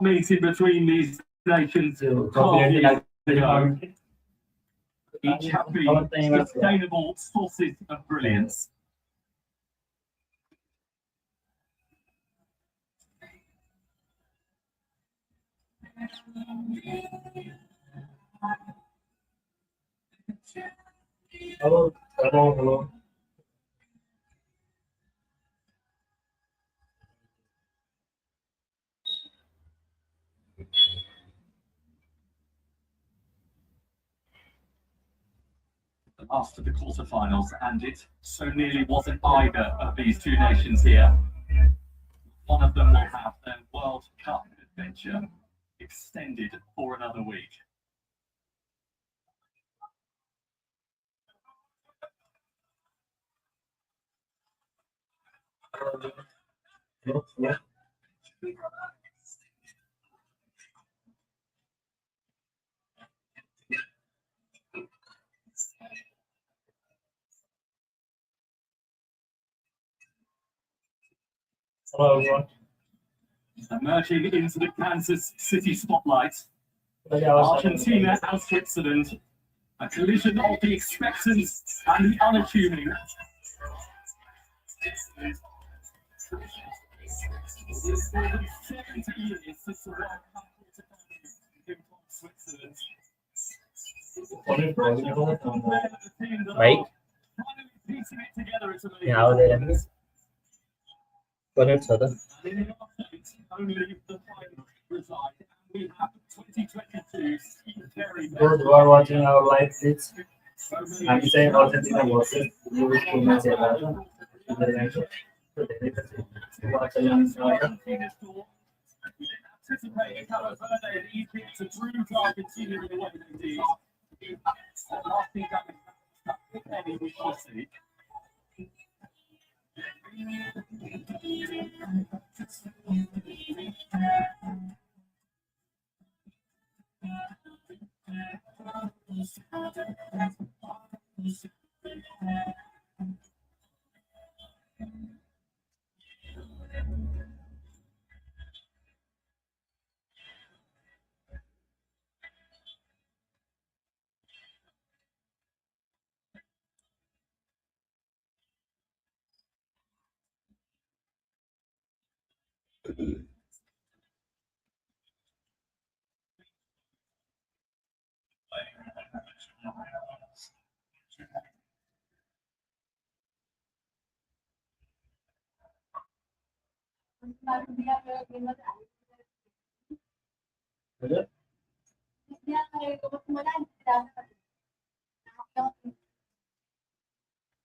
meeting between these nations 12 years ago. Each have been sustainable sources of brilliance. Hello, hello, hello. After the quarterfinals, and it so nearly wasn't either of these two nations here. One of them will have their World Cup adventure extended for another week. Yeah. Hello, everyone. Emerging into the Kansas City spotlight, Argentina and Switzerland, a collision of the expectant and the unassuming. 70 years since the World Cup Switzerland. Right? Piecing it together is amazing. Yeah, there. Correct, sir. Only the final reside. We have 2022 very Those who are watching our live feeds, I'm saying Argentina versus US anticipating Cabo Verde and Egypt to prove Argentina in the way they did. Last thing that we shall see.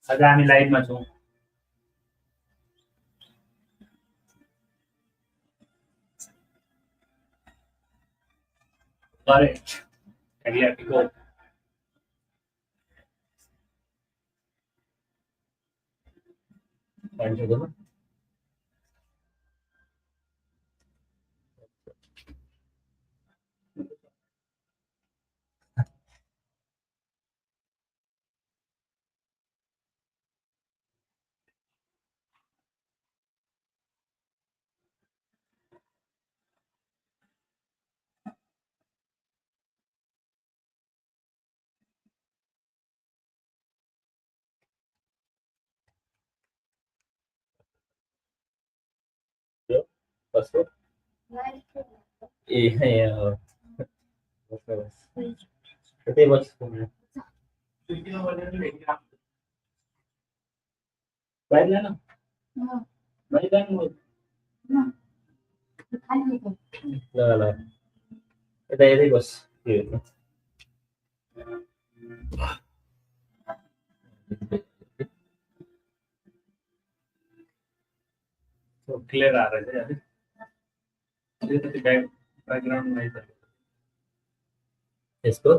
आज हामी लाइभमा छौँ correct एग्ज्याक्टली को कसको ए त्यही बस्छु बाहिर जानु बाहिर जानु ल ल यता यतै बस हेर्नु क्लियर आ रहा है अलिकति ब्याकग्राउन्ड नोइज यसको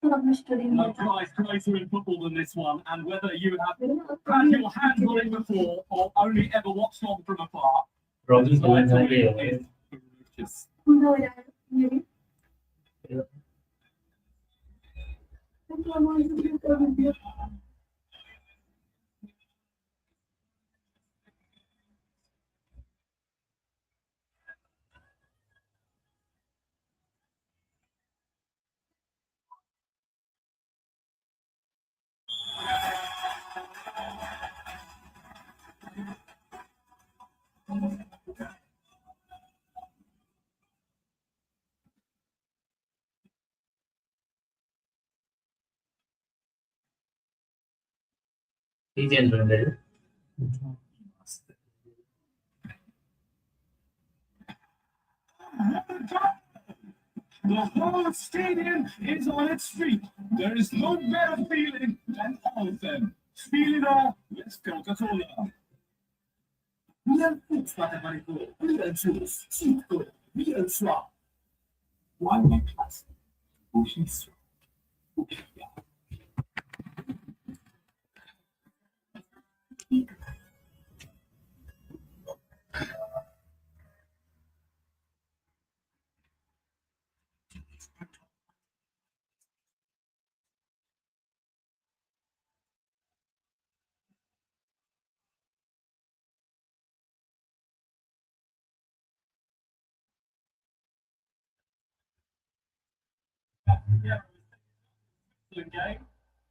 No prize greater in football than this one, and whether you have had your hands on it before or only ever watched on from afar, the Probably desire to no win way. is ferocious. He changed it. The whole stadium is on its feet. There is no better feeling than all of them. Feeling all, let's go to Tola. Wir Fußball Manitou, wir Juice, Südkorea, wir Swap. One Platz. Wo schießt du? Yeah, excellent game.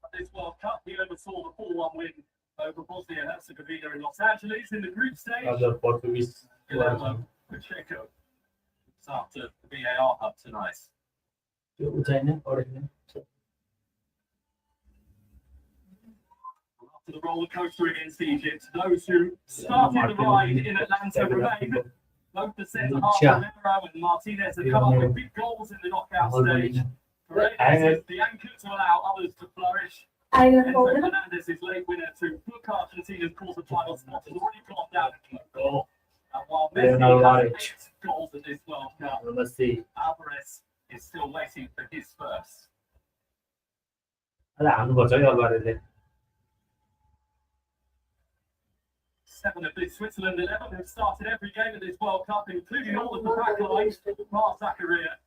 At this World Cup, he oversaw the 4-1 win over Bosnia and Herzegovina in Los Angeles in the group stage. Other Portuguese. Guillermo Pacheco. It's after the VAR hub tonight. After the roller coaster against Egypt, those who started the ride in Atlanta remain. Both the centre half, Romero and Martinez, have come up with big goals in the knockout stage. Paredes is the anchor to allow others to flourish. Enzo Fernandez's late winner to book Argentina's quarter-final spot has already gone down in the goal. And while Messi has 8 goals at this World Cup, Alvarez is still waiting for his first. Seven of the Switzerland 11 have started every game of this World Cup, including all of the back lines. Marc Zakaria,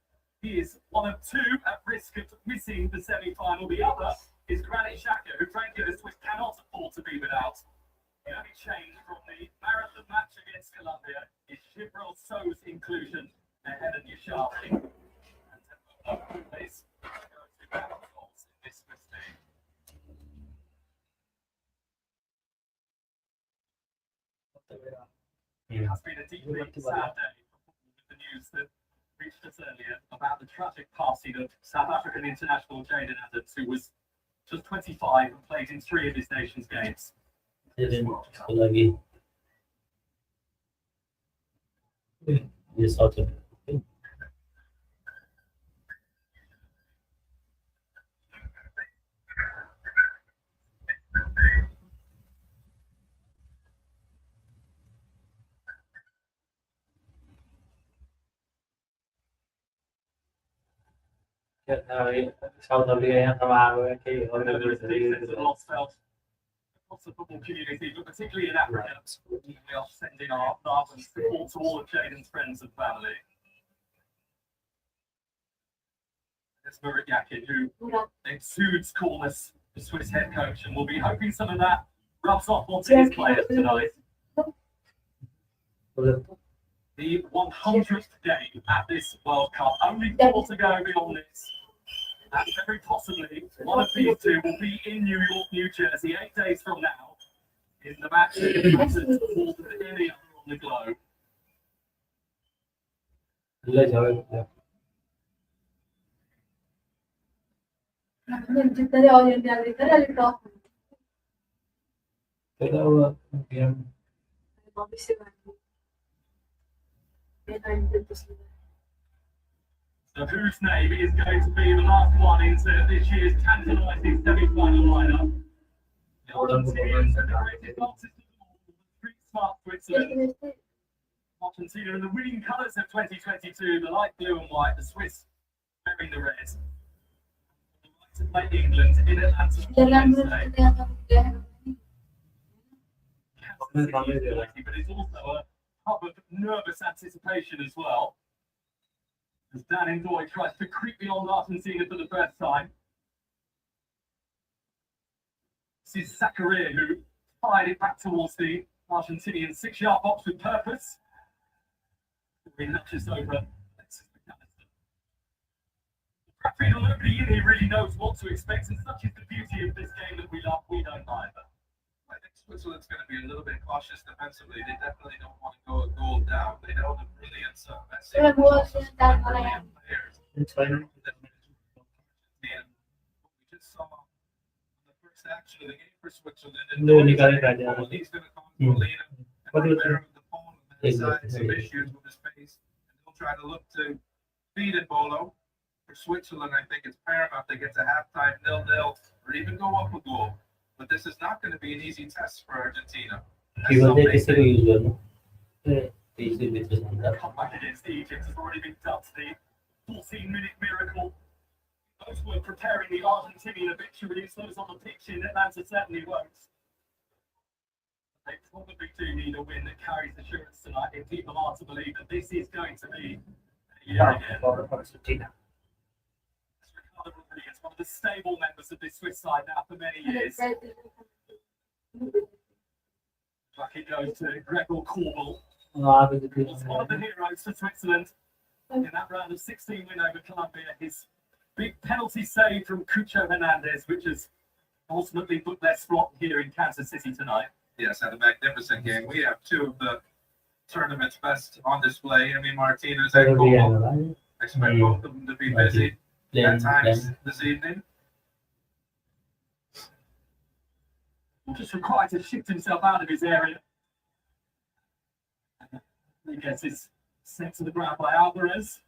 he is one of 2 at risk of missing the semi-final. The other is Granit Xhaka, who frankly the Swiss cannot afford to be without. The only change from the marathon match against Colombia is Gibril So's inclusion ahead of Yashafi. And always go to battle goals in this Swiss team. It has been a deeply sad day with the news that reached us earlier about the tragic passing of South African international Jaden Adams, who was just 25 and played in 3 of his nation's games. South Africa Lost felt across the football community, but particularly in Africa. We are sending our love and support to all of Jaden's friends and family. It's Murat Yakin, who exudes coolness, the Swiss head coach, and we'll be hoping some of that rubs off onto his players tonight. The 100th game at this World Cup, only 4 to go beyond this. And very possibly one of these 2 will be in New York, New Jersey, 8 days from now, in the match that matters more than any other on the globe. So whose name is going to be the last one into this year's tantalising semi-final lineup? The Argentinians are the greatest artists of all, the street smart Switzerland. Argentina in the winning colours of 2022, the light blue and white, the Swiss wearing the red. To play England in Atlanta on Wednesday. But it's also a hub of nervous anticipation as well. As Dan Endoy tries to creep beyond Argentina for the first time. This is Zakaria who fired it back towards the Argentinian 6-yard box with purpose. He nudges over. Nobody in here really knows what to expect, and such is the beauty of this game that we love. We don't either. I think Switzerland's going to be a little bit cautious defensively. They definitely don't want to go a goal down. They know the brilliance of Messi. Players. It's fine. We just saw the first action of the game for Switzerland. No, you got it right there. He's going to come to Molina and What do you prepare the phone and decide some issues with his face. And he'll try to look to feed it Bolo. For Switzerland, I think it's paramount they get to halftime 0-0 or even go up a goal. But this is not going to be an easy test for Argentina. As some may say. The comeback against Egypt has already been dubbed the 14-minute miracle. Those who are preparing the Argentinian victories, those on the pitch in Atlanta certainly won't. They probably do need a win that carries assurance tonight if people are to believe that this is going to be a year again. For Argentina. It's one of the stable members of this Swiss side now for many years. Back it goes to Gregor Korbel. Was one of the heroes for Switzerland in that round of 16 win over Colombia. His big penalty save from Cucho Hernandez, which has ultimately put their spot here in Kansas City tonight. Yes, had a magnificent game. We have two of the tournament's best on display. I mean, Martinez and Korbel. I expect both of them to be busy at times this evening. Just required to shift himself out of his area. He gets his sent to the ground by Alvarez,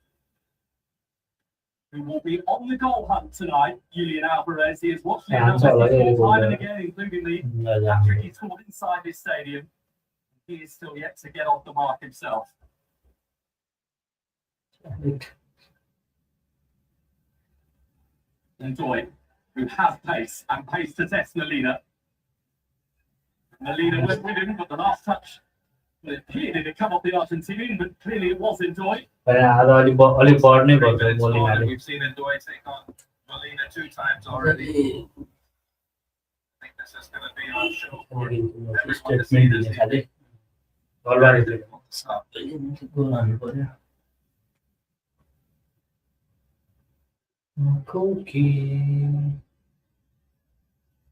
who will be on the goal hunt tonight. Julian Alvarez, he has watched the time and again, including the hat-trick he scored inside this stadium. He is still yet to get off the mark himself. And Doy, who has pace and pace to test Molina. Molina went with him, but the last touch appeared to come off the Argentinian, but clearly it was in Doy. We've seen Ndoye take on Molina 2 times already. I think this is going to be on show for everyone to see this evening. Stop.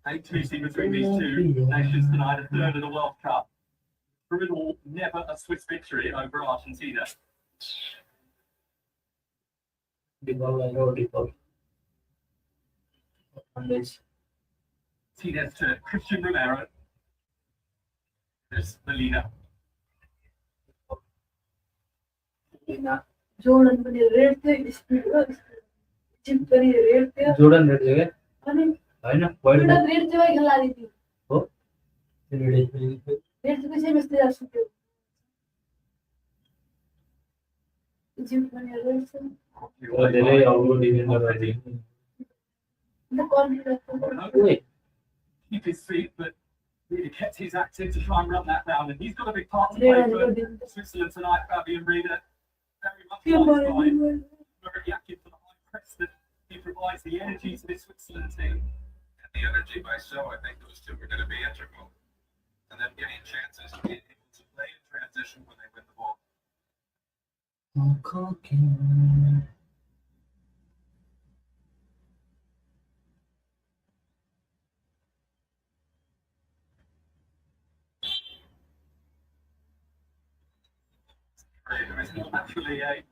Intimacy between these two nations tonight, a third of the World Cup. Through it all, never a Swiss victory over Argentina. Martinez to Christian Romero. There's Molina. Jordan bani red the speed chip bani red the Jordan red जगह I है ना white red red जगह खिला दी थी हो red red तो कैसे मिस्त्री आ सकते हो chip bani red से और दे रहे आउटडोर डिवीजन लगा दी the call Keep his feet, but really kept his active to try and run that down. And he's got a big part to play for Switzerland tonight, Fabian Rieder. Very much liked by Murray Yakin for the high press that he provides the energy to this Switzerland team. And the energy by So, I think those two are going to be integral. And then getting chances to be able to play in transition when they win the ball. There is not actually a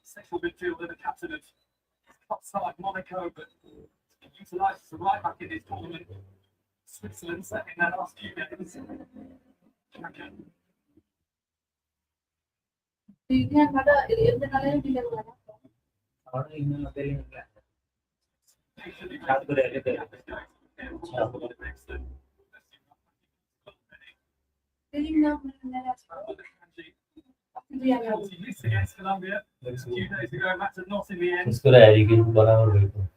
central midfielder, the captain of cup side Monaco, but he utilised as a right back in this tournament. Switzerland set in their last few games. Dia ada itu kalian tidak ada. और इन्हें अकेले निकला Patiently That's good idea. Jadi nak dia ada. He missed against Colombia a few days ago, mattered not in the end. इसको रहेगी बराबर बिल्कुल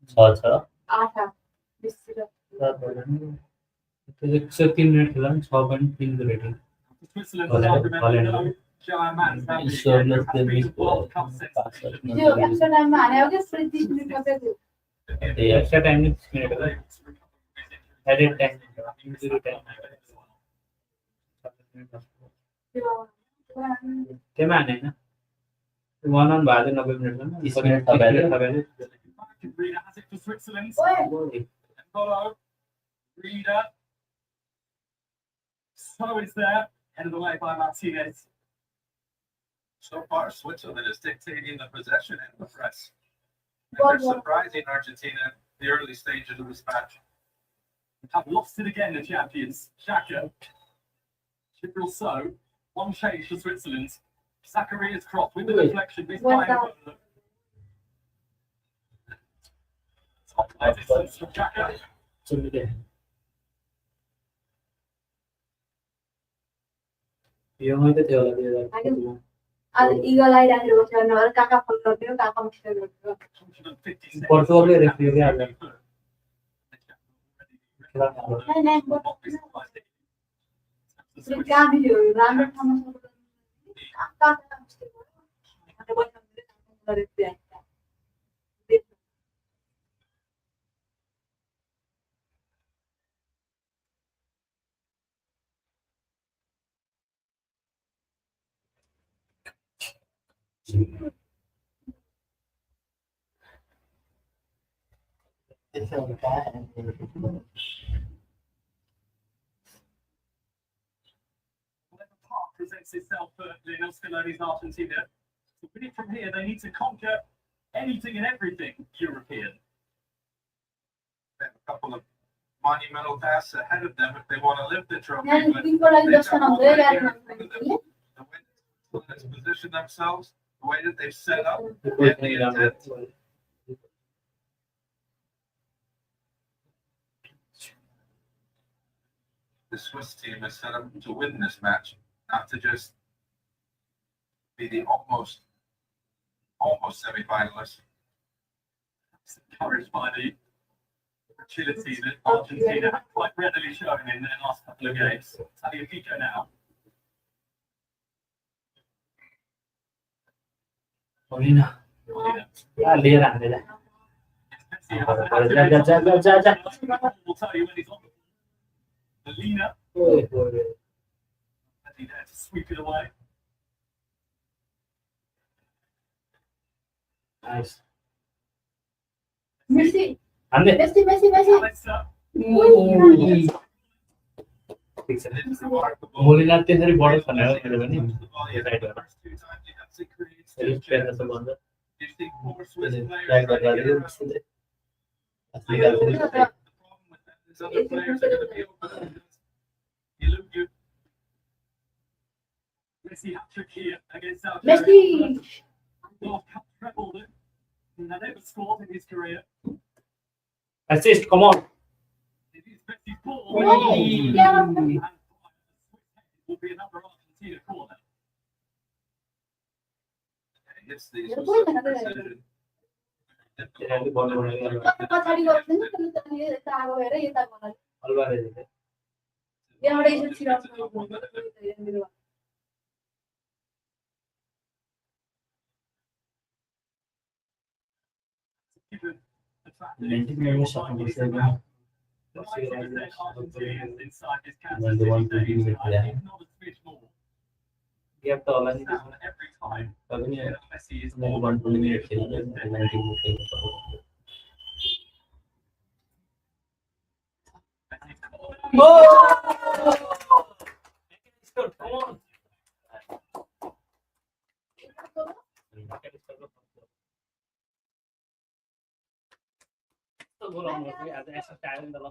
छ 8 20 तो 103 मिनट खेला 6.3 की rating Switzerland Holland- are remembered Holland. no giant man have ईश्वरले has been miss World Cup pass sensation. त्यो extra टाइममा हाने हो कि 30 मिनेट मात्रै थियो त्यही एक्स्ट्रा टाइम में 6 मिनट है एडेड टाइम इंजरी टाइम त्यो केमा हाने हैन 1 on भयो 90 मिनेट में 30 minute थपेर Reader has it for Switzerland. ओए Follow. Reader. So is there. Headed away by Martinez. So far, Switzerland is dictating the possession and the press. And Well, they're surprising Argentina in the early stages of this match. Have lost it again, the champions. Xhaka. Chibril So. One change for Switzerland. Zacharias cross with the deflection. Missed Well by done. Mbolo. Top play distance from Xhaka. चलिए यो मैले थियो होला 2000 आज eagle आइराखेको छ भने काका phone गरिदियो काका मिस्टर गरिदियो 156 पर्तुगालले रेफ्री के हाल्यो नाइ नाइ त्यो कहाँ भिडियो राम्रो ठाउँमा छ काका मिस्टर गरिदियो Park presents itself for Lionel Scaloni's Argentina. To win it from here, they need to conquer anything and everything European. They have a couple of monumental tasks ahead of them if they want to lift the trophy. यहाँ But बिगको लागि they've 10 got जना one हुँदै right गएर here in front of them. The way Switzerland has positioned themselves, the way that they've set up, and the intent. The Swiss team is set up to win this match, not to just be the almost semi-finalists. Encouraged by the agility that Argentina have quite readily shown in their last couple of games. Tagliafico now. होइन Molina. या लिएर हान्दै जा Messi hasn't had जा जा जा जा जा जा to- We'll tell you when he's on. Molina. ओए ओए Messi there to sweep it away. Nice Messi हान्दै मेसी मेसी मेसी Alexa. ठीक छ It is remarkable. मोलिना त्यसरी बढ्छ भनेर मैले पनि The ball, yeah, the first two times he actually creates two risk pen chances. जस्तो भन्छ You see four Swiss players try trying to गर्दा get दियो around. निकाल्छ The problem with that is other players are going to be open. You Messi hat-trick here against South Messi World Cup treble that he had ever scored in his career. Assist come on It is Messi's ball. Whee! Yeah. And it will be another Argentina corner. hits these Yeah, with boy, such another- precision. त्यसले बल बनाएर पछाडि गर्दैन त्यसले त अनि यता आगो भएर यता गर्न अलबारेज यहाँबाट यसो छिराउनु Given the fact that 90 it's minutes still of like it's conversation. about 90% Argentinians inside this And Kansas the one City to stadium be with tonight, them. if not a smidge more. Gap त होला नि Sound every time पनि Messi is उनीहरू ball. 120 minute खेल्दा 90 minute खेल्नु पर्यो आज extra time त ल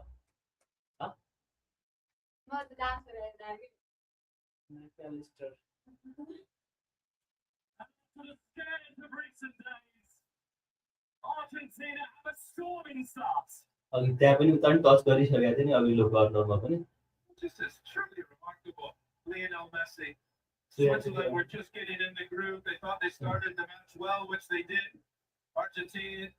म त डान्स गरेर म्याक्यालिस्टर Scared of recent days. Argentina have a storming start. अघि त्यहाँ पनि उता पनि टच गरिसकेको थियो नि अघिल्लो कर्नरमा पनि This is truly remarkable. Lionel Messi. Switzerland were just getting in the groove. They thought they started the match well, which they did. Argentina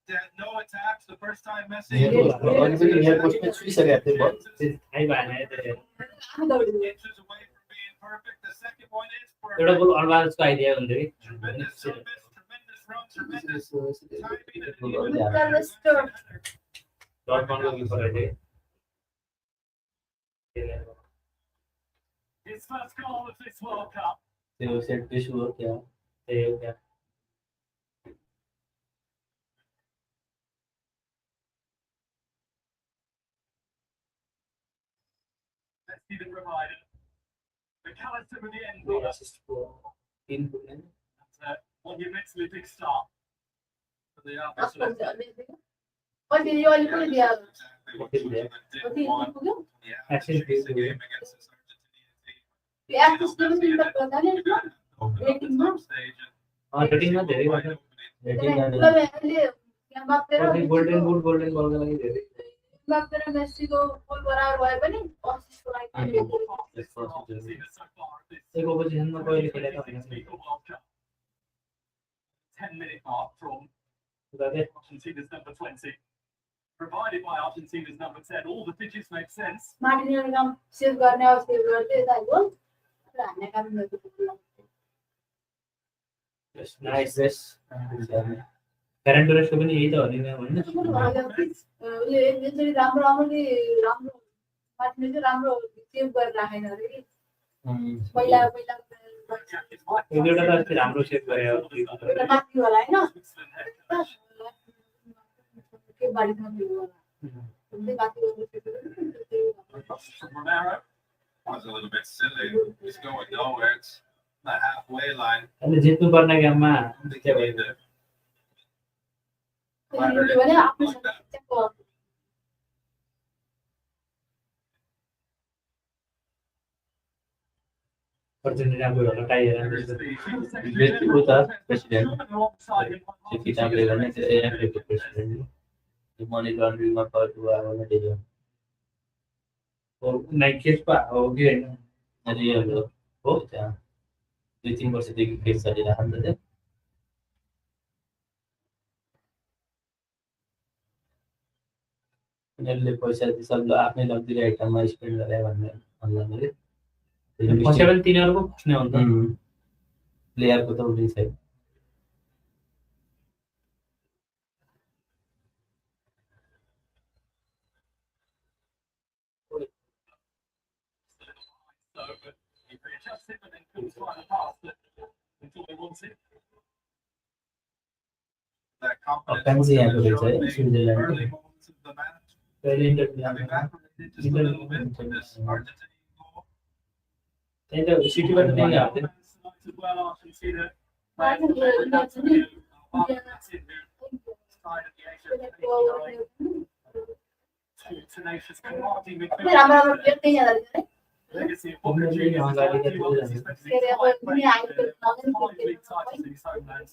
no attacks the first time Messi. Air post में छुइसकेका थियो बल थाहै भएन है त्यो आफू दौडिदियो Inches away from being perfect. The second one is एउटा perfect. गोल अल्भारेजको idea हुन्थ्यो कि Tremendous service, tremendous run, tremendous timing, and Good even one, yeah. डटमन्डको किपर अहिले His first goal of this World Cup. त्यो सेट पिस हो क्या त्यही हो क्या Let's see the reminder. McAllister with the end दुई goal. असिस्टको 3 पुग्ने That's a monumentally big start for the आफू Albions. दौडिदियो अहिले यो अहिले पनि दियो exactly what Switzerland did कति want. पुग्यो Yeah, Actually, it's a they- game against this Argentinian team. Yo assist पनि त प्रधानले You gotta open up at some stage and रेटिङमा धेरै wide गर्छ opening. रेटिङ जाने अहिले एम्बाप्पे र कति गोल्डन बलको लागि धेरै एम्बाप्पे र मेस्सीको गोल बराबर भए पनि असिस्टको लागि पनि This for Argentina so far at this एक अपोजिसनमा कहिले खेलेको होइन FIFA World Cup. 10-minute mark from गर्दै Argentina's number 20. Provided by Argentina's number 10. All the pitches make sense. मार्टिनेलले काम सेभ गर्ने अब सेभ गर्दै यता गोल र हान्ने काम गर्दै नाइस बेस करेन्ट रेसको पनि यही त हो नि हैन उसले यसरी राम्रो राम्रो मार्टिनेलले राम्रो सेभ गरेर राखेन अरे कि पहिला पहिला एक दुईवटा त अस्ति राम्रो सेभ गरे एउटा माथि होला हैन Switzerland head coach. के बारीमा थियो होला उले बाथी गर्नु From Romero. was a little bit silly. He's going nowhere. It's the halfway line. अहिले जित्नु पर्ने गेममा They need to त्यो भने आफ्नो च्याको अर्जेन्टिनाको हटाइएर बेस्ट उता प्रेसिडेन्ट त्यो किताबले गर्ने त्यसै एफएको प्रेसिडेन्ट त्यो मनी लन्ड्रिङमा पर्दुवा भने त्यो नाइकेसपा हो कि हैन रियल हो त्यहाँ 2-3 वर्षदेखि केस चलिरहेको नि त त्यहाँ उनीहरूले पैसा सब आफ्नै लग्जरी आइटममा स्पेन्ड गरे भन्ने भन्ला मैले पछि पनि तिनीहरुको खुस्ने हो नि त प्लेयरको त उल्टै छ So, but he readjusts it, but then couldn't find the pass that until they wanted. that confidence. Offensive was ability, shown in the Switzerland. early moments of the match. पहिले Have interview evaporated just a little bit from this Argentinian goal. त्यही त सिटीबाट त्यही हाल्थ्यो As well, Argentina. That's it. Side of the Asia. Tenacious, commanding राम्रो राम्रो midfield. Player त्यही यहाँ है Legacy of Boca Juniors as well. He was expected to be five league titles in his homeland.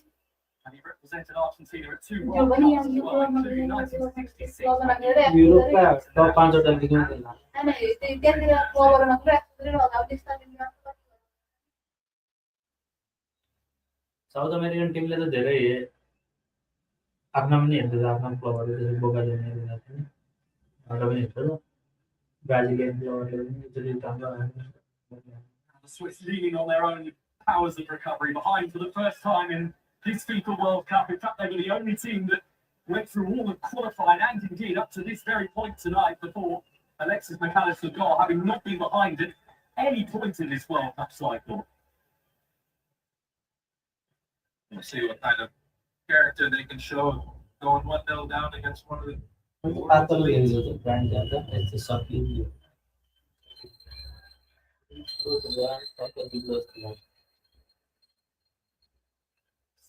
And he represented Argentina at 2 त्यो World पनि Cups as well, including 1966. युरोपका टप 5 वटा लिगमा खेल्न हैन त्यो त्यहाँतिर कभर मात्र एक्सप्लेन होला स्टार्टिङमा साउथ अमेरिकन टिमले त धेरै आफ्ना पनि हेर्छ आफ्ना क्लबहरु जस्तै बोका जुनियर्स पनि एउटा पनि हेर्छ त ब्राजिलियन क्लबहरुले पनि यसरी राम्रो The Swiss leaning on their own powers of recovery, behind for the first time in this FIFA World Cup. In fact, they were the only team that went through all of qualifying and indeed up to this very point tonight before Alexis McAllister goal, having not been behind at any point in this World Cup cycle. We'll see what kind of character they can show going 1-0 down against one of the. पातलो हेर्छ त brand जान्छ यस्तो सकियो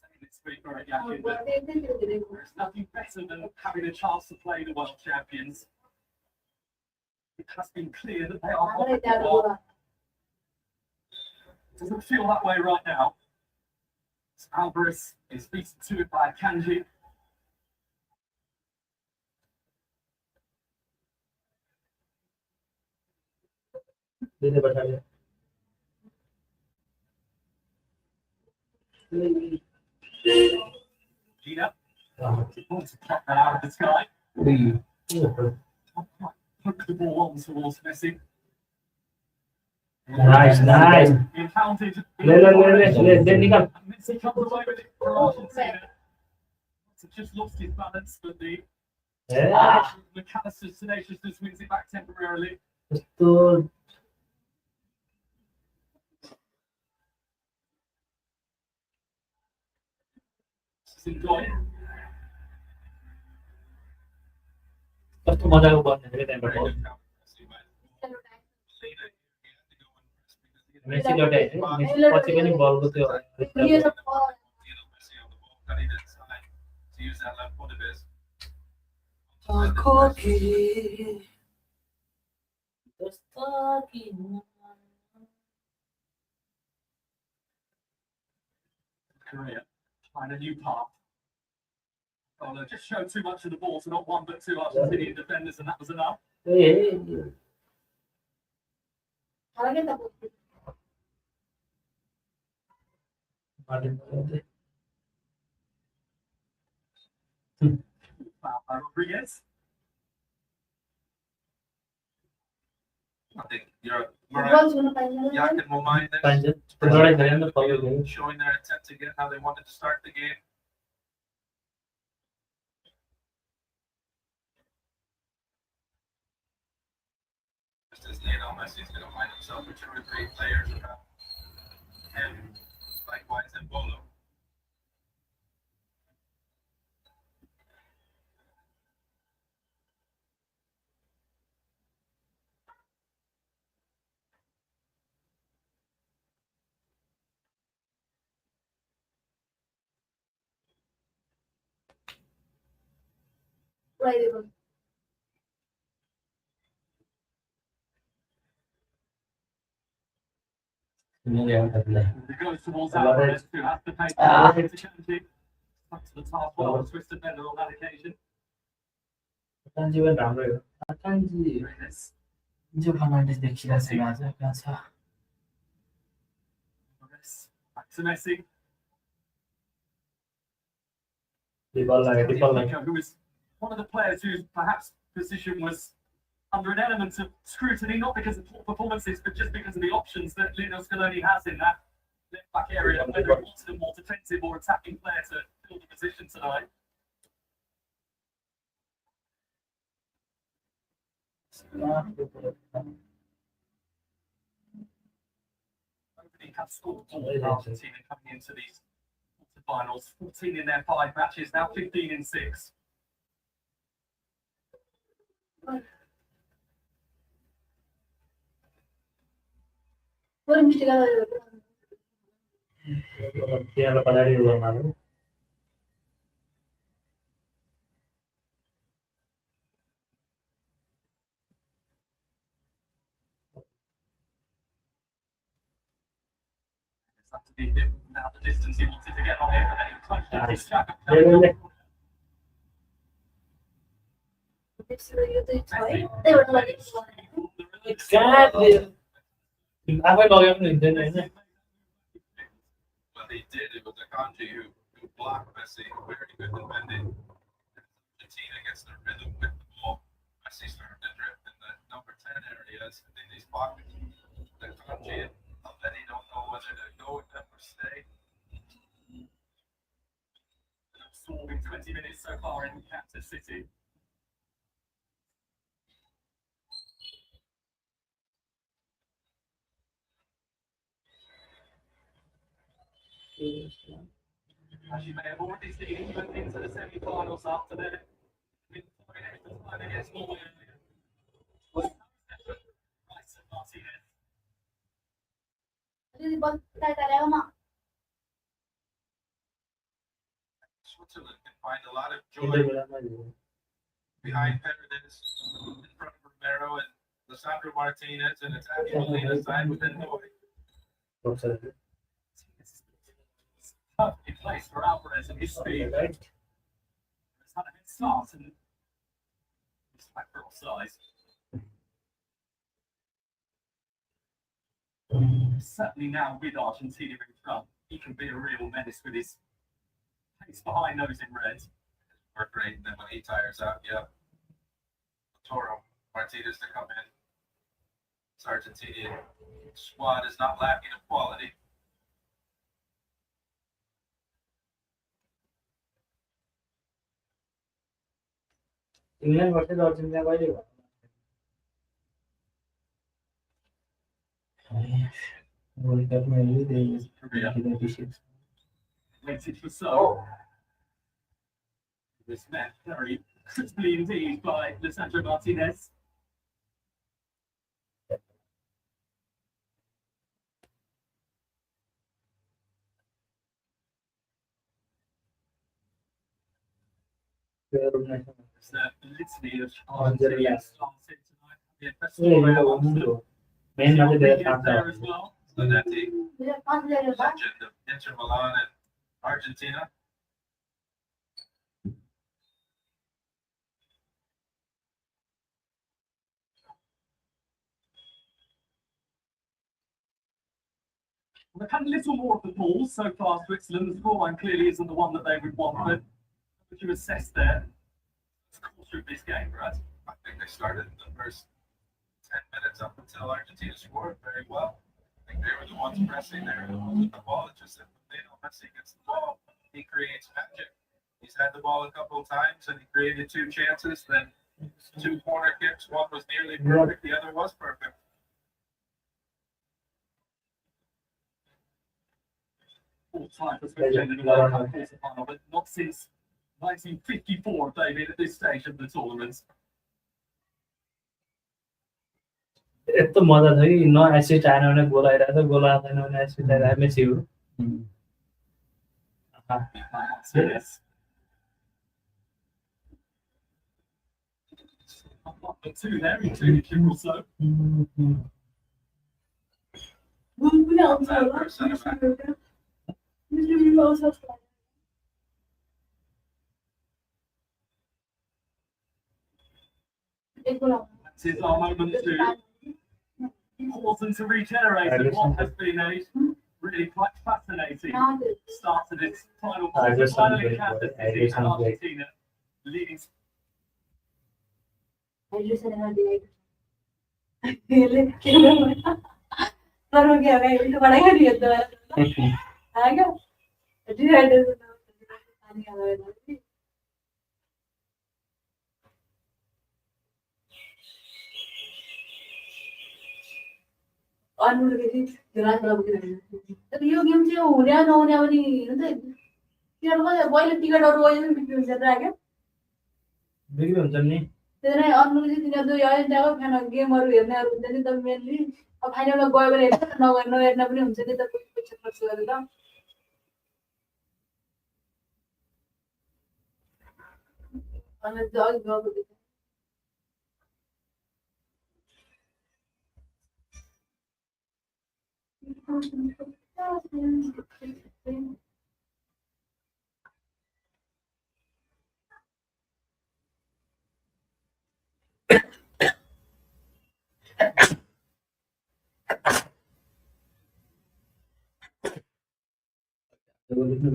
Saying this week, Eric Yakin, that there's nothing better than having a chance to play the world champions. It has been clear that they are what they are. It doesn't feel that way right now. Alvarez is beaten to it by Kanji. त्यसले पछाडि Gina. He wants to pluck that out of the sky. Ui. Hook the ball on towards Messi. Nice, nice. Impounded. ले निकाल. Messi comes away with it for Argentina. So just lost his balance, but the McAllister's tenaciousness wins it back temporarily. तो कस्तो मजाको बन्ने रे त्यहाँबाट Messi लटे Messi पछि पनि बलको त्यो Korea find a new path. Oh, they just showed too much of the ball to not one but two Argentinian defenders, and that was enough. Foul by Rodriguez. I think you're Yak and Momai showing their intent to get how they wanted to start the game. Just as Lionel Messi is going to find himself with 2 or 3 players around him, likewise in Bolo. It goes towards Alvarez, who has to take the back to the task well, twist defender on that occasion. अकान्जी पनि राम्रै हो अकान्जी जो फर्नान्डेस देखिरहेको छ आज कहाँ छ Back to Messi. Dimple Who is one of the players whose perhaps position was under an element of scrutiny, not because of poor performances, but just because of the options that Lionel Scaloni has in that left back area, whether he wants a more defensive or attacking player to fill the position tonight. Nobody has scored more than Argentina coming into these quarterfinals. 14 in their 5 matches, now 15 in 6. त्यहाँबाट पछाडि गर्नु Have to be him now the distance he wanted to get on it, but then he closed it. This trap Messi. आफै लग्यो पनि हुँदैन हैन What they did, it was Akanji who blocked Messi, very good defending. Argentina gets the rhythm with the ball. Messi started to drift in the number 10 areas in these pockets. Akanji and Already don't know whether to go with them or stay. Absorbing 20 minutes so far in Kansas City. As you may have already seen, even into the semi-finals after their win against Norway earlier. Rice and Martinez. Switzerland can find a lot of joy behind Paredes, in front of Romero and Lisandro Martinez, and it's actually the side with Endoy. Perfectly placed for Alvarez and his speed. He's had a good start and he's back for offside. Certainly now with Argentina in front, he can be a real menace with his pace behind those in red. work rate, and then when he tires out, Toro Martinez to come in. This Argentinian squad is not lacking of quality. England versus Argentina कहिले भयो world कपमा हेर्दै त्यही 2026 Waited for so. This met very crisply indeed by Lisandro Martinez. Player organization There's a litany of Argentina. Argentinians starting tonight. The festival yo amongst हुन्छ them. Main मा चाहिँ धेरै Is थाहा there छ as well. Zanetti, 2005 legend of Inter Milan and Argentina. We've had a little more of the balls so far, Switzerland. The scoreline clearly isn't the one that they would want, but would you assess their course of this game, Brad? I think they started in the first 10 minutes up until Argentina scored very well. I think they were the ones pressing, they were the ones with the ball. It's just that Messi gets the ball, he creates magic. He's had the ball a couple of times and he created 2 chances, then 2 corner kicks. One was nearly perfect, the other was perfect. All time for Switzerland in the World Cup quarter-final, but not since 1954, David, at this stage of the tournament. यस्तो मजा छ कि न assist आएन भने गोल आइरहेको छ गोल आएन भने एसिस्ट आइरहेको मेसी हो Martinez. The 2 there, he took it also. गुल पनि आउँछ होला मिस्टर आउँछ एक गोल आउँछ This is our moment to pause and to regenerate and what has been a really quite fascinating start to this final quarter. Finally, Kansas City and Argentina leading. Hydration यसले के गर्नु तर के हो गाइस उल्टो बडा गरी हेर्दा आगा डिहाइड्रेसन पानी आयो अनुले चाहिँ ग्लास लगाउँदैन तर यो गेम चाहिँ हुने नहुने पनि हुन्छ टिकटको मैले टिकटहरु अहिले बिक्री हुन्छ र आगे बिक्री हुन्छ नि त्यसैले अनुले चाहिँ तिनीहरु यो इन्डियाको फ्यान गेमहरु हेर्नेहरु हुन्छ नि त मेनली अब फाइनलमा गयो भने हेर्छ नगएर नहेर्न पनि हुन्छ नि त पैसा खर्च गरेर अनि जग गएको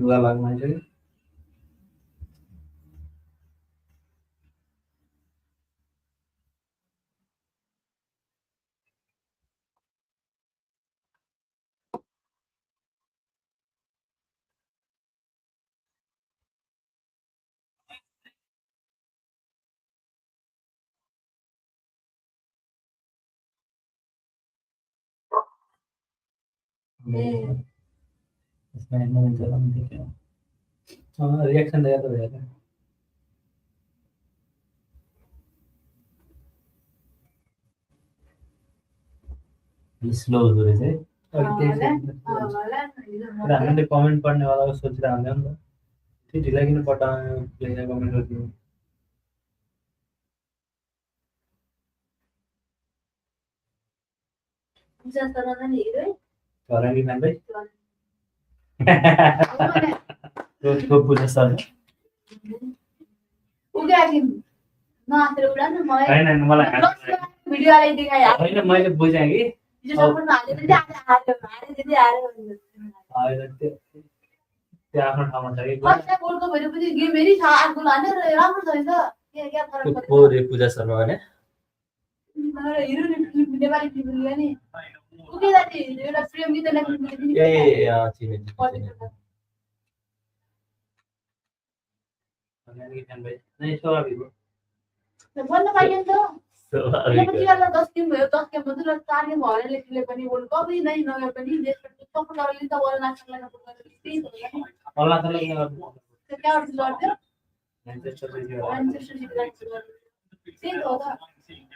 लुगा लाग्नु छ इसमें नहीं चला मुझे क्या हाँ रिएक्शन दिया तो दिया स्लो हो रहे थे हमने कमेंट पढ़ने वाला को सोच रहा हमने हम ठीक ढीला कि नहीं पढ़ा प्लेयर कमेंट होती है करेंगे ना भाई तो पूजा सर उगे आके मात्र उडा न मलाई हैन मलाई भिडियो आले देखाइ हैन मैले बुझे कि यो सबै हाले पनि हाले हाले दिदी हाले हैन त्यो त्यो आफ्नो ठाउँमा छ कि फर्स्ट टाइम वर्ल्ड कप हेरेपछि गेम हेरि 8 गोल हान्यो र राम्रो छ नि त के फरक त्यो पर्छ को रे पूजा शर्मा भने हिरो नेपाली टिम लियो नि उके जाति एउटा प्रेम गीत लेख्नु ए चिने फ्यान भाइ नै स्वाभाविक हो भन्न पाइन्छ त स्वाभाविक पछि गर्दा 10 गेम भयो 10 गेम मात्र 4 गेम हरेर लेख्ने पनि वर्ल्ड कप नै नगए पनि देशको सपोर्ट गर्नले त वर्ल्ड नेसनल सपोर्ट गर्ने त्यही हो नि अल्लाहले किन गर्नु त्यो कहाँ लड्थ्यो म्यान्चेस्टर सिटी हो म्यान्चेस्टर सिटीलाई त्यही हो त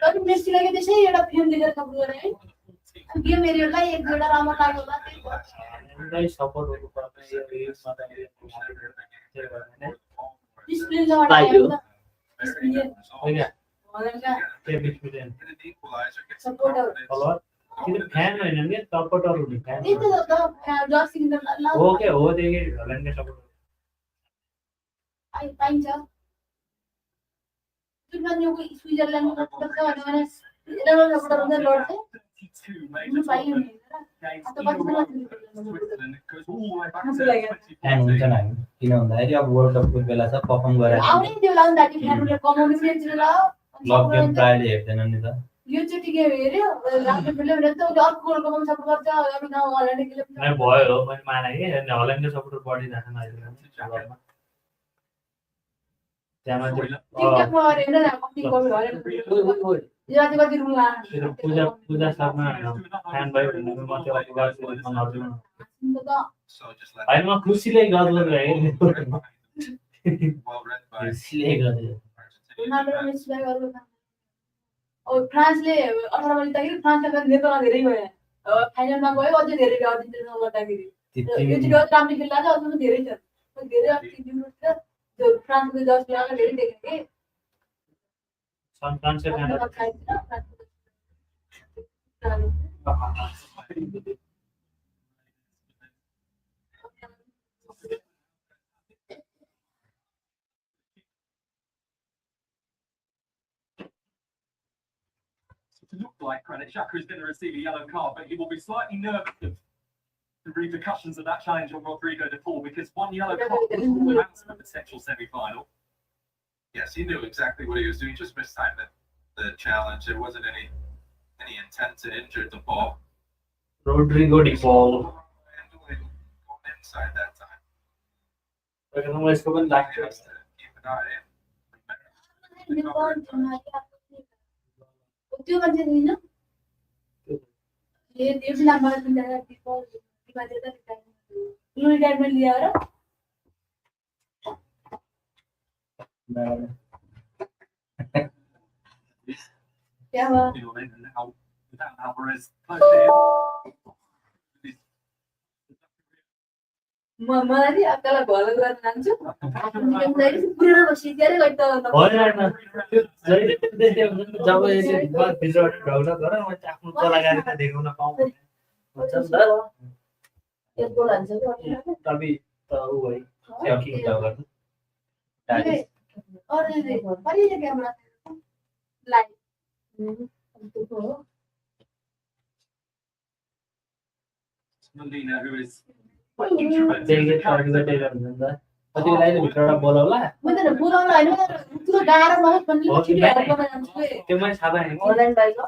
तर मेस्सीलाई के त्यसै एउटा फिल्म देखेर सपोर्ट गरे है गेम हेरियोलाई एक दुईवटा राम्रो लाग्यो होला त्यही भयो हामीलाई सपोर्ट गर्नु पर्ने यो रिल्समा त डिस्प्ले लगाएर होइन हलका त्यो बिचबिचन सपोर्टर फलोअर किन फ्यान होइन नि सपोर्टर हुने फ्यान त्यही त जर्सी किनेर हो के हो त्यही हल्यान्डको सपोर्टर पाइन्छ जुन मान्छेको स्विजरल्यान्डको सपोर्टर छ भने यिनीहरू सपोर्टर हुन्छ लड्छ हुनु पाइयो नि अब त फ्यान हुन्छ नि हामी किन भन्दाखेरि अब वर्ल्ड कपको बेला छ पर्फर्म गरेर आउने त्यो लाउनु दाटी फ्यानले कमाउने पनि ल क्लब गेम प्रायले हेर्दैन नि त यो चोटि गेम हेर्यो राम्रो खेल्यो भने त उसले अर्को गोल कमाउनु सपोर्ट गर्छ अरू गाउँ हल्यान्डले खेल्यो नै भयो मैले माने कि हल्यान्डको सपोर्टर बढिरहेको छ अहिले त्यहाँ मान्छे टिकटकमा गएर हेर्न न कति कमी हल्यान्ड यो चाहिँ कति रुम पूजा पूजा शर्मा फ्यान भयो भने म त्यो होइन म खुसीले गजल गएँ खुसीले गर्यो फ्रान्सले 18 मा जित्दाखेरि फ्रान्सले नेपालमा धेरै गयो फाइनलमा गयो अझै धेरै गयो अर्जेन्टिनामा गर्दाखेरि यो चाहिँ राम्रो खेल्दा चाहिँ अझै धेरै छ धेरै त्यो फ्रान्सको जस लगाएर धेरै देखेँ कि सन फ्रान्सको fan To look like Granit Xhaka is going to receive a yellow card, but he will be slightly nervous of the repercussions of that challenge on Rodrigo de Paul because one yellow card was ruled out of the potential semi-final. Yes, he knew exactly what he was doing. He just mistimed the challenge. There wasn't any intent to injure the ball. Rodrigo de Paul. Going inside that time. यसको पनि लाग्छ Just to keep an eye in. त्यो मान्छे होइन ए त्यो लामा दिँदा डिफल दिमागले त retirement लिएर क्या हो You know, and now without Alvarez close to him. मलाई नि अक्कालाई भलो गर्न जान्छु पुरै बसिदिएर गइ त होइन त्यो जहिले त्यस्तै हुन्छ नि जब यसरी भित्रबाट ढौला गर म चाहिँ आफ्नो कलाकारी त देखाउन पाऊँ हुन्छ नि त एक गोल हान्छ तभी त उ भइ ट्याकिङ त गर्नु अरे रे कहिले camera live Molina, who is त्यही टेलर हुन्छ नि त कति बेला अहिले भित्रबाट बोलाउला म त बोलाउनु हैन त्यो गाह्रो नहोस् भन्ने हो कि छिटो भाइ? हेरेको जान्छु के त्यो मैले थाहा पाएँ कि अनलाइन बाइको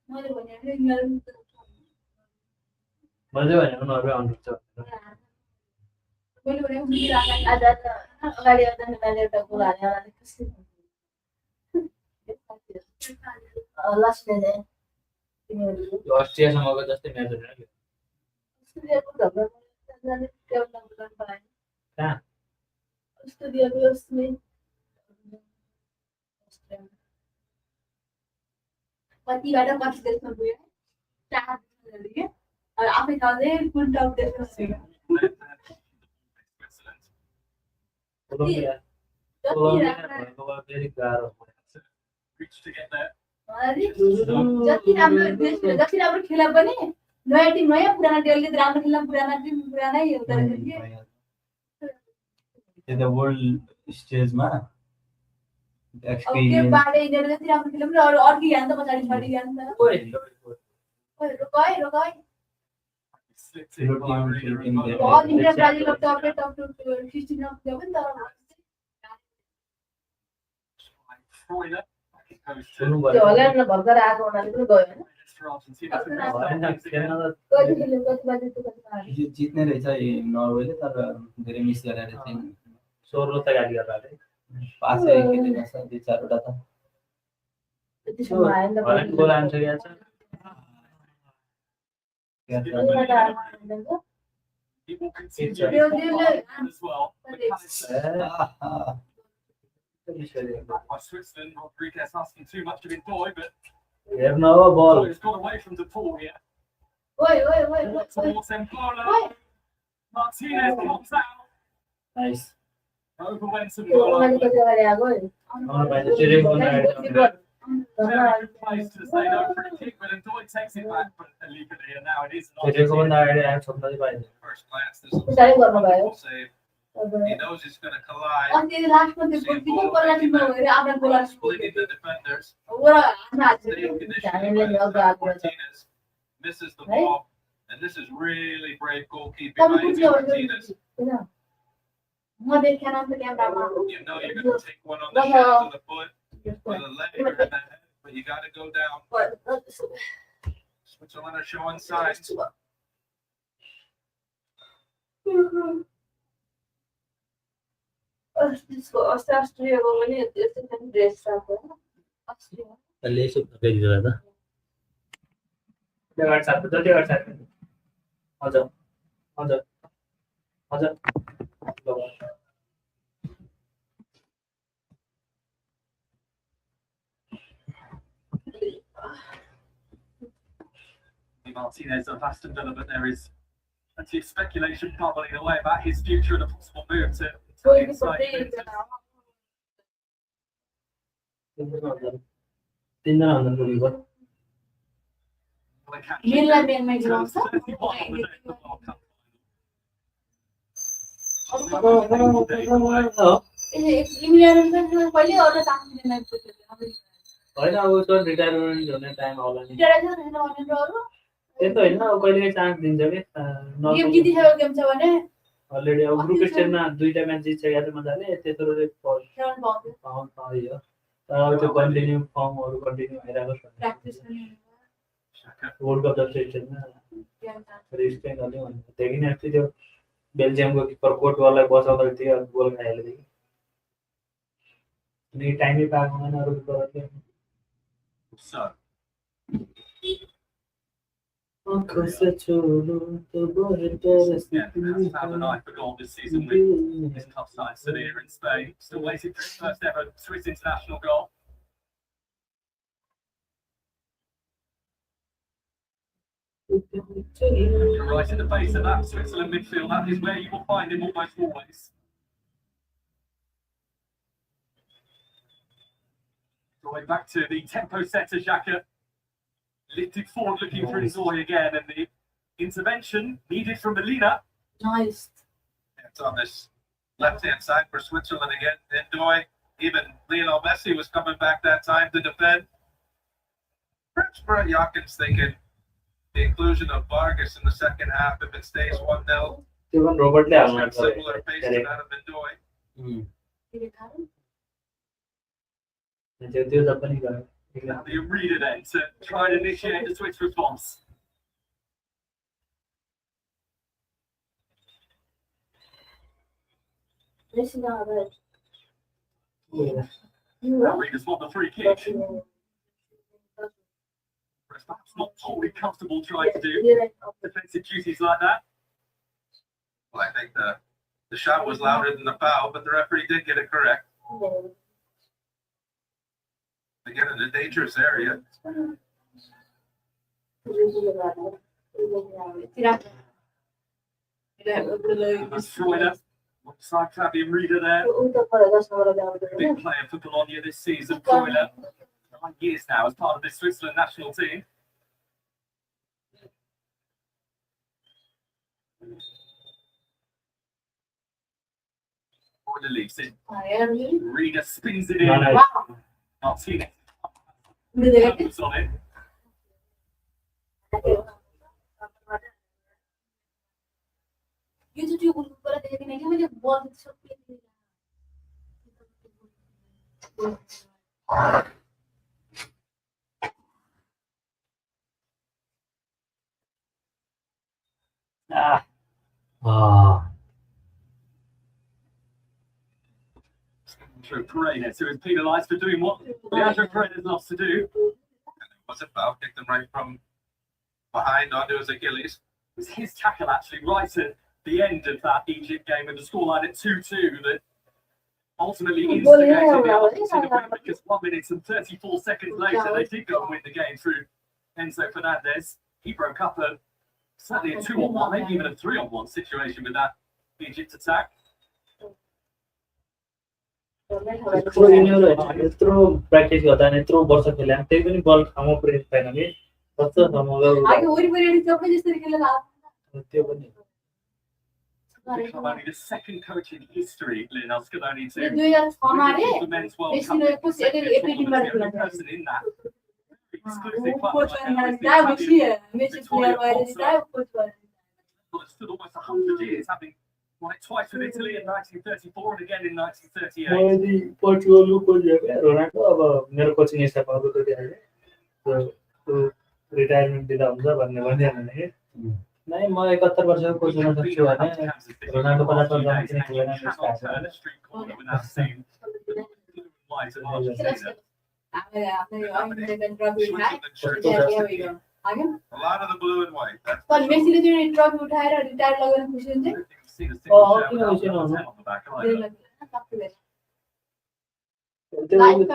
मैले भने मैले भनेको नर्वे आउनुहुन्छ मैले भने आज अगाडि आउँदा नेपाली एउटा गोल हाल्यो होला खुसी लास्ट डे यो अस्ट्रियासँगको जस्तै म्याच होइन कि स्टुडियोको झगडा जाने त्यो नम्बर पाएँ कहाँ स्टुडियोको उसले कतिबाट कति देशमा गयो 4 देशमा गयो अब आफै खाँदै कुन टप देशमा गयो Switzerland कोलम्बिया भएको भए फेरि गाह्रो reached to get there. जति राम्रो देश जति राम्रो खेला पनि नयाँ टिम नयाँ पुराना टिमले राम्रो खेल्दा पुराना टिम पुरानै हुँदो रहेछ कि त्यो त वर्ल्ड स्टेजमा अब के एक्सपिरियन्स बाडे यिनीहरू जति राम्रो खेल्यो पनि अरू अर्की हान्छ पछाडि छडी हान्छ ओइ रोकाइ slipped in by European Rita team and there. Bono. All India Brazil up to 15 of them. Freuler, it goes सुन्नु to भयो Holland भर्खर आएको हुनाले पनि गयो हैन for Argentina to restart होइन things again. खेल्न त कति खेल्यो कति बाजे त कति हाल्यो यो जित्ने रहेछ नर्वेले तर धेरै मिस गरेर चाहिँ 16 त गाडी गर्दा है पासै खेलेको छ दुई चारवटा त त्यसमा आएन त हल्यान्ड गोल हान्छ क्या छ He will continue It's a- his run as well. By Switzerland, Rodriguez asking too much of Ndoye, but हेर्न हो बल Ndoye's got away from the pool here. ओइ ओइ ओइ ओइ Towards Embolo. ओइ Martinez comes out. Nice Over went त्यो Embolo. अगाडि कति अगाडि आएको आउनु पाइन्छ टेरेको बनाएर Very good place to say no for a kick, but Ndoye takes it back but illegally, and now it is an टेरेको Argentina. भन्दा अगाडि आएको छोड्न चाहिँ पाइन्छ First glance, this looks पुसारै like a गर्नुभयो wonderful save. He knows he's going to collide. अनि लास्टमा त्यो गोल किन गोला टिममा गएर आफ्ना गोला Splitting the defenders. ओरा हान्न Stay हाल्छ conditioning हामीले by अगाडि आएको Martinez. Misses the Right? ball. And this is really brave goalkeeping तपाईँ by कुन चाहिँ Martinez. होइन म देखेन नि त क्यामेरामा You know you're going to take one on the shot of the foot or the leg or the head, but you got to go down. Switzerland are showing signs. त्यसको अस्ट्रेलियाको पनि यस्तो खालको ड्रेस आएको होइन अस्ट्रेलिया लेसो फर्काइदियो होला त अगाडि साथ जति अगाडि साथ हजुर हजुर हजुर Martinez of Aston Villa, but there is plenty of speculation bubbling away about his future and a possible move to कोही Italian पनि side. तिनजना भन्दा पुगेको Will they catch मिललाई it? बेनमा गिराउँछ 31 on the day of the World Cup England कहिले अरू chance होइन अब उसको रिटायरमेन्ट हुने टाइम आउला नि त्यही त होइन अब कहिले चान्स दिन्छ कि गेम जितिसकेको गेम छ भने अलरेडी अब ग्रुप स्टेजमा दुईटा म्याच जितिसकेको छ मजाले त्यत्रो खेल्न पाउँदैन पाउनु पाइयो तर अब त्यो कन्टिन्यू फर्महरू कन्टिन्यू भइरहेको छ प्र्याक्टिस पनि वर्ल्ड कप जस्तो स्टेजमा रिस्पेक्ट गर्ने भनेको देखि नै अस्ति त्यो बेल्जियमको किपर कोटवाललाई बचाउँदै थियो गोल खाइहाल्यो थियो अनि टाइमै पाएको हुँदैन अरू किपरहरूले So, yeah, has found an eye for goal this season with his club side Sevilla in Spain. Still waiting for his first ever Swiss international goal. You're right in the base of that Switzerland midfield. That is where you will find him almost always. Going back to the tempo setter, Xhaka. Lifted forward looking for Ndoye again, and the intervention needed from Melina. Nice. It's on this left-hand side for Switzerland again. Ndoye, even Lionel Messi was coming back that time to defend. Perhaps Brett Jockins thinking the inclusion of Vargas in the second half, if it stays 1-0, त्यो पनि रोबर्टले हाल्नु got similar pace to that of Ndoye. त्यो त पनि गयो Now the arena then to try and initiate the Swiss response. Arena's won the free kick. Perhaps not totally comfortable trying to do defensive duties like that. Well, I think the shot was louder than the foul, but the referee did get it correct. Again, in a dangerous area. Freuler, alongside Fabian Rieder there. Big player for Bologna this season, Freuler. 9 years now as part of this Switzerland national team. Freuler leaves it. Rieder spins it in. Martinez was on it. यो चाहिँ त्यो गोलकिपरलाई देखेको थिएन कि मैले बल सबै Through Paredes, who is penalised for doing what Leandro Paredes loves to do. Was it foul? Kicked him right from behind onto his Achilles. It was his tackle actually right at the end of that Egypt game with the scoreline at 2-2 that ultimately instigated the Argentina win, because 1 minute and 34 seconds later they did go and win the game through Enzo Fernandez. He broke up certainly a 2-on-1, maybe even a 3-on-1 situation with that Egypt attack. यत्रो practice गर्दा नि यत्रो वर्ष खेले त्यही पनि बल ठाउँमा पुर्याएको छैन कि कस्तो आगे वरिपरि सबै जसरी खेलेर त्यो पनि Become only the second coach in history, Lionel Scaloni, to 2006 मा रे the Men's World Cup. Messi को एटी टिम The only person in that exclusive club coach like that is the da Italian Messi Messi player भएर चाहिँ coach भएर well, it stood almost 100 years, having won it twice with Italy in 1934 and again in 1938. मैले पोर्चुगलको coach भयो Ronaldo अब मेरो coaching staff अर्को त त्यहाँ रिटायरमेन्ट दिँदा हुन्छ भन्ने भनिहाल्नु नि नै म 71 वर्षको कोच हुन सक्छु भने रोनाल्डो 50 वर्षमा किन खेलेन अमेरिकन ट्रफी उठाए आगे A lot of the blue and white. That's पर मेसीले त्यो ट्रफी उठाएर रिटायर लगेर खुसी हुन्छ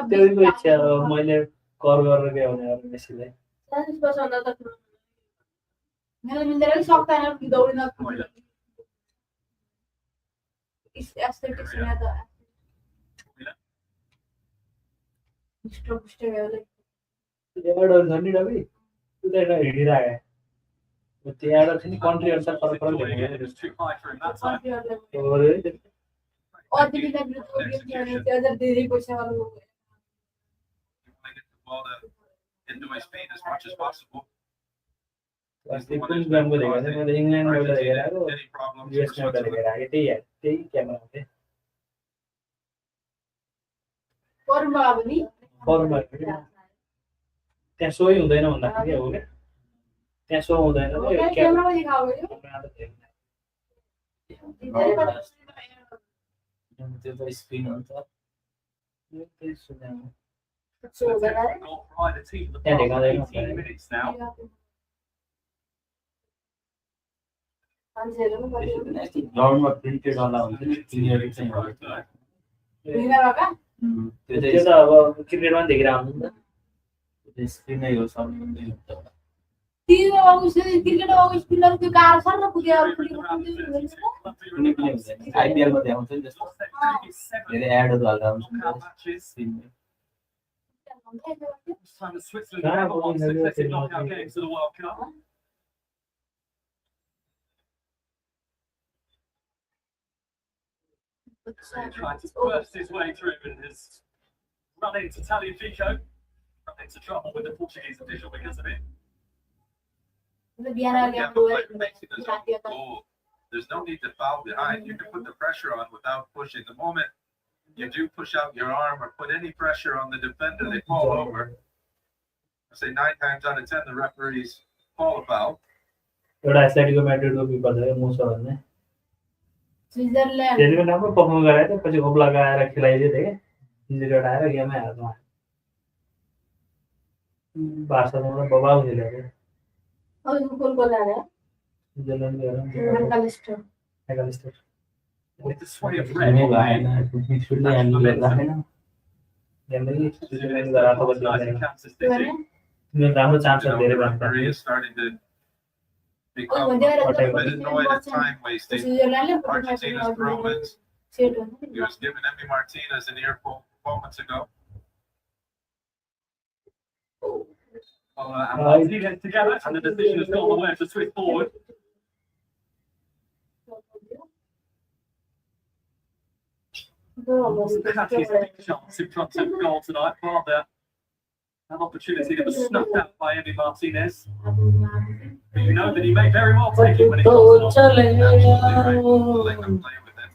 त्यो इच्छा मैले कर गरेर गयो भने अरु मेसीले 40 वर्ष भन्दा त मेरो मिल्दैन सक्दैन दौडिन इस एस्थेटिक्स में त स्ट्रोक स्टेबल याडर झन्डी डबी उता हिडिरहेको त्यो याडर चाहिँ कन्ट्री अनुसार फरक फरक देख्यो और भी ना बिल्कुल अदर धेरै पैसा वाला हो I get the ball into his feet as much as possible. कुन गेमको देखेको थिएँ मैले इङ्ल्यान्ड एउटा देखेर आएको Any problems? युएस एउटा देखेर आएको त्यही क्यामेरा थियो फर्ममा अब नि फर्ममा त्यहाँ सोही हुँदैन भन्दाखेरि हो क्या त्यहाँ सो हुँदैन क्यामेरामा देखाएको त्यो त स्क्रिन हो त त्यही सुन्नु सो हुँदैन रे Goal for either team for the Yeah, they past got it. 18 minutes now. ग्राउन्डमा प्रिन्टेड वाला हुन्छ नि क्लियर चाहिँ हो भिनामा का त्यो त्यो त चाहिँ अब क्रिकेटमा देखेर आउनु नि त स्क्रिनै हो सम्बन्धी हुन्छ तिम्रो अब क्रिकेट अब स्पिनर त्यो कार छ न पुग्यो कुनै पनि हुन्छ आइपिएलमा देखाउँछ नि जस्तो धेरै एडहरू हाल्दा हुन्छ स्क्रिनमा This time as Switzerland never won successive knockout games to the World Cup. Trying to burst his way through and has run into Tagliafico, run into trouble with the Portuguese official because of it. Yeah, but like Messi does own the goal. There's no need to foul behind. You can put the pressure on without pushing. The moment you do push out your arm or put any pressure on the defender, they fall over. I say 9 times out of 10 the referees call a foul. एउटा Atletico म्याड्रिडको किपर छ मुसा भन्ने स्विट्जरल्यान्ड त्यसले पनि राम्रो perform गरायो त पछि खोप लगाएर खेलाइदियो थिएँ इन्जुरी हटाएर गेममै हाल्नु बार्सामा बबाल खेल्यो अरे अरु गोल गोलाले स्विट्जरल्यान्ड गएर मेकालिस्टर मेकालिस्टर With the sway of गेमै red, भएन मिडफिल्डले ह्यान्डल राखेन गेममै स्विट्जरल्यान्ड गएर आएको United बदला Kansas City. तिम्रो राम्रो चान्स You छ know, धेरै the भन्दा referee is starting to Oh, become when they were a at bit annoyed at time wasting. स्विट्जरल्यान्डले Argentina's throw-ins. Set हो He was giving Emi Martinez an earful moments ago. And Martinez together, and the decision has gone the way of the Swiss forward. Had his big chance in front of goal tonight, rather an opportunity that was snuffed out by Emi Martinez. But you know that he may very well take it when it comes along. Absolutely right. We'll let them play with it.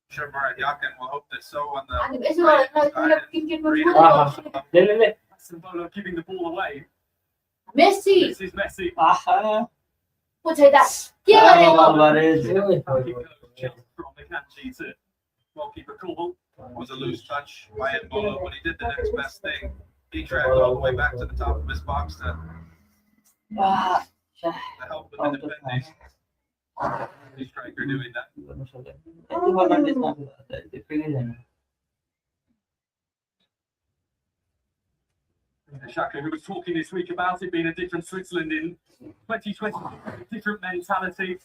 Sure, Murat Yakin will hope that so on the अनि यसो गरेर क्रिकेटमा Read पुरा it. गर्छु। ले Sambolo giving the ball away. Messi This is Messi. आहा पुछै त के गरेको Alvarez. From Akanji to goalkeeper Koval. was a loose touch by Embolo, but he did the next best thing. He tracked all the way back to the top of his box to help with the defending. The striker doing that. यति फर्नान्डेजमा त्यो फेरि छैन Xhaka, who was talking this week about it being a different Switzerland in 2020, different mentality.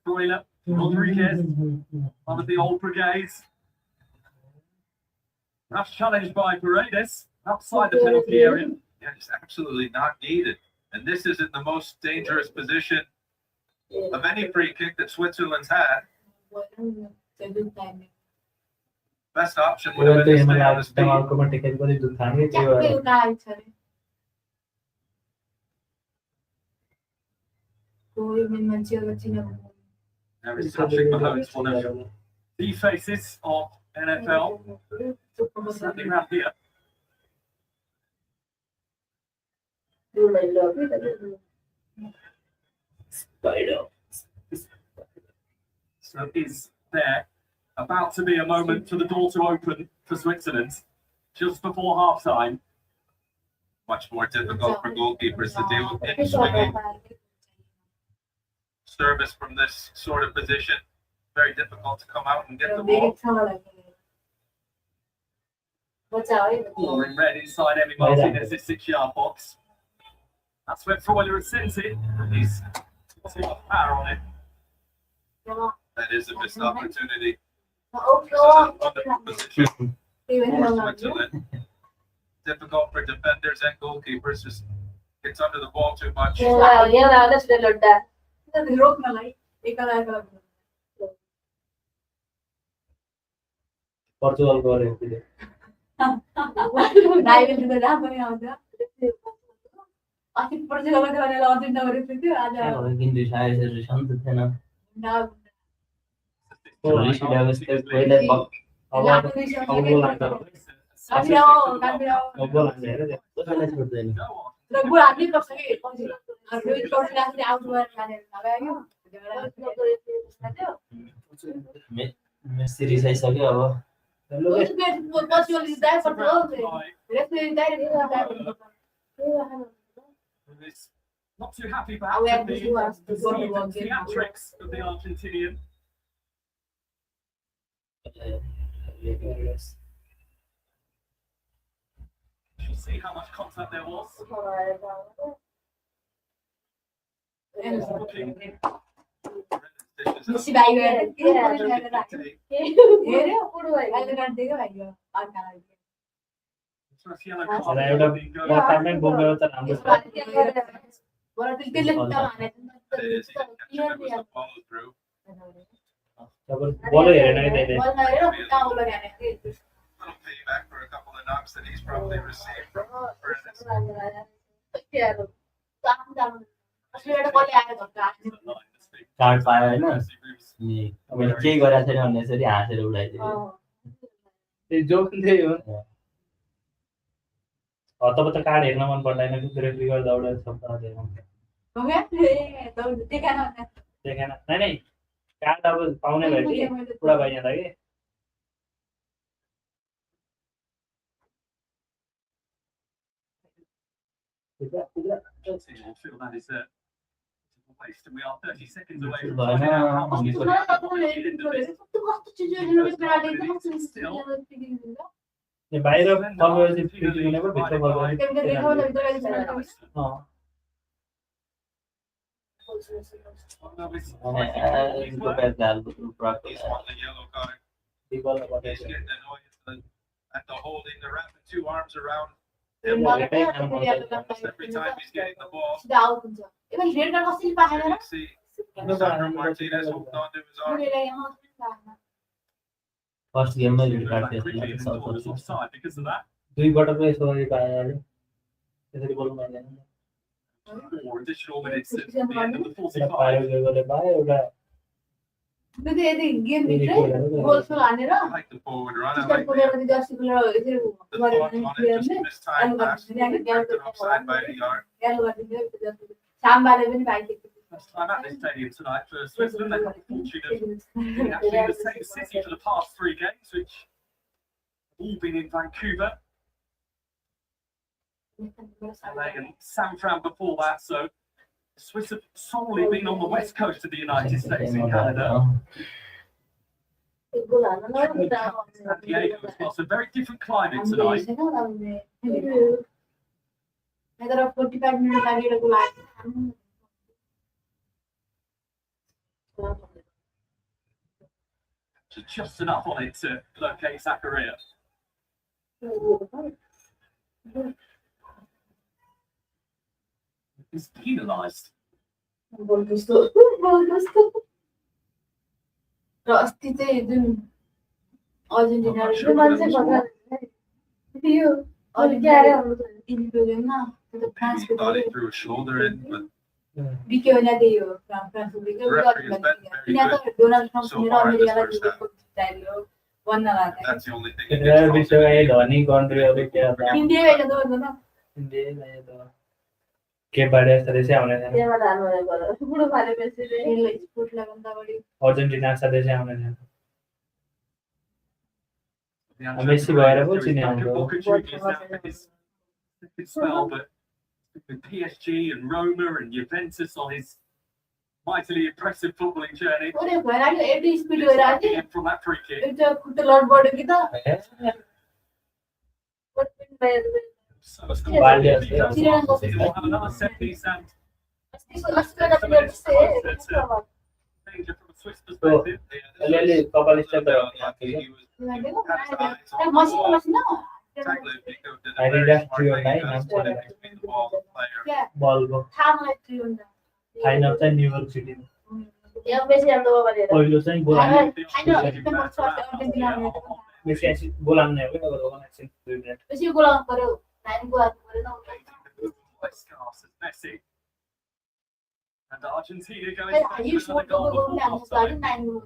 Broiler, Rodriguez, one of the old brigades. That's challenged by Paredes outside the penalty area. Yeah, just absolutely not needed. And this is in the most dangerous position of any free kick that Switzerland's had. Best option would have त्यो been to stay मलाई on his feet. टमाटोमा ticket पनि दुखाने त्यो ट्याक्कै उता आइछ रे कोही मान्छेहरु चिनाउनु Now it's Patrick Mahomes, one of the faces of NFL. Standing around here. So is there about to be a moment for the door to open for Switzerland just before half time? Much more difficult for goalkeepers to deal with in swinging service from this sort of position. Very difficult to come out and get the ball. Or in red inside Emi Martinez's 6-yard box. That's where Freuler has sent it. He's got power on it. That is a missed opportunity. Position Difficult. for Switzerland. Difficult for defenders and goalkeepers. Just gets under the ball too much. रोक्नलाई एकला पर्चुगल गऱ्यो त्यसले rival दिँदा जहाँ पनि आउँछ अस्ति पर्चुगलको भनेर अर्जेन्टिना गरेको थियो आज किन सायद रिसन त थिएन अब रिसिला जस्तै पहिला अब अब हेर कसैलाई छोड्दैन र गुड हान्नै पर्छ कि रोहित शर्माले आउट गरेर खानेर नभ्यायो मेस्सी रिसाइसक्यो अब Not too happy perhaps with the theatrics of the Argentinian. We'll see how much contact there was. Messi भाइ गएर के हेर्यो पुरो भाइ अहिले काट्दिएको भाइ अर्कालाई First yellow र card. एउटा वातावरण बोकेर त राम्रो छ बरु त्यसले हाने It is. He didn't catch it. It was the follow through. जब बल हेरेन है त्यसले बल हेरेर कहाँ उलो हाने Little payback for a couple of knocks that he's probably received from Fernandes. Card पायो होइन अनि मैले केही गरेको छैन भन्ने यसरी हाँसेर उडाइदियो त्यो जोक त्यही हो तब त कार्ड हेर्न मन पर्दैन कि रेफ्री गर्दा एउटा शब्द देखेन नै कार्ड अब पाउने भयो कि पुरा भइहाल्छ कि I feel that is a waste, and we are 30 seconds away from भएन finding out how much हामी is यो बाहिर फर्केर चाहिँ फ्री हुने पो भित्र फर्केर इनको प्याज हाल्नु He's won the yellow card. He's getting annoyed at the holding. They're wrapping two arms around him every time he's getting the ball. You can see Sandro Martinez holding on to his arm. First गेममै quickly card and towards offside because of that. दुईबाट पनि यसो गरी पायो त्यसरी बोल्नु पर्दैन 4 additional minutes at the end of the एउटा 45. पायो गोलले पायो एउटा Because I think game betray goals for Anira. I like the forward run. I Just like put the it just thought on it. Just this time last kept it offside by the yard. First time at this stadium tonight for Switzerland. They've got the fortune of being actually in the same city for the past 3 games, which have all been in Vancouver. LA and San Fran before that, so the Swiss have solely been on the west coast of the United States and Canada. San Diego as well, so very different climate tonight. 45 minutes लागेको लाग्यो Just enough on it to locate Zakaria. He's penalised. बोल जस्तो र अस्ति चाहिँ जुन अर्जेन्टिना मान्छे भगा यो अलि क्यारे इन्डिभिजुअल गेममा त्यो त Maybe he thought he threw a shoulder in, but बिके होइन त्यही हो फ्रान्सको बिके यहाँ त डोनाल्ड ट्रम्प सुनेर अमेरिकालाई जितेको भन्न लाग्यो that's the only thing. he इधर did. विश्व का ये धनी कन्ट्रीहरू क्या था इन्डिया होइन त भन्दैन इन्डिया नहीं तो के बारे सदस्य आउने थे त्यहाँबाट हाल्नु भएको बुढो फाले बेसी यसले स्पोर्टलाई भन्दा बढी अर्जेन्टिना सदस्य आउने थे The Messi भएर पो चिने हाम्रो Boca Juniors now for his second spell, but with PSG and Roma and Juventus on his mightily impressive footballing journey. ओरे भइराख्यो एटी स्पिड भइराख्यो Getting in from that free kick. एउटा खुट्टा लड बढ्यो कि त So it's Valiant, he does yeah. well. He'll have another set piece and danger from a Swiss perspective. अलिअलि कपाल step Lucky he was had his eyes on the मसिनो ball. मसिनो Exactly, Nico did I a think very that's smart true, thing. right? He was putting between the ball and the player. बलको थाहा मलाई थियो नि final चाहिँ New York city यहाँ बेसी राम्रो गरेर पहिलो चाहिँ गोल हान्ने होइन मेसी ऐसी गोल हान्ने हो क्या गोल एक्सन 2 मिनेट बेसी गोल आउनु पर्यो नाइन गोल आउनु पर्यो Messi. And Argentina going खै back high to another sport goal goal before हान्नु half-time. पर्यो नाइन गोल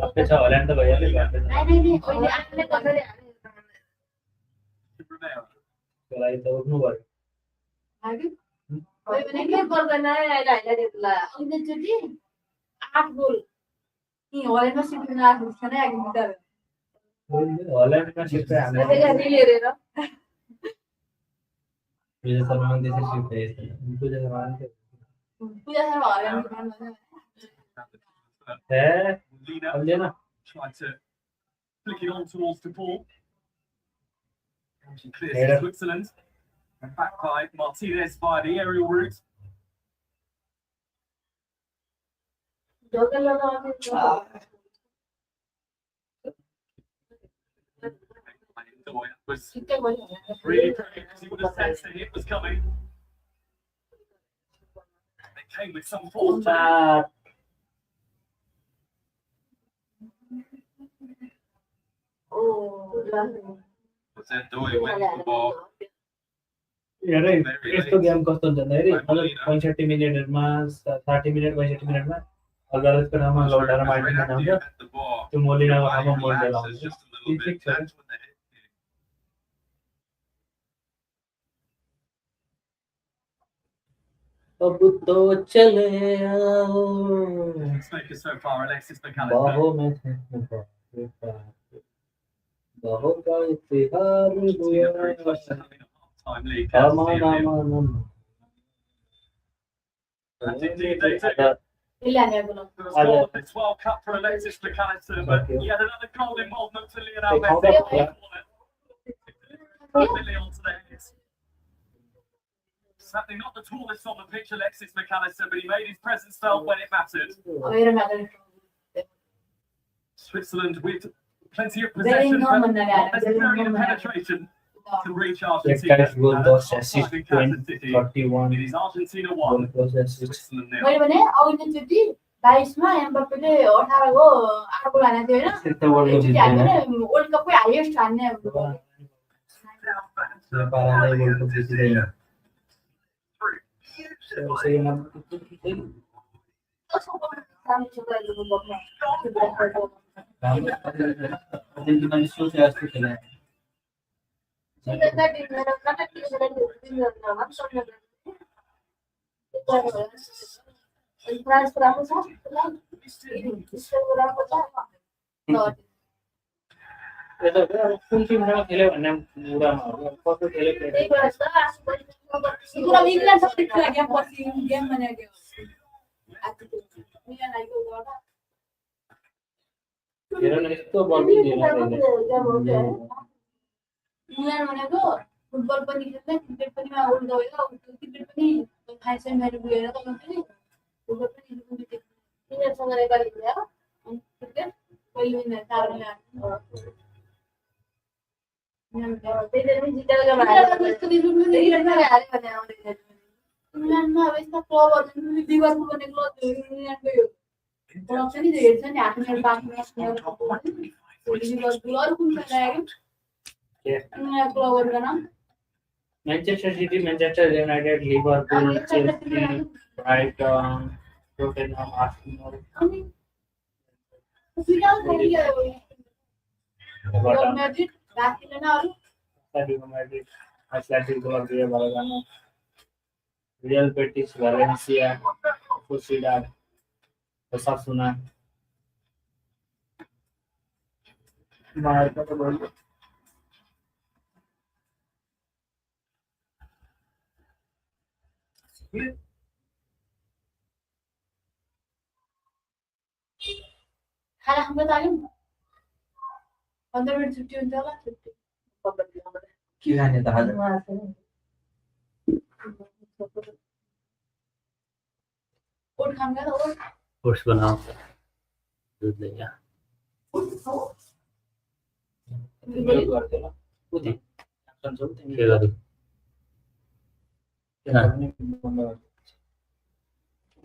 अपने छ हल्यान्ड त भइहाल्यो घाटे छ नाइन अहिले आफूले कसरी Romero. त्यसलाई त उठ्नु पर्यो हाल्यो ओइ भने के गर्दैन अहिले हाइलाइटला अन्त्यचोटि 8 गोल नि हल्यान्डमा सिक्नु आएको छ नि आगे मिटर हल्यान्डमा सिक्छ हाम्रो त्यसैले रिल हेरेर विजय शर्मा त्यसै सिक्छ विजय शर्मा पूजा शर्मा हल्यान्ड ए Lina अल्दैन tried to flick it on towards the ball. And she clears Header. to Switzerland. And back by Martinez via the aerial route. ढोका लगाउने Was ठिकै भयो really great because he would have sensed the hit was coming. They came with some force to it. O Was that Doi wins the ball? हेरै यस्तो game कस्तो हुन्छ भन्दाखेरि मतलब 65 मिनेटहरुमा 30 मिनेट 65 मिनेटमा अल्भारेजको ठाउँमा लौटाएर Right मार्टिन after you आउँछ hit the ball, त्यो मोलिनाको ठाउँमा body मोन्टेल relaxes आउँछ just a little bit. That's when the hit came. अब तो चले आओ Maker so far, Alexis McAllister. बाहों में बाहों का इतिहास Argentina very close to having a half-time lead. Aman Aman And indeed they do. त्यसले हाने गोल First goal of this World Cup for Alexis McAllister, but he had another goal involvement for Lionel They called Messi. that, Really onto the head. Certainly not the tallest on the pitch, Alexis McAllister, but he made his presence felt when it mattered. मेरो matter Switzerland with plenty of possession, but not necessarily the penetration to reach Argentina. Guys, goal And box that's assist offside in Kansas City. 31 It is Argentina goal 1, plus assist Switzerland 0. मैले भने अघिल्लोचोटि 22 मा एम्बाप्पेले 18 गो 8 गोल हानेको थियो हैन सिक्दा world cup एकचोटि हान्यो भने world कपकै highest हान्ने Para able to visit the so say Argentina is so fast to खेला है. कुन टिमसँग खेल्यो भन्ने बुढामा हो कस्तो खेल्यो पूरा इंग्लैंड सब खेला गया पछि गेम बना गया मिलन आइको गर्दा हेर न यस्तो बल दिएन मिलन भनेको फुटबल पनि खेल्छ क्रिकेट पनि मा उल्टा भयो क्रिकेट पनि फाइनल म्याच गएर त पनि फुटबल पनि जित्नु तिनीहरुसँग नेपाली खेल्यो अनि क्रिकेट पहिले नै कारणले त्यसले जितेको जब हाल्यो त्यस्तो दिनु पनि हाल्यो भने आउँदैन इंग्लैंडमा अब यस्ता क्लबहरु लिभरपुल भन्ने क्लब इंग्लैंडको यो क्लब छ नि हेर्छ नि आफ्नो पार्टनर लिभरपुल अरु कुन छ लाग्यो इंग्लैंड क्लबहरुको नाम Manchester City Manchester United Liverpool Chelsea Brighton Tottenham Arsenal फिलहाल खेली गयो मैड्रिड बार्सिलोना अरु Atletico Madrid Atletico Barcelona Real Betis Valencia Sociedad Osasuna Marca तो बोल खाना हाम्रो तालिम 15 मिनेट छुट्टी हुन्छ होला छुट्टी के खाने त आज ओट खाऊंगा तो ओट कोर्स बनाओ दूध ले जा उदी के गर्नु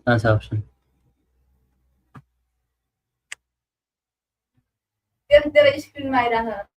कहाँ छ अप्सन तेरा स्क्रीन में आइरहेको छ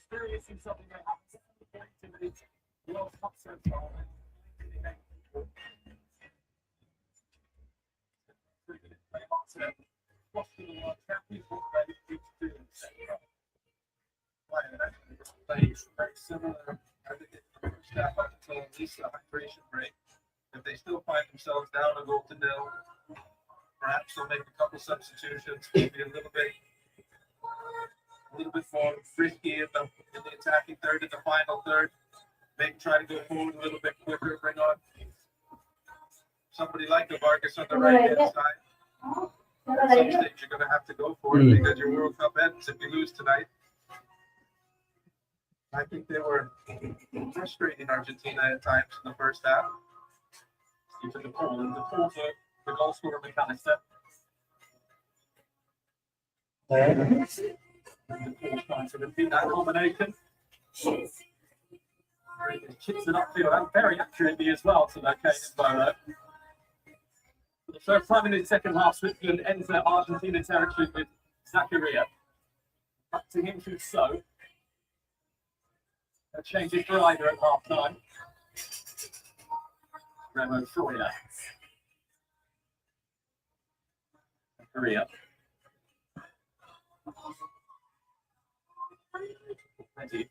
experiencing something that happens in the World Cup so far. Very similar, I think, in the first half up until at least the hydration break. If they still find themselves down a goal to nil, perhaps they'll make a couple substitutions, maybe a little bit more risky in the attacking third, in the final third. Maybe try to go forward a little bit quicker, bring on somebody like the Vargas on the right hand side. At some stage, you're going to have to go for it because your World Cup ends if you lose tonight. I think they were frustrating Argentina at times in the first half. Into the ball, and the goal scorer McAllister. The ball trying to repeat that combination. Chips it upfield and very accurately as well to that Kane Bolo. For the first time in the second half, Switzerland ends their Argentina territory with Zakaria. Back to him to So. A change of driver at half time. Remo Freuler. Korea. Ready.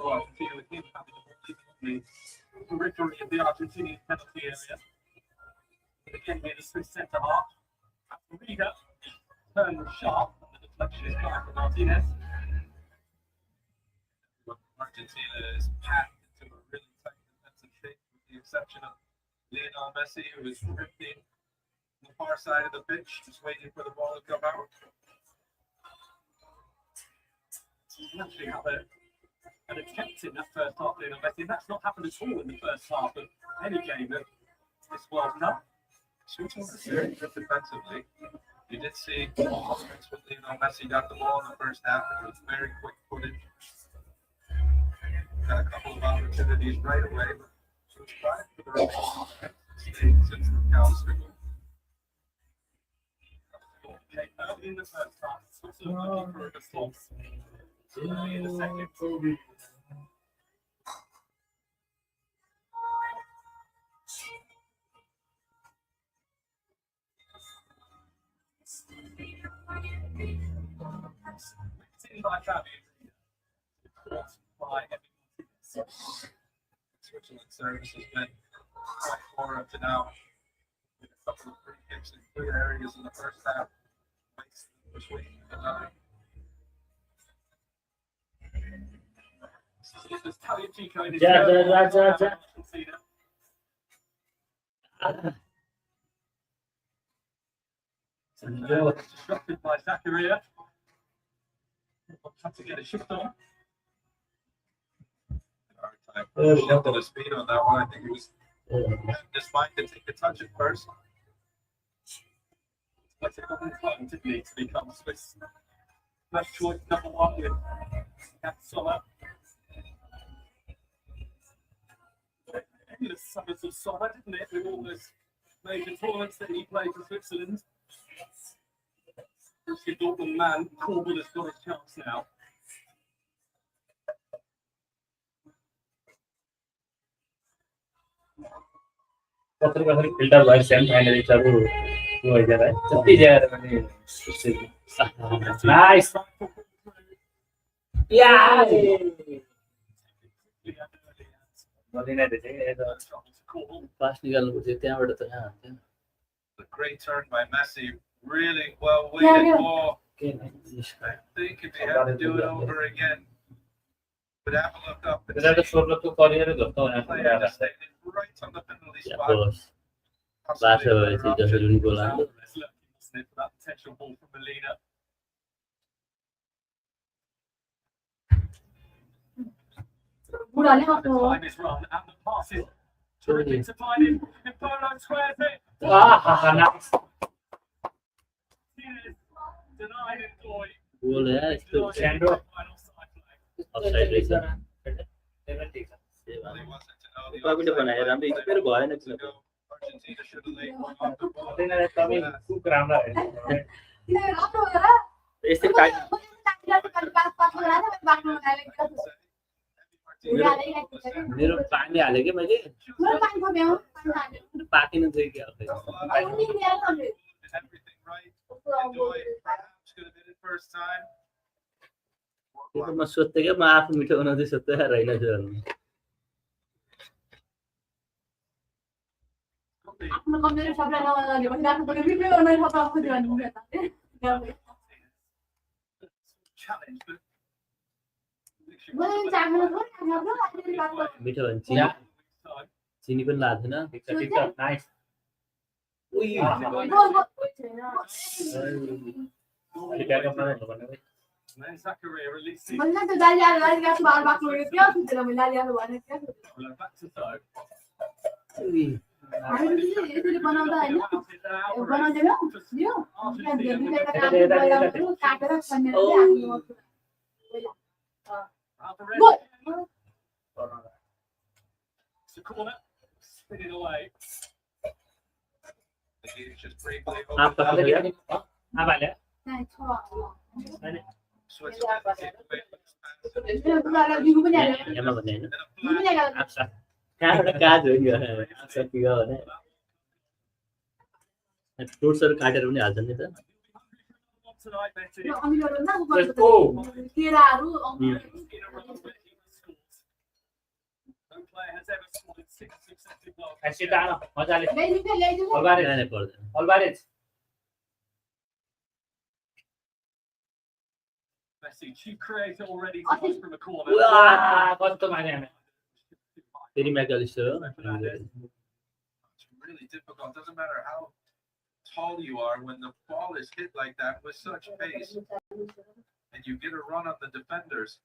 Argentina with him having the periphery of the Argentinian penalty area. Again, here the Swiss centre half. Riga turned sharp. The deflection is coming from Martinez. Argentina is packed into a really tight defensive shape, with the exception of Lionel Messi, who is drifting on the far side of the pitch, just waiting for the ball to come out. Actually have an attempt in that first half, Lionel Messi. That's not happened at all in the first half of any game of this World Cup. Switzerland is very good defensively. You did see moments when Lionel Messi got the ball in the first half. It was very quick footage. Got a couple of opportunities right away, but Swiss tried for the remaining since the McAllister goal. Okay, early in the first half, Switzerland looking for a response. Early in the second. Seen by Travis. By Switzerland service has been quite poor up to now. With a couple of free kicks in clear areas in the first half. Persuading another. This Taliafico in his Ja. disrupted by Zakaria. Trying to get a shift on. Shifted his speed on that one. I think he was just fine to take the touch at first. But it wasn't time, didn't he, to become Swiss first choice number one with Sommer. Endless summers of Sommer, didn't it, with all those major tournaments that he played for Switzerland. The Dortmund man, Corbyn has got a chance now. कसरी filter भयो semifinal चालु भइदिएर है जति ज्यादा पनि nice या मदिना चाहिँ पास निकाल्नु पर्छ त्यहाँबाट त यहाँ हुन्छ A great turn by Messi, really well waited for. I think if he had to do it over again, would have a look up and त्यसले सोर्लको करियर जस्तो player हुन just stayed right on the penalty spot. बाटो भएपछि जसरी पनि गोल हाल्यो That potential ball from Molina. बुढाले The आफ्नो time is run and the pass is terrific to find him. And Polo squares it. Nice Denied it, boy. गोल है यस्तो स्यान्डो Final side flag. Offside रहेछ Really wasn't to know the प्रविले बनाए राम्रो एक्सपेयर भएन offside to go. Argentina should have laid one off the ball. तिनीहरुले तपाईं cook राम्रो तिनीहरू राम्रो हो र यसरी काट त खाली पास गराएर बाक्लो लगाएर मेरो पानी हाले के मैले पुरा पानी खब्याउ पानी हाल्यो पाकिनु चाहिँ के हो अनि ल्याएर अनि Everything right. Enjoy it. Perhaps could have been it first time. त्यो त म सोध्थे क्या म आफू मिठो बनाउँदै सोध्दै रहेन थियो आफ्नो कमजोरी सबलाई नगर्ने भने आफ्नो पनि रिप्ले गर्न सक्छ आफू त्यो भन्नु हुन्छ Challenge, but मलाई चाख्नु थोरै आफ्नो मिठो भने चिनी पनि लाग्दैन ठिक छ नाइस उही अलि ब्याकअप नगर्नु भन्नु है Then Zakaria releasing. भन्दा त गाली आएर गाली गाछ बार बाक्लो गयो क्या सुतेर मैले गाली आएर भने क्या Back to throw. उही हामी चाहिँ यसरी बनाउँदा हैन बनाउँदैन यो काटेर खनेर हाल्नु Out the What? red. It's a corner. Spinning away. the game's just briefly आप opened कहाँ up. गया अब हाल्यो चाहिँ छ Switzerland take away from Spain. मेरो बुढालाई दिनु पनि हाल्यो यहाँ भन्ने हैन And a दिनु पनि flag. हाल्यो आप्सा कहाँबाट काज हो नि आप्सा पिगा भने फ्रुट्सहरु काटेर पनि हाल्छन् नि त Tonight, Betty. यो अमिलोहरु न Let's go. केराहरु अमिलो In a row where he scores. No player has ever scored in 6 successive World Cup. Exit आलो मजाले ल्याइदिनु अलबारेज जानै पर्दैन अलबारेज Messi, chief creator already twice from a corner. वाह कस्तो माने हामी फेरि म्याकअलिस्टर हो It's really difficult. Doesn't matter how tall you are, when the ball is hit like that with such pace, and you get a run on the defenders.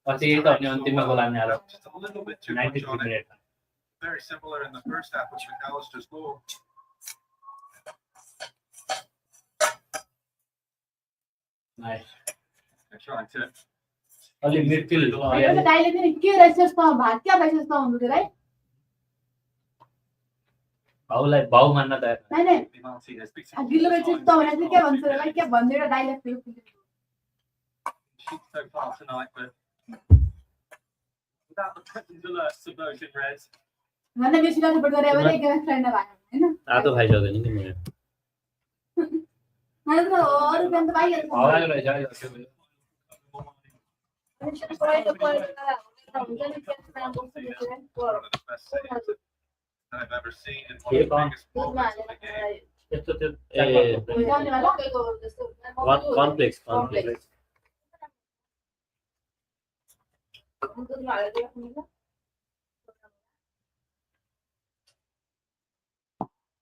कति त अनि अन्तिममा गोल हाल्ने आरो Just a little bit too 93 much on it. Minute Very similar in the first half with McAllister's goal. Nice They're trying to. अलि midfield एउटा दाइले पनि के रहेछ यस्तो भात क्या रहेछ यस्तो हुँदै है भाउलाई भाउ मान्न तयार नाइ नाइ Martinez beats गिलो रहेछ यस्तो भने चाहिँ के भन्छ होला के भन्दै एउटा दाइले फेरि She's so far tonight, but without the present alert subversion res. भन्दा बेसी गर्नु पर्छ रे भने गेम फ्रेन्ड भयो हैन तातो खाइसक्यो नि मैले मैले त अरु बेन त पाइहाल्छ भाउलाई रहेछ है हुन्छ नि One of the best saves that I've ever seen in one Yeah, of the biggest moments of the game. यस्तो त्यो ए कम्प्लेक्स कम्प्लेक्स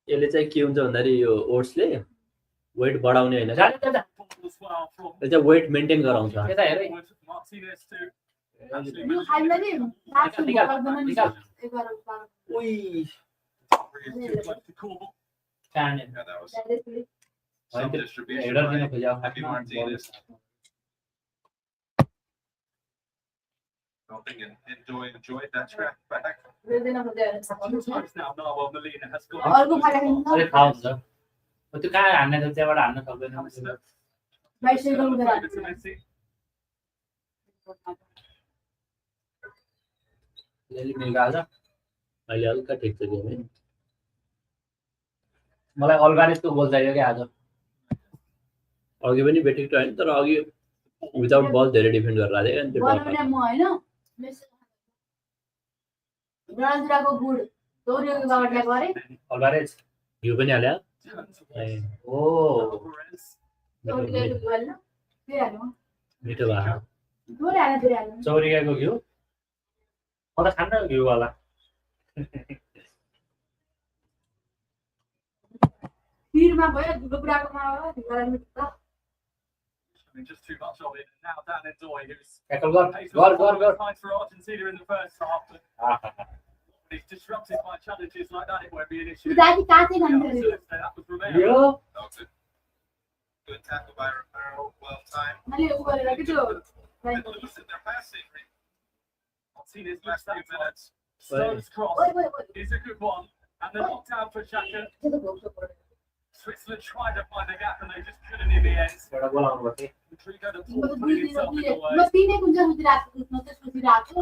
यसले चाहिँ के हुन्छ भन्दाखेरि यो ओट्सले वेट बढाउने हैन जाने त Ball as well from यसले चाहिँ वेट मेन्टेन गराउँछ यता हेर है Wood, Martinez to actually यो खाइला नि लास्ट निकाल, गर्दैन नि निकाल। 11 उई really too close to call. चाने Yeah, that was bar some distribution header दिन by खोज्यो Javi Martinez. I don't think enjoyed that track back. दिन खोज्यो Two times now, Narwhal Molina has got. अर्को फाटा खेल्नु अलिक थाहा हुन्छ त्यो कहाँ हान्ने त त्यहाँबाट हान्न सक्दैन बाइसाइकल उडेर Over to Messi. मिल्दा आज अहिले हल्का ठिक छ गेम है मलाई अलबारेजको गोल चाहियो क्या आज अघि पनि बेटिङ होइन तर अघि विदाउट बल धेरै डिफेन्ड गरेर आयो अनि त्यो बनाउने म हैन ब्राजिलको गुड दोहोरीको गाडा गरे अलबारेज यो पनि हाल्यो ए ओ Alvarez. दोहोरीको गुड हैन के हाल्नु मिठो भयो दोहोरी हाल्नु फेरि हाल्नु चौरियाको घिउ म त खान्न घिउवाला खिरमा भयो डुब्राकोमा हो गराउनु त I mean, just too much of it. And now Dan Endoy, who's tackle गर pace गर was गर गर tied for Argentina in the first half, but he's disrupted by challenges like that. It won't be an issue. दादी काटे Yeah, खान्छ so that was Romero. Yo That was a good tackle by Romero, well timed. मैले उ गरेर के त्यो And listen, they're passing. Martinez Last missed that few minutes. Stones cross ओइ ओइ ओइ is a good one. And the knockdown for Xhaka. Switzerland tried to find a gap and they just couldn't in the end. एउटा गोल आउनु पर्छ Rodrigo de म Paul त putting himself in the way. म तिनै कुन चाहिँ सोचिरहेको छु म चाहिँ सोचिरहेको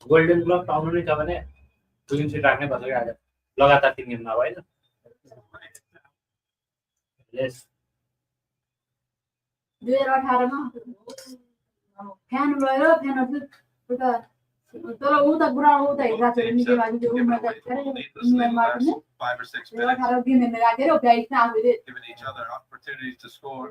गोल्डन ग्लोभ पाउनु नै छ भने क्लिन सिट राख्नै पर्छ क्या आज लगातार 3 गेम नभए हैन यस 2018 मा फ्यान भयो फ्यानहरु एउटा तर ऊ त बुढा ऊ त हेरिरहेको छ निकै बाजी त्यो उमेर त उमेर मार्ने 5 or 6 minutes, 2018 गेम हेर्न राखेर ब्याइस आफैले giving each other opportunities to score.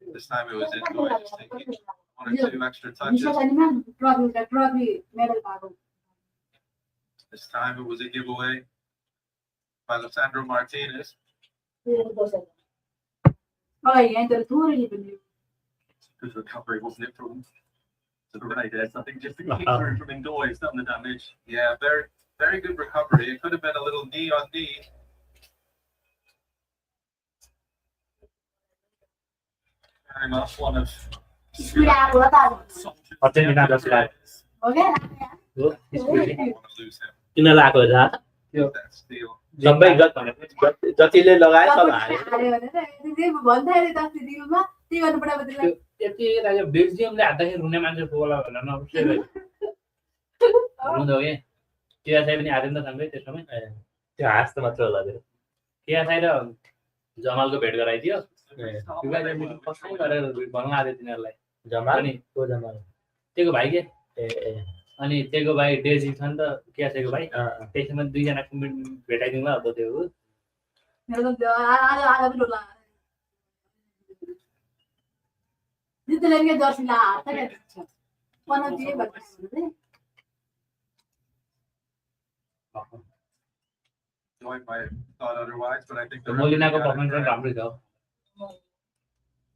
This time it was Enjoy just taking 1 or 2 extra touches. Vishwakarma trophy medal पाएको This time it was a giveaway by Alessandro Martinez. अगाडि यहाँ तर थोरै पनि Good recovery, wasn't it, from the Grenadiers? I think just the kick through from Indoy has done the damage. Yeah, very good recovery. It could have been a little knee on knee. Very much one of speed आएको त अर्जेन्टिना जस्तो लाग्यो हो क्या हो speed I don't want to lose him. किन लगाएको छ त्यो That steal. सबै जतिले लगाए सब हाल्यो भन्दाखेरि दस दिनमा के गर्नु पर्यो त्यसलाई यति लाग्यो बेल्जियमले हात्दाखेरि रुने मान्छे फोला भनेर नउठ्यो रुँदो के केएसआई पनि हारेन त सँगै त्यसमा त्यो हाँस त मात्र होला त्यो केएसआई र जमालको भेट गराइदियो कसै गरेर भन्न आयो तिनीहरूलाई जमाल अनि को जमाल त्यहीको भाइ के ए अनि त्यहीको भाइ डेजी छ नि त केएसआईको भाइ अँ, त्यसमा दुईजनाको भेटाइदिउँला अब त्यो मेरो त आज आज पनि डोला जित्ने के जर्सी ला हात क्या पनौ दिए भन्ने Joy might have thought otherwise, but I think the मोलिनाको referee got it performance correct. राम्रै छ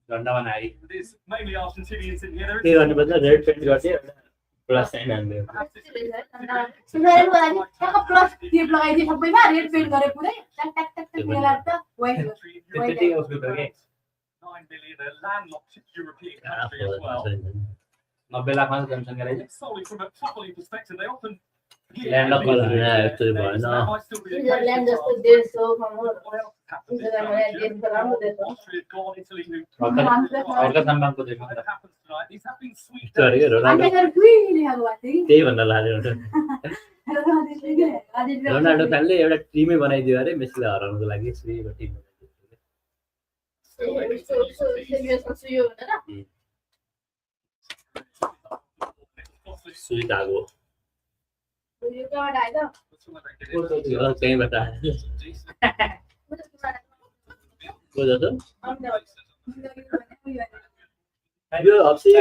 झन्डामा नआई There's mainly Argentinians in here. There के गर्नुपर्छ रेड पेन्ट गर्दै प्लस साइन हाल्ने perhaps it's सुनाइको लागि ठ्याक्क प्लस टिप लगाइदिए सबैमा रेड पेन्ट गरे पुरै टक टक टक टक मिलाएर त वाइट त्यति उसको त के 9 million, a landlocked European country as well. 90 lakh मात्र जनसङ्ख्या रहेछ Solely from a footballing perspective, they often Landlocked यस्तो भएन That might still be the case Switzerland for जस्तो France. देश हो हाम्रो What else happened this Switzerland time? देश त राम्रो देश हो Austria gone, Italy who हल्का सम्मानको देशमा what happens tonight. These have been sweet यस्तो अरे days. रोनाल्डो अन्त फेरि लेखेको भए चाहिँ त्यही भन्न लाग्यो रोनाल्डो फ्यानले एउटा टिमै बनाइदियो अरे मेसीलाई हराउनको लागि श्रीको टिम सुई धागो त्यहीँबाट आयो को जस्तो यो हप्सी ए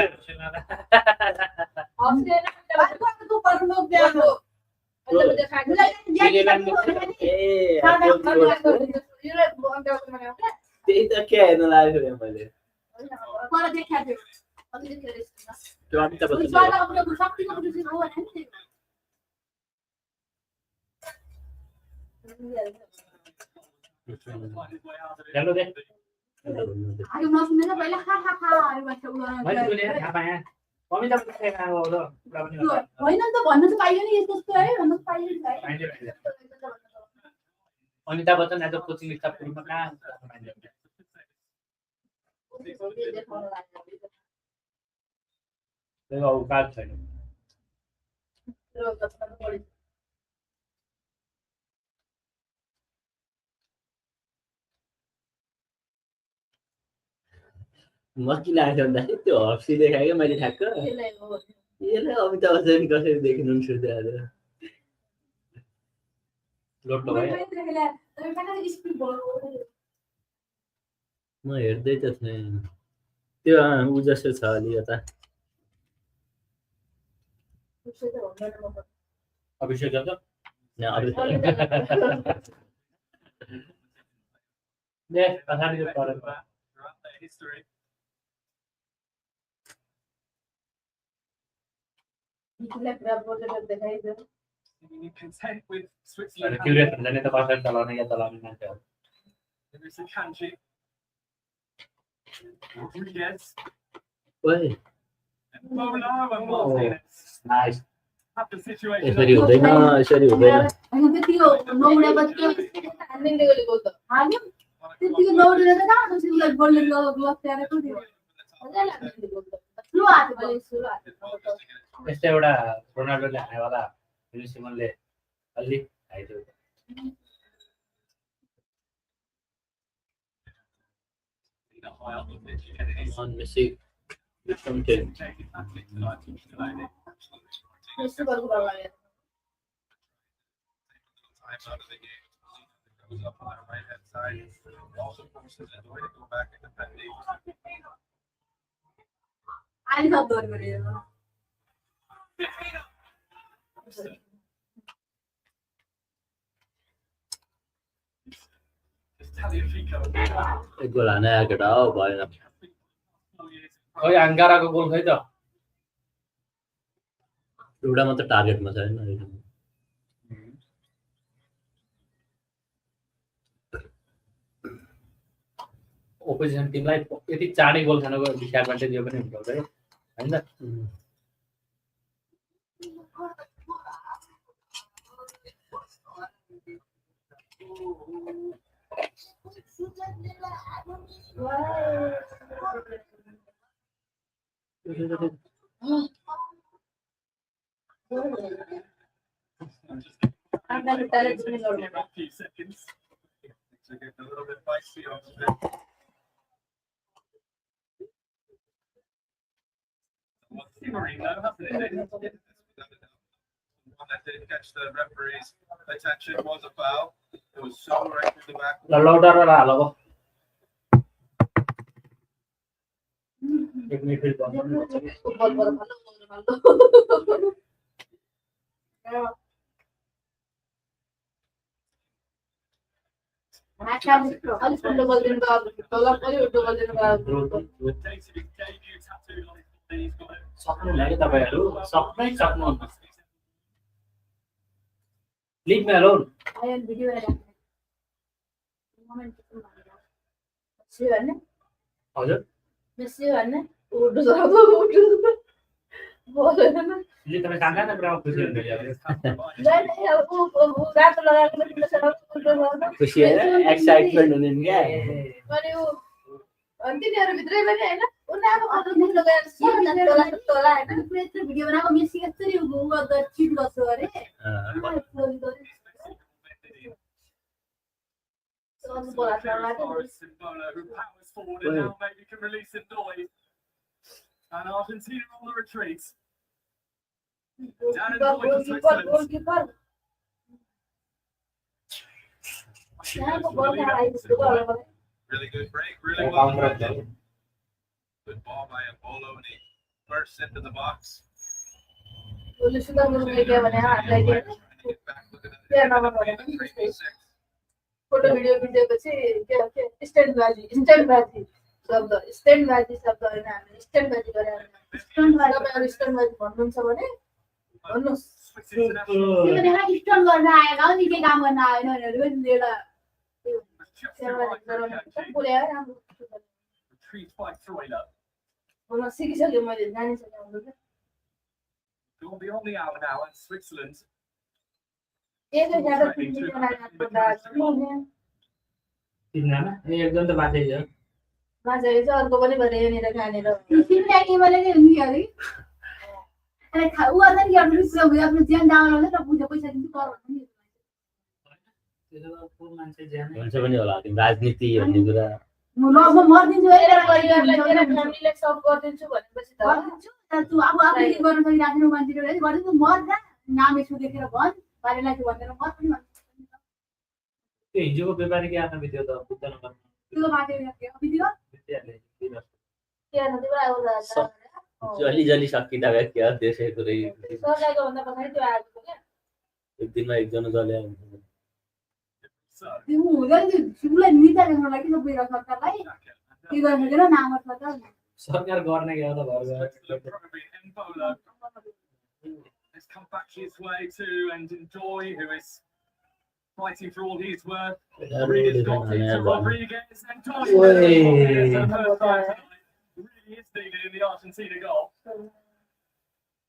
त्यही त के हेर्न लागेको थिएँ मैले त्यो अमिताभ बच्चन हेलो दे आयो नसुनेर पहिला खा खा खा अरे बच्चा मैले सुने थाहा पाएँ अमिताभ बच्चन आएको हो र कुरा पनि गर्दा होइन नि त भन्न त पाइयो नि यस्तो यस्तो है भन्न त पाइयो नि भाइ पाइन्छ Amitabh Bachchan as a coaching staff ग्रुपमा कहाँ पाइन्छ त्यो औकात छैन म के लाग्छ भन्दाखेरि त्यो हप्सी देखायो क्या मैले ठ्याक्क यसलाई अमिताभ बच्चन कसरी देखिनुहुन्छ त्यहाँ लोड लगायो म हेर्दै त थिएँ त्यो ऊ जस्तो छ अलि यता अभिषेक गर्छ दे पछाडि जो परेको Throughout their history. Being content with Switzerland. Curious हुन्छ नि त कसरी चलाउने या चलाउने मान्छेहरू There is a Kanji. Rodriguez. ओइ And Bolo and Martinez. Nice have the situation. यसरी हुँदैन यसरी हुँदैन होइन त्यतिको नौडेपछि हान्ने गरेको त हान्यो त्यतिको नौडेर त कहाँ हुन्छ उसलाई गोल्डन ग्लोभ ल्याएको थियो मजा लाग्यो गोल त स्लो हात भयो स्लो हात यस्तो एउटा रोनाल्डोले हानेवाला सिमनले अलि हाइदियो High up the pitch, you get it. on Messi something यस्तो गर्नु पर्यो Time out of the game. Goes up on the right hand side. Also forces Endoy to go back and defending. अहिले सब गर्नु पर्यो Just Tagliafico. एक गोल हाने केटा हो भएन 4 years. खै आङ्गाराको गोल खै त एउटा मात्र टार्गेटमा छ हैन ओपोजिसन टिमलाई यति चाँडै गोल खानको डिसएडभान्टेज यो पनि हुन्छ है हैन I'm going to tell it to me. Give it a few seconds. Things are getting a little bit feisty on the pitch. Simmering though, hasn't it? One that did catch the referee's attention was a foul. It was so right through the back. ल लौटाएर हाल अब एक midfield गर्नु football बाट भन्नु अलिक ठुलो गरिदिनु भयो तल पनि उल्टो गरिदिनु भयो Dated his debut tattooed on his body. He's got it. सक्नु लाग्यो तपाईहरु सक्नै सक्नु leave me alone I am video editing. Moment Messi भन्ने हजुर मेसी भन्ने उल्टो गर्नु बोल हैन ले तपाई सान्सानो कुरामा खुसी हुनुहुन्छ यार ऊ रातो लगाएको उल्टो गर्नु खुसी एक्साइटमेन्ट हुने नि क्या अनि ऊ अनि तिनीहरु भित्रै पनि हैन उनीहरु अझ मुख लगाएर सिधा तला हैन पुरै यत्रो भिडियो बनाएको मेसी कसरी उ गर्दा चिट गर्छ अरे Symbolo, who powers forward and now maybe can release Endoy. And Argentina on the retreat. Goalkeeper Really good break, really well defended. Good ball by Embolo and he bursts into the box. गोली सुदा गर्नु के भने हातलाई के Trying to get back, looking at it. 3v6. Photo video खिचेपछि के stand बाजी शब्द हैन हामी स्ट्यान्ड बाजी गरे तपाईहरु स्ट्यान्ड बाजी भन्नुहुन्छ भने भन्नुस् किन देखा स्ट्यान्ड गर्न आएन हो नि के काम गर्न आएन भनेर पनि एउटा बोले राम्रो Retreat by Troiler. म सिकिसक्यो मैले जानिसक्यो हुन्छ Will be on the hour now and Switzerland. एकै ज्यादा तिनजना एकजना त बाँचै छ माछा चाहिँ अर्को पनि भरे यहाँनिर खानेर सिमलाई मैले के हुन्छ अरे अरे उ अझै गर्नु पुरा आफ्नो ज्यान डाउनलोड त बुझे पैसा दिन्छु तर भन्नु त्यसो त को मान्छे ज्यान हुन्छ पनि होला तिम्रो राजनीति भन्ने कुरा म मर्दिन्छु है परिवारलाई मेरो फ्यामिलीलाई सब गर्दिन्छु भनेपछि त गर्दिन्छु तर तु अब आफूले गर्न सकिराख्नु मान्छेले है गर्दिन्छु मर्दा नाम यसो देखेर भन् बारेलाई के भन्दैन म पनि भन्छु त्यो हिजोको व्यापारी के आफ्नो भिडियो त बुझ्दैन गर्न त्यो माथि के भिडियो के नदिबा आउँदा जली जली सकिँदा भए क्या देशै पुरै सरकारको भन्दा पछाडि त्यो आएको क्या एक दिनमा एकजना जल्या हुन्छ त्यो हुँदैन त्यो सिमलाई निता गर्न लागि सबै सरकारलाई के गर्न सकेन नाम सरकार सरकार गर्ने के हो त Switzerland probably Embolo has come back his way too and Endoy, who is fighting for all he's worth. Reader's got it to Rodriguez and Endoy. Really is needed in the Argentina goal.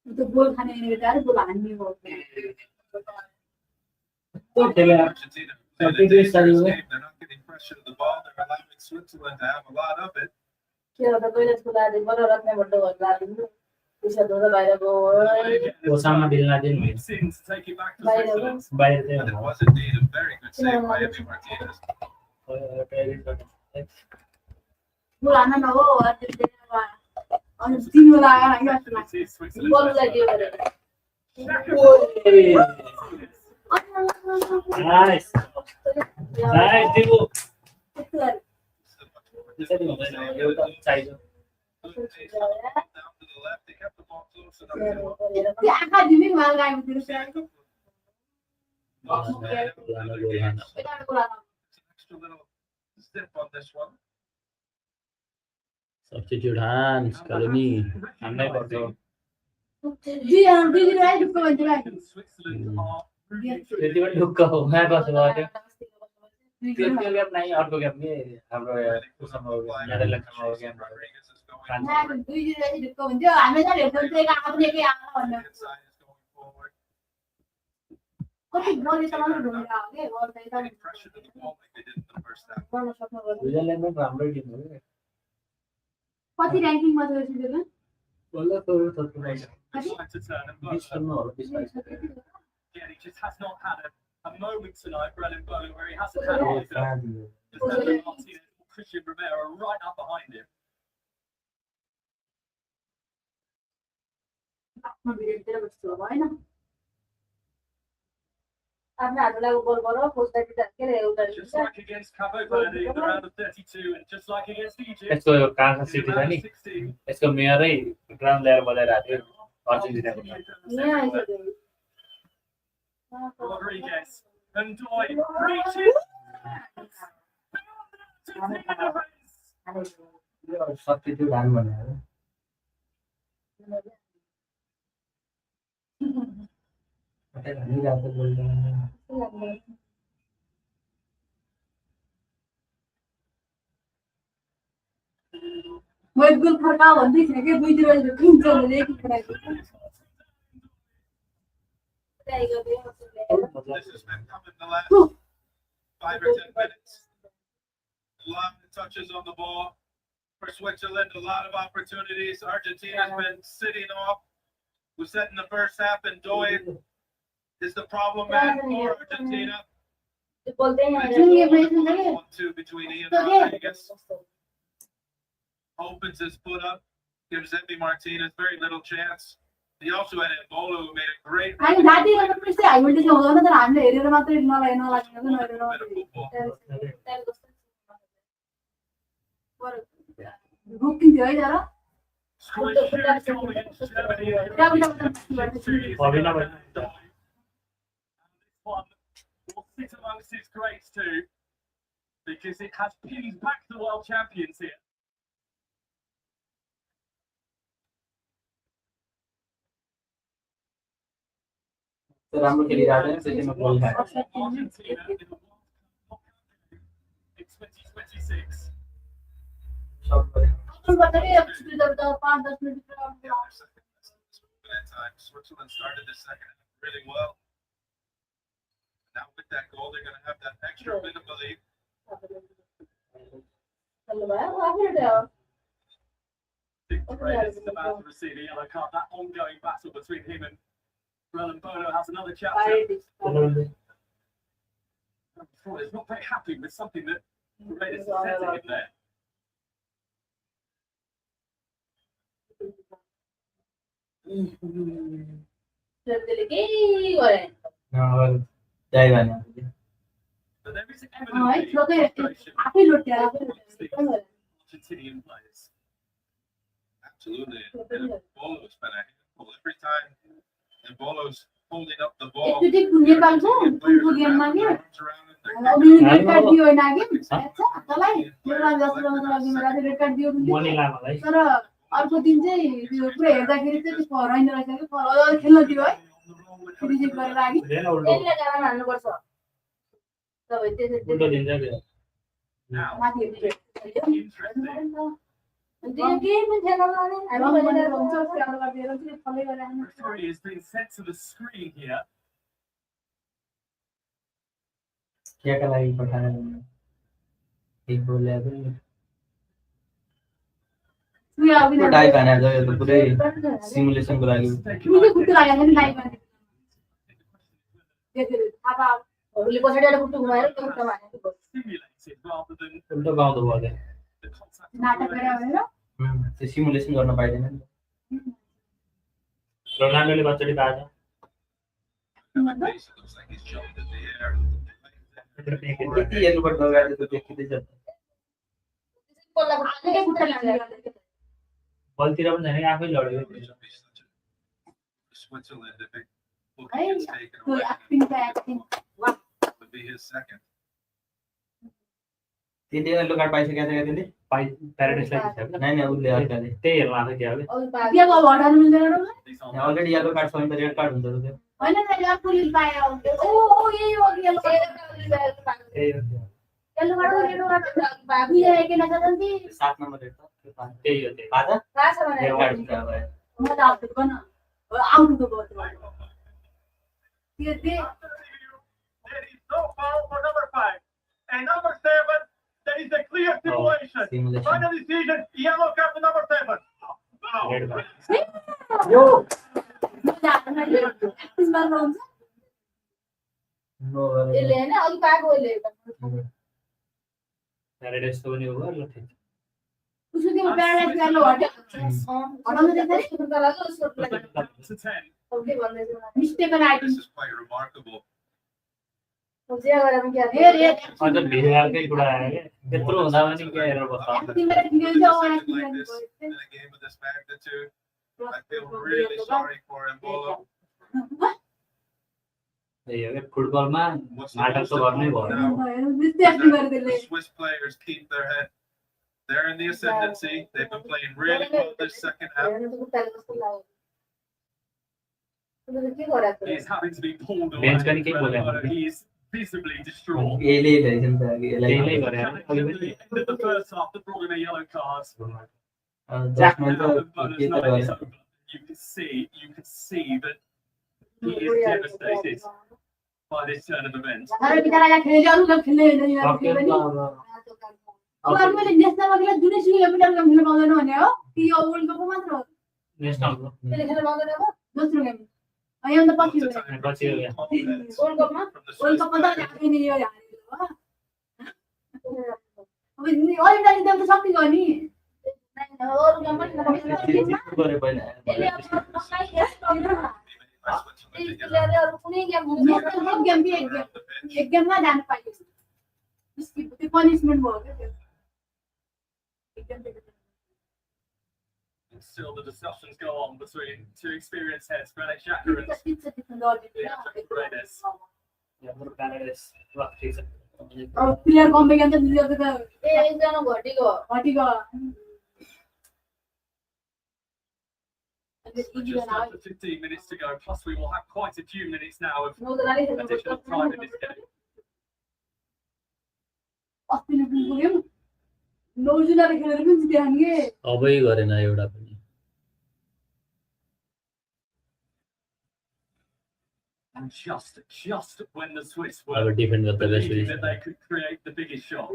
त्यो गोल खाने बेटा गोल हान्ने हो तो खेले यार Argentina, So, they previous dangerous study, game. They're not getting pressure to the ball. They're allowing Switzerland to have a lot of it. के हो त पहिला स्कुल आदि बडो रत्ने बडो होला पैसा दोदा बाहिर गयो Osama bin Laden Leaps in to take it back to बाहिर Switzerland. बाहिर And it थियो was indeed a very good save by Emi Martinez. गोल हान्न नहो अर्जेन्टिनामा अनि 3 गोल आएर हैन जस्तो लाग्छ It is Switzerland's goal best लाग्यो player. गरेर Nice. Nice, Dibu. Still much more त्यसरी difficult हुँदैन save. एउटा चाहियो Good pace down to the left. They kept the ball close enough to त्यो आँखा दिने माल गाएको थियो see a couple of गोल हान्न यताबाट गोल हान्न It's an extra little step on this one. Substitute hands, Kalumi. हान्नै पर्छ दुई दिन ढुक्क भन्छ Switzerland are really त्यति पनि ढुक्क हो यहाँ बसेर त्यो गेम नै अर्को गेम नि हाम्रो उसँग हो गेम नेदरल्यान्डसँग हो game Rodriguez is going France दुई दिन ढुक्क हुन्थ्यो हामी त हेर्छौँ त्यो आँखा पनि एकै आँखा भन्ने inside is going forward. कति बल यता मात्र ढुङ्गा हो के बल त यता Getting pressure to the ball like they did in the first half. गर्न सक्नु पर्छ स्विजरल्यान्ड पनि राम्रै टिम हो कि कति र्याङ्किङमा छ सिजन बल्ल थोरै थोरै trying to turn and 20 सम्म होला 20 22 again, he just has not had a moment tonight for Ellen Bowler where he hasn't had either. France Fernando Martinez or Christian Romero are right up behind him. आफ्नो भिडियोतिर बस्छु अब हैन आफ्नो हातलाई गोल गर पोस्टलाई के रे एउटा Just like against Cabo Verde in the round of 32 and just like against Egypt यसको यो काँसा in city the छ round नि of 16. यसको मेयरै ग्राउन्ड ल्याएर बजाइरहेको थियो अर्जेन्टिनाको यहाँ आइसक्यो Rodriguez and Doy reaches. Yo substitute हान भनेर कतै भनिरहेको बोल्दैन म एक गोल फर्का भन्दै थिएँ कि दुई दिन ढुक्किन्छ भने एक फर्काएको This has been coming the last 5 or 10 minutes. A lot of touches on the ball for Switzerland, a lot of opportunities. Argentina's been sitting off. We said in the first half, and Doy is the problem man for Argentina. बोल्दै They यहाँ just won 1-2 between Ian Rodriguez. Opens his foot up, gives Emi Martinez very little chance. He also had Embolo who made a great हामी run. घाँटी गरेर पनि high voltage हुँदैन तर हामीले हेरेर मात्रै नलाइ नलागेको Bit of football. रोकिन्थ्यो है तर Scoring huge goal against Germany in the round of 32. Bobina was- And this one will sit amongst his greats too, because it has pinned back the world champions here. राम्रो खेलिरहेको छ त्यसैमा गोल खायो Argentina in the World Cup in 2026. सब गरे 5-10 minute Yeah, their second best movement at times. Switzerland started the second half really well. Now with that goal, they're going to have that extra bit of belief. Big Perez is about to receive a yellow card. That ongoing battle between him and Roland Bono has another chapter. He's not very happy with something that Perez has said to him there. जाई भने But there is है evidently frustration आफै लोट्यो amongst the Argentinian players. Absolutely. And Embolo's been a handful every time. Embolo's holding up the ball. एकचोटि नेपाल छ Players football are गेममा wrapping के their arms around him. They're अघि red card दियो होइन कि तँलाई एउटा रेड कार्ड दियो मनी पनि लामालाई तर अर्को दिन चाहिँ त्यो पुरै हेर्दाखेरि चाहिँ त्यसको रहेन रहेछ कि खेल्न दियो है रिजेक्ट गरेर आगि हुँदैन उल्टो त्यसले कारण हाल्नुपर्छ तपाईँ उल्टो त्यसरी दिन्छ त्यो Now, माथि हेर्नु interesting. Referee has been sent to the screen here. क्या का लाइन पठाना है एक बोले अभी तो टाइप आना है तो पूरे सिमुलेशन बुला ली Simulated rather than उल्टा गाँव तो बोले the contact. तो सिमुलेशन करना पाएगा ना रोनाल्डोले बच्चोटी पाएछ Base, it looks like he's jumped in the air. यति हेर्नु पर्छ गाडी त देखिँदैछ बलतिर पनि छैन आफै लड्यो Which would be such a Switzerland if it gets taken away. Would be his second. तिनले येलो कार्ड पाइसकेको छ तिनले प्याराडाइसलाई दिन्छ नाइ नाइ उसले अर्काले त्यही हेर्न आएको थियो These are already yellow card छ भने त रेड कार्ड हुन्छ त त्यो त्यही हो 7 नम्बर रेड त त्यो पाँच त्यही हो त्यही पाँच रेड कार्ड हुन्छ अब There is no foul for number 5. And number 7, there is a clear simulation. Simulation Final decision, yellow card to number 7. Red Wow. No paradise त पनि हो ल ठिक to 10. This is quite remarkable. अन्त भिआरकै कुरा आयो क्या त्यत्रो हुँदा पनि के हेरेर बस्छ Something like this in a game of this magnitude, I feel really sorry for Embolo. त्यही हो क्या फुटबलमा What's the नाटक most त गर्नै important भयो now is that the Swiss players keep their head. They're in the ascendancy. They've been playing really well this second half. He's having to be pulled away. Bench पनि केही बोलेन He's visibly distraught. यसले ल्याइछ नि त त्यसले यसलाई गरे At the end of the first half, that brought him a yellow card. जसमा Now the त bonus के त nine is गर्यो over. You can see that he is devastated by this turn of events. नेसनलको Lots of time पछि हो क्या Confidence from the Swiss players. गरे पहिला By Switzerland to get around the pitch. Punishment भयो क्या And still the discussions go on between two experienced heads, Granit Xhaka and Paredes. हाम्रो paradise ल ठिक छ प्लेयर कम्बिनेसन त घटेको Just under 15 minutes to go, plus we will have quite a few minutes now of additional time in this game. अस्ति पुग्यौँ 9 जुलाई खेलेर पनि जित्यो हामी अबै गरेन एउटा पनि And just when the Swiss अब were डिफेन्ड गर्दा believing that बेसी they could create the biggest shot,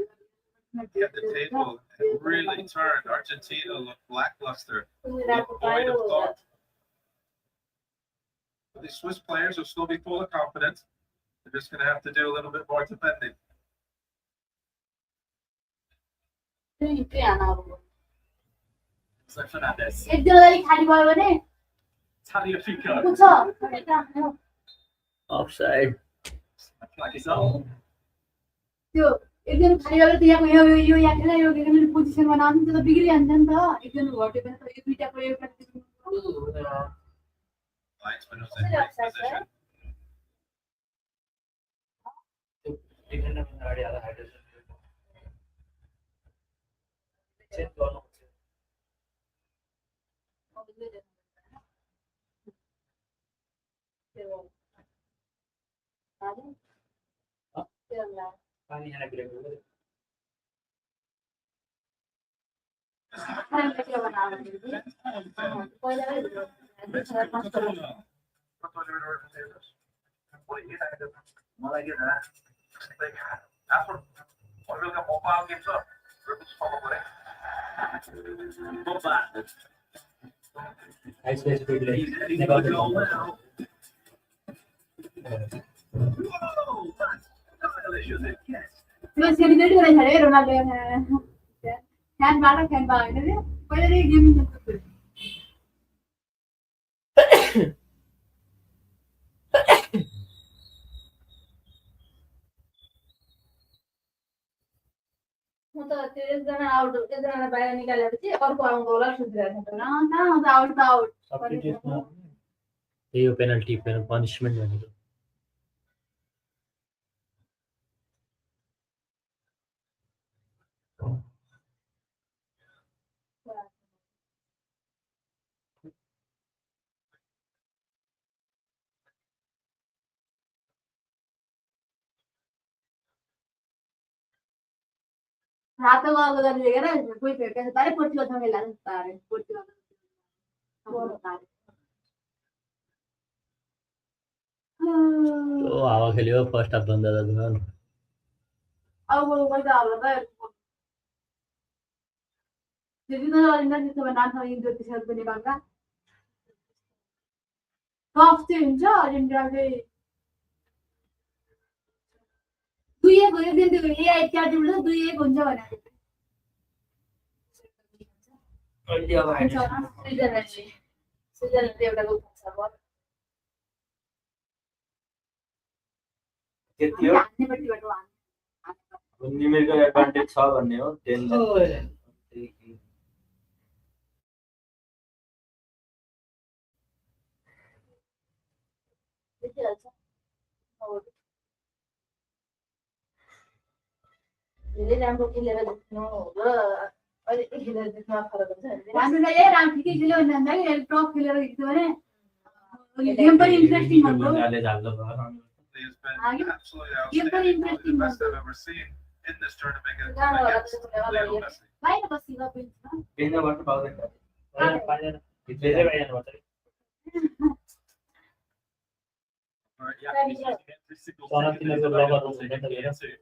Yeah, the table really turned. Argentina looked lackluster, looked void of thought. But the Swiss players will still be full of confidence. They're just going to have to do a little bit more defending. so Fernandes, एकजनाले खाली भयो भने Tagliafico, पुग्छ offside flag is up. त्यो एकजना खाली भएर त्यहाँको यो यहाँ खेला यो एकजना पोजिसनमा नाम त्यो त बिग्रिहाल्छ नि त एकजना घट्यो भने त यो दुईटाको एउटा Linesman was in great position. Defender अगाडि आएर हाइड्रोजन चेक गर्नु पानी यहाँ गिरेको High space speed lane. Terus jadi kan hari Ronaldo kan mana kan bang ini pada dia game itu. मतलब एकजना आउट एकजना बाहिर निकालेपछि अर्को आउनु होला सुधिरहेको हुन्छ न आउट त आउट सब्स्टिट्युटमा त्यही हो पेनल्टी पनिसमेन्ट भनेको रातो वाला कर देगा ना कोई पेड़ कैसे तारे पोटी वाला में लाने तारे पोटी वाला तारे त्यो हावा खेल्यो फर्स्ट हाफ भन्दा त झन् अब वो कोई डाल रहा है jadi तो अंदर जिससे बना था इन दो टी-शर्ट बने बांगा कॉफ से इंजा अर्जेंटीना के दुई एक दिन तो ये एक चार दिन दुई एक हुन्छ भने अहिले अब स्विजरल्यान्ड एउटा ग्रुप छ बल त्यति हो हान्नेपट्टिबाट हान्ने न्युमेरिकल एडभान्टेज छ भन्ने हो 10 देखिहाल्छ धेरै राम्रो खेलेर देख्नु र अहिले खेलेर देख्न फरक हुन्छ राम्रो ए राम्रो ठिकै खेल्यो भने त टप खेलेर जित्यो भने गेम पनि इन्ट्रेस्टिङ हुन्छ भन्नाले झाल्लो भयो He has been absolutely Game very outstanding, probably the interesting best one. I've ever seen in this tournament गाह्रो होला against त्यसको लागि Lionel Messi. बाहिर बसेको बेन्चमा बेन्चबाट पाउँदैन पाइदैन भित्रै पाइदैन भन्छ Yeah, he's using every single Sonra second yine he's bir logo available olsun, to ne get tabii.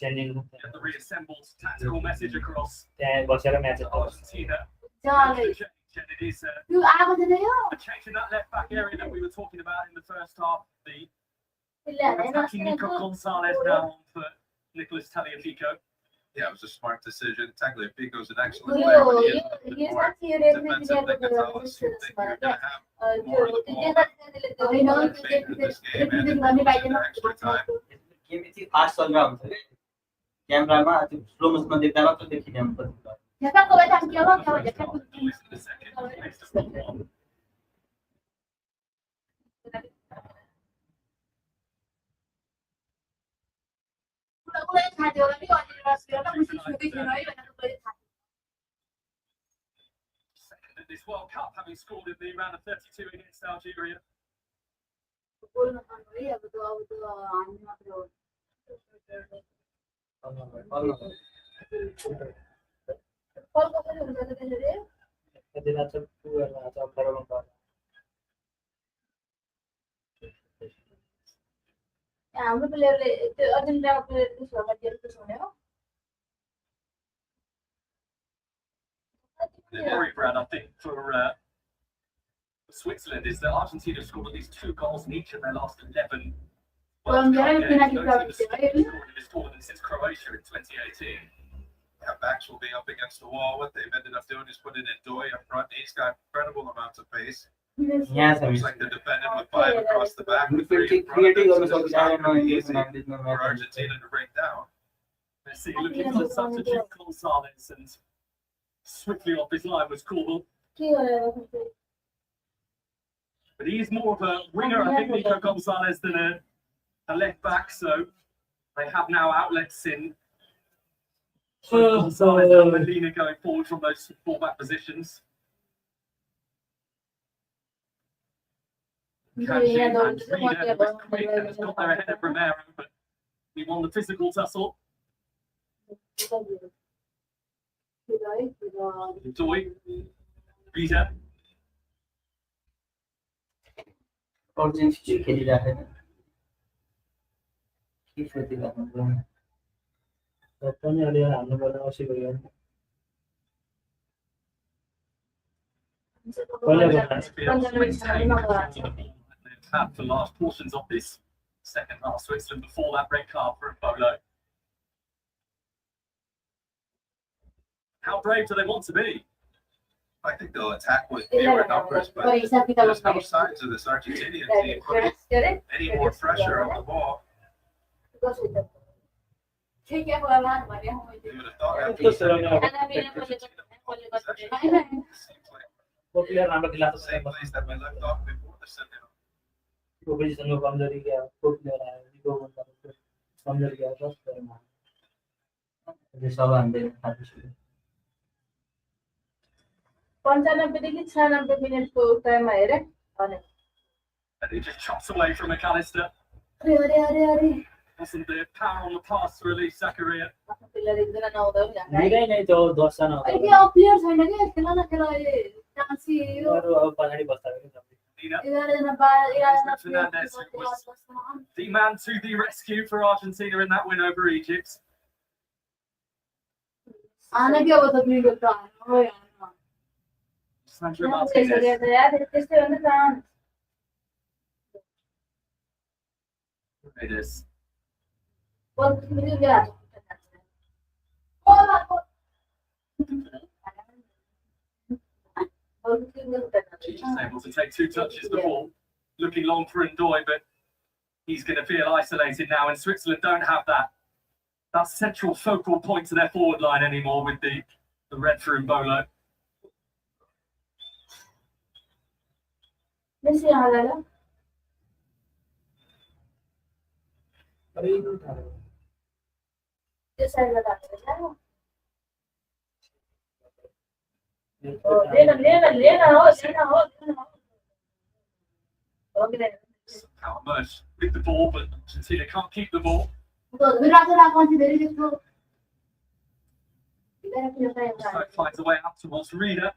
Changing the reassembled tactical message across त्यहाँ बसेर म्याच to Argentina. चाले The change, and it is त्यो आएको छैन यो a change in that left back area that we were talking about in the first half. The त्यसले हालेन attacking Nico Gonzalez now on for Nicolas Tagliafico. Yeah, it was a smart decision. Tagliafico's an excellent yo player, but he is a yo bit more साथी यो referee defensive दिएको than Gonzalez. You think you're going to have त्यो more of the ball त्यो होइन in this game, and त्यो it गर्ने goes पाइदैन into extra time. Game चाहिँ fast चलेर हुन्छ कि क्यामेरामा त्यो स्लो मोसनमा देख्दा मात्र देखिने हुन्छ झ्याकाको भए त के हो के हो झ्याकाको Always in the second place to 1-1. उलाई थाहा थियो होला नि अनि रस्यो त मुसी छुकै थिएन है भनेर उलाई थाहा Second in this World Cup, having scored in the round of 32 against Algeria. बोल्न पर्छ है अब त्यो हामी मात्र हो कल कसरी हुन्छ त त्यसरी कतिजना चाहिँ पुगेर आछ 18 मा हाम्रो प्लेयरले त्यो अर्जेन्टिनाको प्लेयर त्यसो भए त्यसो हुने हो The worry, Brad, I think, for Switzerland is that Argentina have scored at least 2 goals in each of their last 11 World Cup games. No team has scored in this tournament since Croatia in 2018. Yeah, backs will be up against the wall. What they've ended up doing is putting in Doi up front. He's got incredible amounts of pace. यहाँ छ Looks like they're defending with 5 across the back. With midfield 3 चाहिँ in front. Creative गर्न So it's सक्छ not going to be easy end for Argentina to break down. Let's see, looking to substitute Gonzalez, and swiftly off his line was Corbel. के गरेर But he's more of a winger, I think, Nico Gonzalez, than a left back. So they have now outlets in Gonzalez and Molina going forward from those fullback positions. Kanji and Rida was quick and has got there ahead of Romero, but he won the physical tussle. Doi, Rita, Argentina खेलिरहेको के सोचिरहेको पनि अलि हाल्नु पर्ने औषधि भयो they've had for large portions of this second half. Switzerland before that red card for Bolo. How brave do they want to be? I think they'll attack with fewer numbers, but there's no signs of this Argentinian team putting any more pressure on the ball. You would have thought after the second half, seems like player राम्रो खेला the same place that we left off before the second half. पोजिसनको कमजोरी क्या को player आयो निको भन्दा कमजोरी क्या फर्स्ट प्लेयरमा सब हामीले थाहा छ 95 देखि 96 मिनेटको टाइममा हेरे अनि And he just chops away from McAllister. अरे Wasn't the power on the pass to release Zakaria. Player एकजना नआउँदा पनि ढाका निकै नै त्यो 10 जना अहिले के अब प्लेयर छैन के खेला अहिले चान्सी यो अरु अब पछाडी बस्दा पनि Nina, 11 जना 12 Fernandez was the man to the rescue for Argentina in that win over Egypt. आना के अब त दुईको त हो यार Sandra त्यसो Martinez. गर्दा यार त्यस्तै हो नि त It is. बल पनि ल्याएर She's just able to take 2 touches the ball. Looking long for Ndoye, but he's going to feel isolated now. And Switzerland don't have that central focal point to their forward line anymore with the red for Mbolo. Messi हालेर त्यो साइडमा राखेर लेन हो Somehow emerged with the ball, but Argentina can't keep the ball. So it finds a way out towards Rida.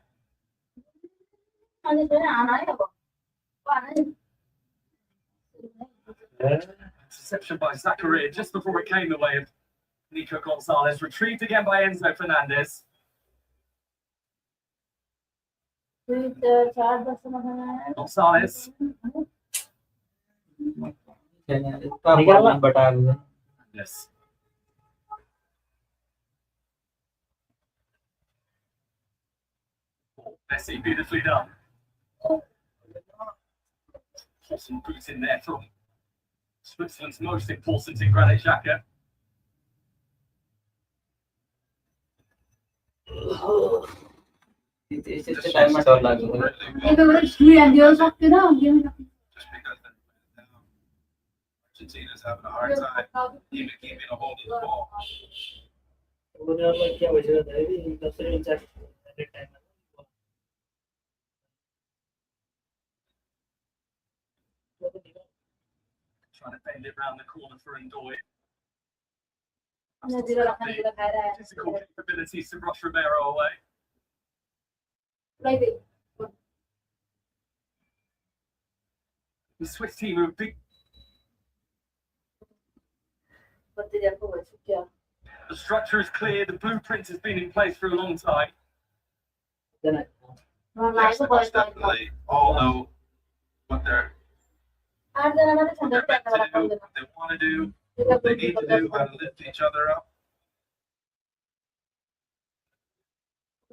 Interception by Zakaria just before it came the way of Nico Gonzalez. Retrieved again by Enzo Fernandez. Gonzalez. बताएको Yes. Messi, beautifully done. Some boots in there from Switzerland's most important in Granit Xhaka. यस्तो टाइममा डर लाग्छ Just because Argentina's having a hard time even keeping a hold of the ball. उनीहरुलाई के भइसक्यो भन्दाखेरि जसरी इन्चार्ज टाइममा Trying to bend it round the corner for Ndoye. Physical capabilities to rush Romero away. The Swiss team are a big. The structure is clear. The blueprint has been in place for a long time. Yes, they most definitely all know what they're meant to do, what they want to do, what they need to do, how to lift each other up.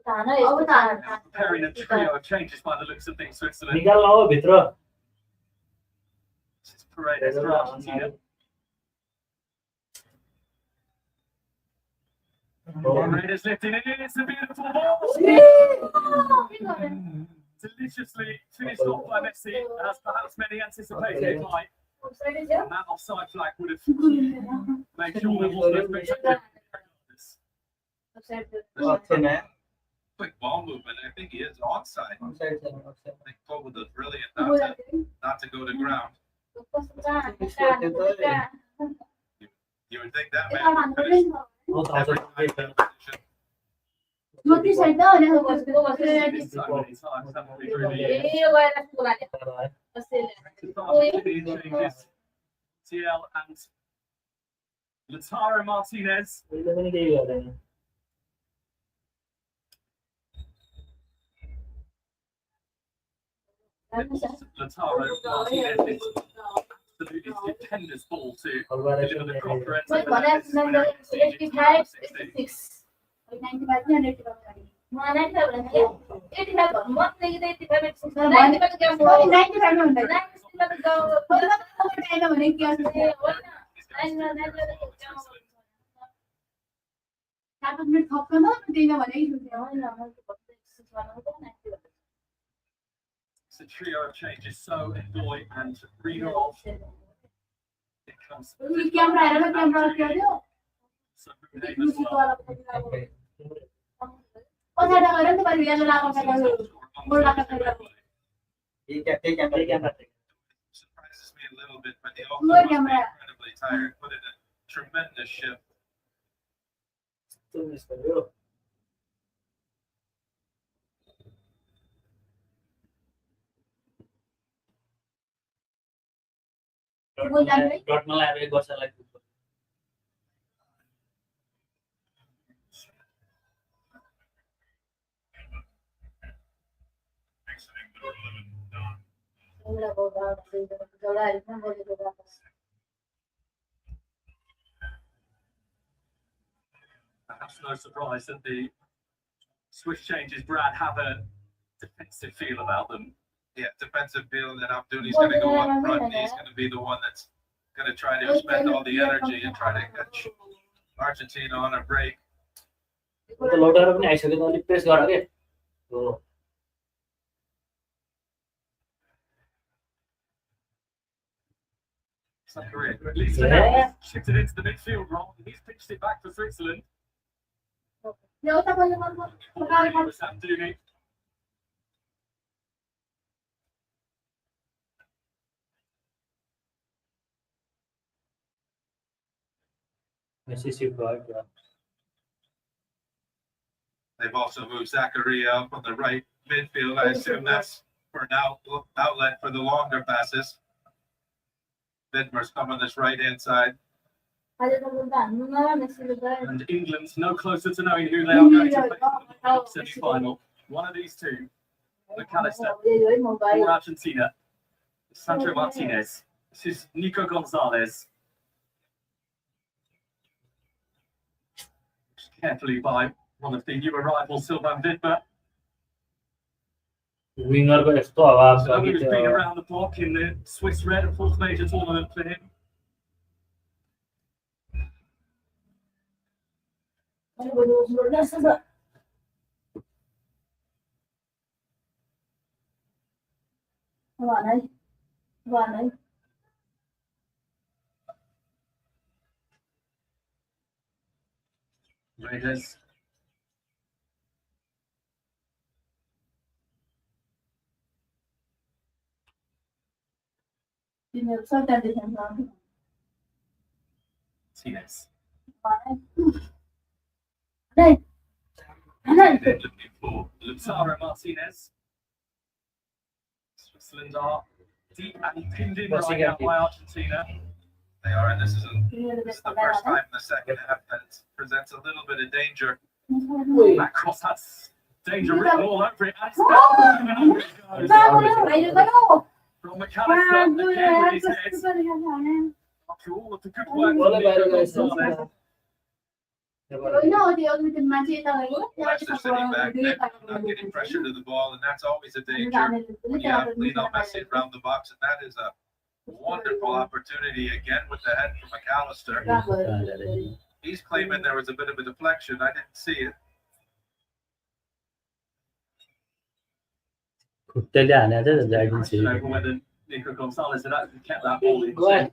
Preparing a trio of changes by the looks of things, Switzerland. निकाल्न हो भित्र This is Paredes for Argentina. Paredes lifting it. It's a beautiful ball. Deliciously finished off by Messi, as perhaps many anticipated it might. And that offside flag would have made sure there wasn't a spectacular. Quick ball movement. I think he is onside. I think Pope was brilliant not to go to ground. You would think that man would finish every time in position. ज्योति छैन अनि So many times, haven't we, through the years? To the changes, TL and Lautaro Martinez. अहिले पनि केही गर्दैन Lautaro Martinez is absolutely stupendous ball to deliver the proper end But to one has number 85, 66. 95 and 85. 85 one thing 85 86 95 क्या हो 95 में होता है 95 तो टाइम होने क्या है 7 मिनट थप्न दिन भने It's a trio of changes, so Endoy and Rigorov. It comes. Camera हेरेर क्यामेरा के गर्यो So Bruno as well. पछाडा गएर नि पनि यहाँ लाग्छ बोलाका छैन Surprises me a little bit, but he also must be incredibly tired. Put in a tremendous shift. त्यो मिस गर्यो डटमा आएर एक वर्षलाई Perhaps no surprise that the Swiss changes, Brad, have a defensive feel about them. Yeah, defensive feel that Abduni's going to go up front. He's going to be the one that's going to try to spend all the energy and try to catch Argentina on a break. त लौटाएर पनि आइसक्यो त अलिक press गर के हो Zakaria, at least now chipped it into the midfield role. He's pitched it back for Switzerland. It was Abduni. Messi shift भयो They've also moved Zakaria up on the right midfield. I assume that's for an outlet for the longer passes. Vidmar's coming this right-hand side. And England's no closer to knowing who they are going to face in the semi-final. One of these two, McAllister or Argentina. Sandro Martinez. This is Nico Gonzalez. Carefully by one of the new arrivals, Sylvain Vidmer. Winger को यस्तो आवाज So he's been around the block in the Swiss Red, a fourth major tournament for him. Raiders. Martinez. Looking for Lautaro Martinez. Switzerland are deep and pinned in right now by Argentina. They are, and this is the first time in the second half that it presents a little bit of danger. That cross has danger written all over it. And it's down. And it goes. From McAllister, again with his head. After all of the good work from Nico Gonzalez. Leicester sitting back, not getting pressure to the ball, and that's always a danger when you have Lionel Messi around the box, and that is a wonderful opportunity again with the head from McAllister. He's claiming there was a bit of a deflection. I didn't see it. खुट्टेले हाने चाहिँ I जाइदिन्छ don't know whether Nico Gonzalez had actually kept that ball in.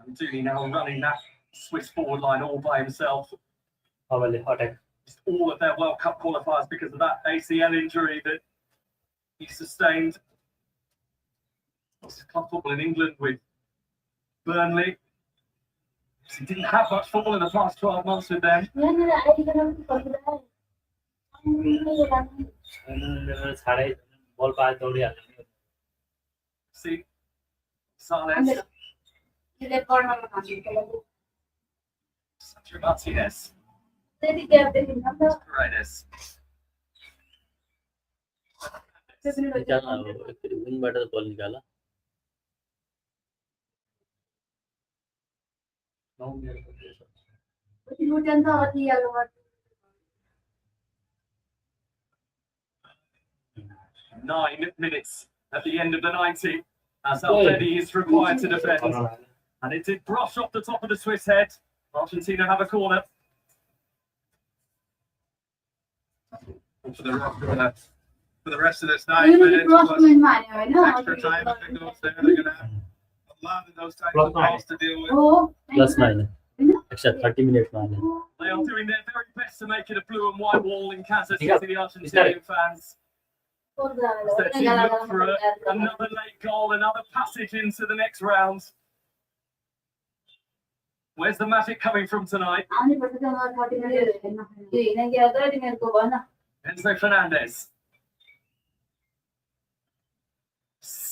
And Dooney now running that Swiss forward line all by himself. अबले attack Just all of their World Cup qualifiers because of that ACL injury that he sustained. This is club football in England with Burnley, He didn't have much football in the past 12 months with them. छाडै बल पाए दौडिहाल्ने See, Sales, Sergio Martinez, Paredes. निकाल्न अब एकचोटि विङबाट बल निकाल 9 minute 9 minutes at the end of the 90 as Alfedi is required to defend. And it did brush off the top of the Swiss head. Argentina have a corner. For the rest of this 9 minutes, plus extra time if it goes there, they're gonna have a lot of those types of balls to deal with. Plus 9 extra 30 मिनेटमा हाल्ने They are doing their very best to make it a blue and white wall in Kansas City, the Argentinian fans. Their team look for another late goal, another passage into the next round. Where's the magic coming from tonight? Enzo Fernandez.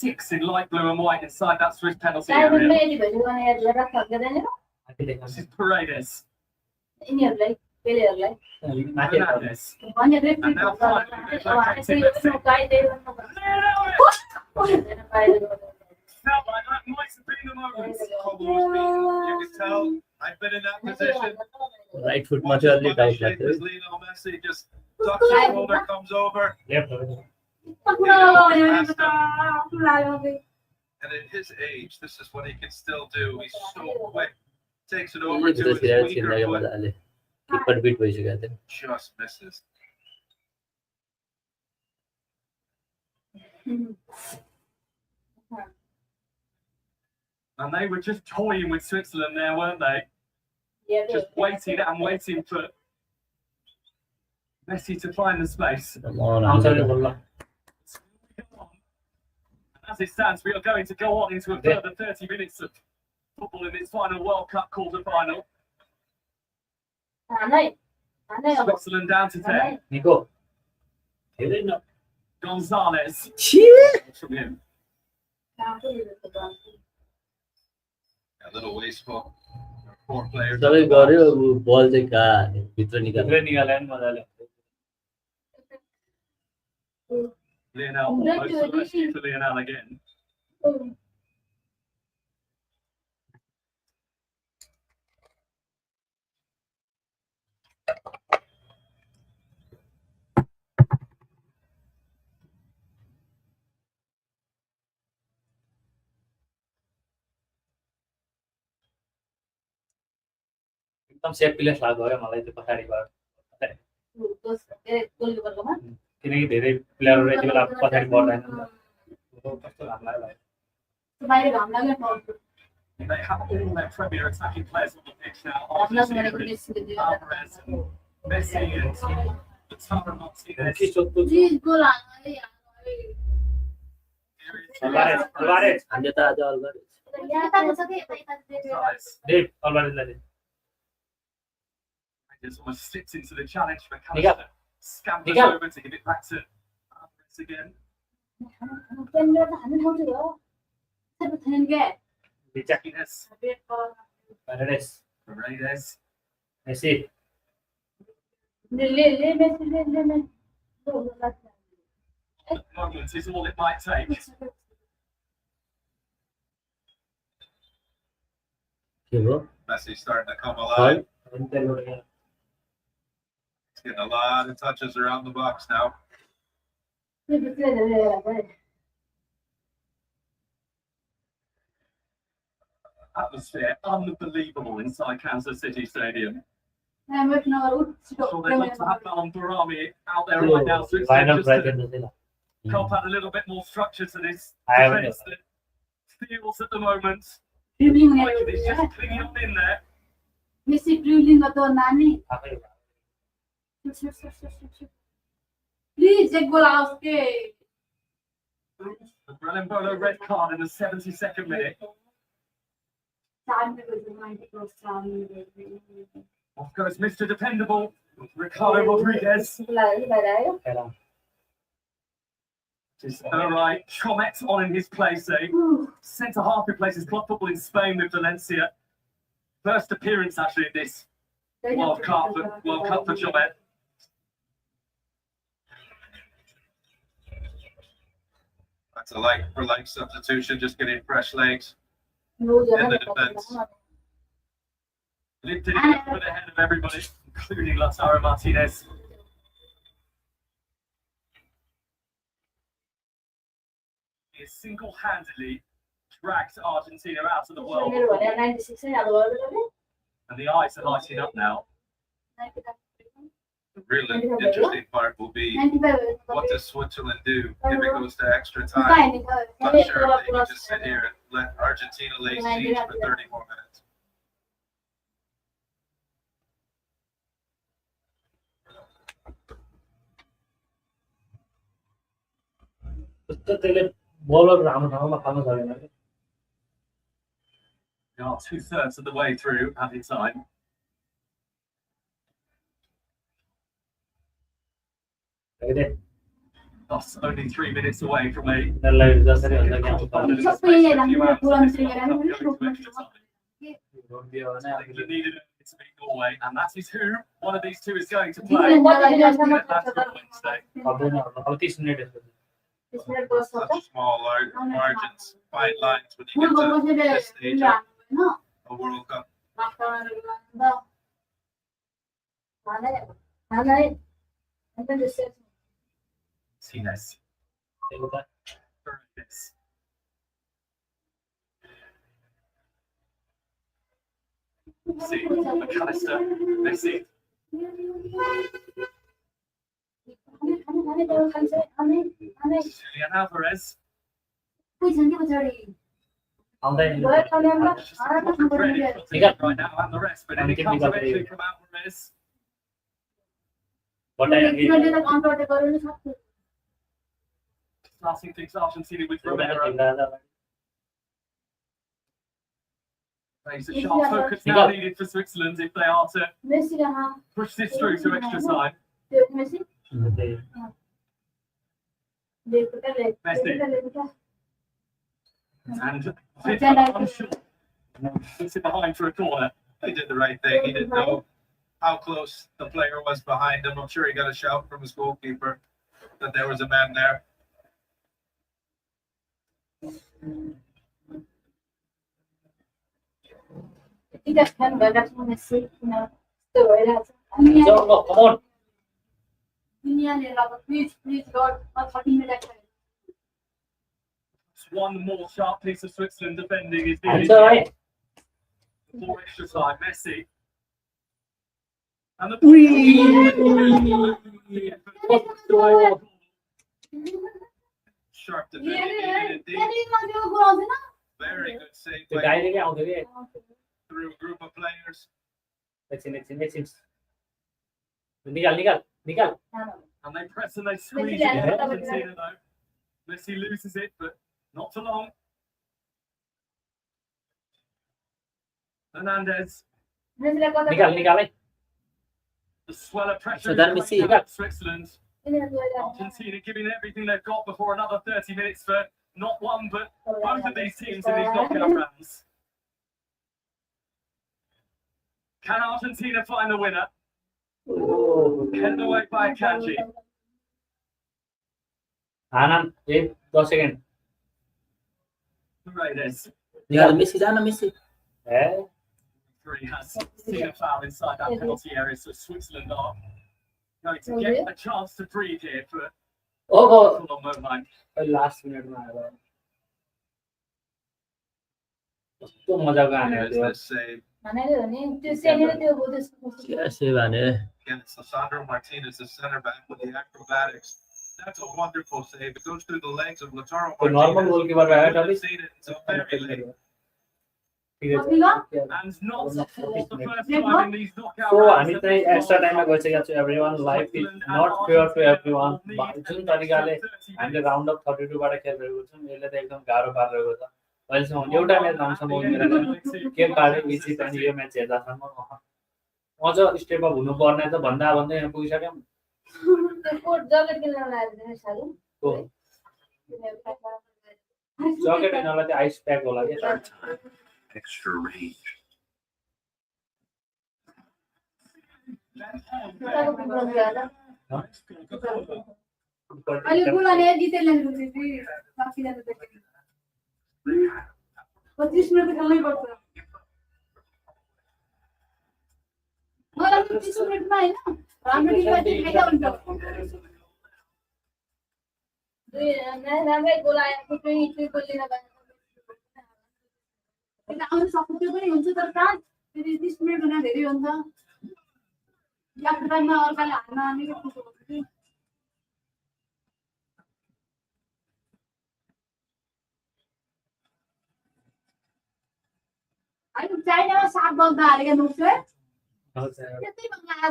6 in light blue and white inside that Swiss penalty area. This is Paredes. Fernandez. And now finally they've located Messi. Felt like that might have been the moment. You can tell I've been in that position. Right फुटमा चाहिँ अलि doubt Shape लाग्थ्यो as Lionel Messi just ducks his shoulder, comes over, left and at his age, this is what he can still do. He's so quick. Takes it over to his भित्र weaker छिराएको foot, मजाले किपर bit भइसकेको थियो just misses. And they were just toying with Switzerland there, weren't they? Just waiting and waiting for Messi to find the space. आउँछ बल्ल As it stands, we are going to go on into a further 30 minutes of football in this final World Cup quarter-final. Switzerland down to 10. निको धेरै न Gonzalez. From him. A little wasteful. 4 players. सबै गर्यो बल चाहिँ कहाँ हाल्यो भित्र निकाल्यो भित्र निकाल्यो नि मजाले Lionel, almost the rescue for Lionel again. एकदम सेफ प्लेस लाग्यो क्या मलाई त्यो पछाडिबाट किनकि धेरै प्लेयरहरू यति बेला पछाडि बढ्दैन कस्तो घाम लाग्यो They have all their premier attacking players on the pitch now. Argentina, Alvarez and Messi and Lautaro Martinez. के सोध्नु अल्भारेज हान्यो त आज अलबारेज Gonzalez. Dev अल्भारेजलाई Just almost slipped into the challenge for Miguel. Callista. Scampers Miguel. over to give it back to Alvarez again. Martinez Paredes Paredes. Messi Moment is all it might take. के भयो Messi's starting to come alive. Paredes He's getting a lot of touches around the box now. Atmosphere unbelievable inside Kansas City Stadium. Sure, they'd love to have Malan Barami out there right now. So it's final just prize to and the cop add a little bit more structure to this I haven't defense that feels at the moment like it is just clinging on in there. Please, एक गोल आओ उसके The Brelembolo red card in the 72nd minute. Off goes Mr. Dependable, Ricardo Rodriguez. Just all right. Chomet on in his place, centre half who plays his club football in Spain with Valencia. First appearance actually in this World Cup for Chomet. That's a like for like substitution, just getting fresh legs in the defense. Lifted it up for the head of everybody, including Lautaro Martinez. He has single-handedly dragged Argentina out of the world. And the eyes are lighting up now. The really interesting part will be what does Switzerland do if it goes to extra time? I'm sure they can just sit here and let Argentina lay siege for 30 more minutes. We are 2/3 of the way through added time. Thus, only 3 minutes away from a You needed it to beat Norway, and that is who one of these two is going to play on Wednesday. Such small margins, fine lines when you get to this stage of a World Cup. Martinez. See, McAllister, Messi. Julian Alvarez. Just credit right now and the rest, but then it comes eventually from Alvarez. Starting things Argentina with Romero. There's a sharp focus now needed for Switzerland if they are to push this through to extra time. Messi. And puts it behind for a corner. He did the right thing. He didn't know how close the player was behind him. I'm sure he got a shout from his goalkeeper that there was a man there. One more sharp piece of Switzerland defending is needed. For extra time, Messi. And the sharp defending indeed. Very good save through a group of players. And they press and they squeeze it. Argentina though. Messi loses it, but not for long. Hernandez. The swell of pressure is Switzerland. Argentina giving everything they've got before another 30 minutes for not one, but both of these teams in these knockout rounds. Can Argentina find the winner? Held away by Kanji. Anand, 2 seconds. Paredes. Messi. Three has seen a foul inside that penalty area, so Switzerland are going to get a chance to breathe here for a long moment. Last minute. There's this save. Again, it's Lisandro Martinez, the center back with the acrobatics. That's a wonderful save. It goes through the legs of Lautaro Martinez. I've seen it until very late. And not the first time in these knockout So rounds. anything extra time I to everyone. Life is not fair to everyone. जुन तरिकाले हामीले round of 32 बाट खेल रहेको छौं यसले त एकदम गाह्रो पार रहेको छ अहिलेसम्म एउटा म्याच राम्रोसँग उनीहरू के काट्यो इजी पनि यो म्याच हेर्दासम्म अझ स्टेप अप हुनुपर्ने त भन्दा भन्दै यहाँ पुगिसक्यौँ त्यो कोट जकेट किन्न लागेको थियो सालु हो जकेट यिनीहरूलाई त्यो आइस प्याक होला कि Extra range. अहिले गुलाले जितेर ल्याएको थियो कि बाँकी जानु त 25 मिनेट खेल्नै पर्छ मलाई 25 मिनेटमा हैन राम्रो टिमलाई चाहिँ फाइदा हुन्छ राम्रै गोल आएको चाहिँ गोल लिन पाएन त्यो आउनु सक्छ त्यो पनि हुन्छ तर चान्स फेरि 30 मिनेट हुन धेरै हुन्छ याद टाइममा अर्काले हान्न निकै खुसी हुन्छ कि अहिले चाइनामा 7 बल्दा हारेको नुक्स है त्यतै बङ्गला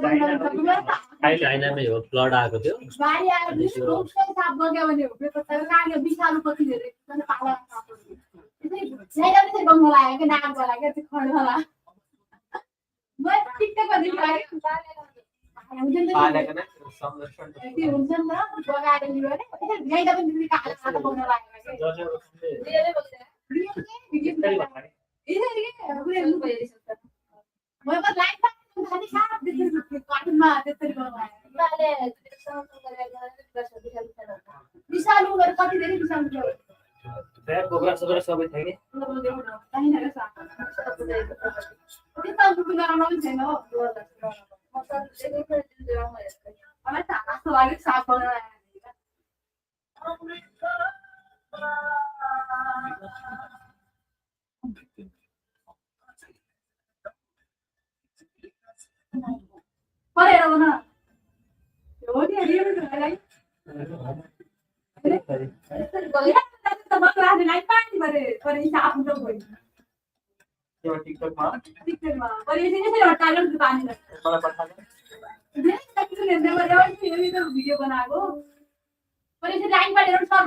चाइनामै हो फ्लड आएको थियो बारी आएर पनि नुक्सै 7 बल्दा भने हो त्यो त कागे बिसालु पछि धेरै पनि पाला त्यसै चाइना चाहिँ बङ्गला आयो के नाम गला के त्यो खड्डला म टिकटक गर्दै लागेको हुन्छ नि त्यो हुन्छ नि त बगाएर लियो भने गाइदा पनि दिदी काले खाना बनाउन लागेको के धेरै बोल्दै भिडियो म त लाइभ खाने साथ देख्छु कार्टुनमा त्यसरी बनाए विशालु गरेर कति धेरै विशालु थियो ब्याग बोक्रा सबै सबै थियो कि त्यता पुग्न आउनु पनि छैन हो मलाई त आस्तो लाग्यो साफ बनाएर परेर बना हो नि रियल है त बक्रा लाइभ पार्टी भरे परे साफ हुन्छ भइ त्यो टिकटकमा परे चाहिँ हटाएर पानी मलाई पठाले भिडियो बनाएको परे चाहिँ लाइन पारेर सर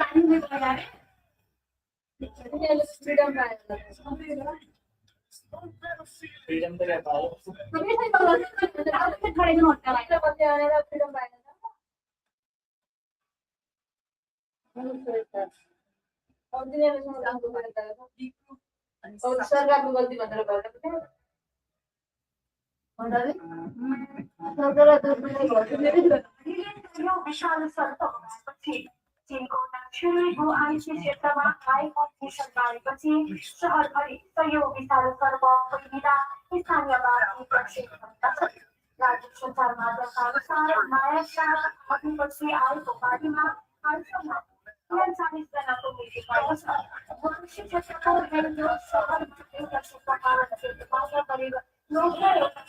पानी नै लगाए फ्रीडम पायो फ्रीडम त क्या पायो परे चाहिँ खडे न हट्टा लाग्छ कति आएर फ्रीडम पाएन सरकारको गल्ती भनेर भयो विशाल सर्पपछि चीनको दक्षिणी भूआंशिक क्षेत्रमा आएको भीषण बाढीपछि सहरभरि सयौं विशाल सर्प फैलिँदा स्थानीयवासी प्रक्षेप भएका छन् राज्य सञ्चार माध्यमका अनुसार मायापछि आएको बाढीमा हालसम्म 39 जनाको मृत्यु भएको छ भूआंशिक क्षेत्रको हेर्नु सहरमा एउटा सर्प कारण क्षेत्रबाट करिब 9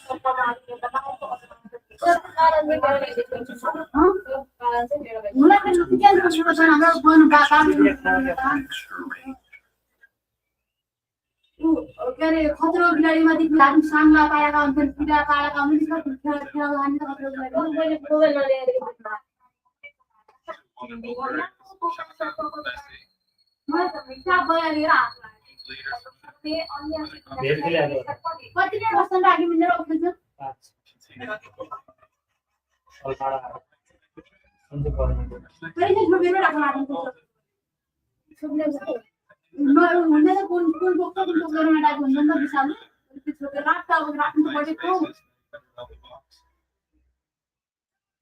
सर्प बाढीले लगाएको खतरो बिलाडीमा साङ्ला पाएका हुन्छन् पिटा पाएका हुन्छन् कति बस्न लागि मिलेर उठ्छ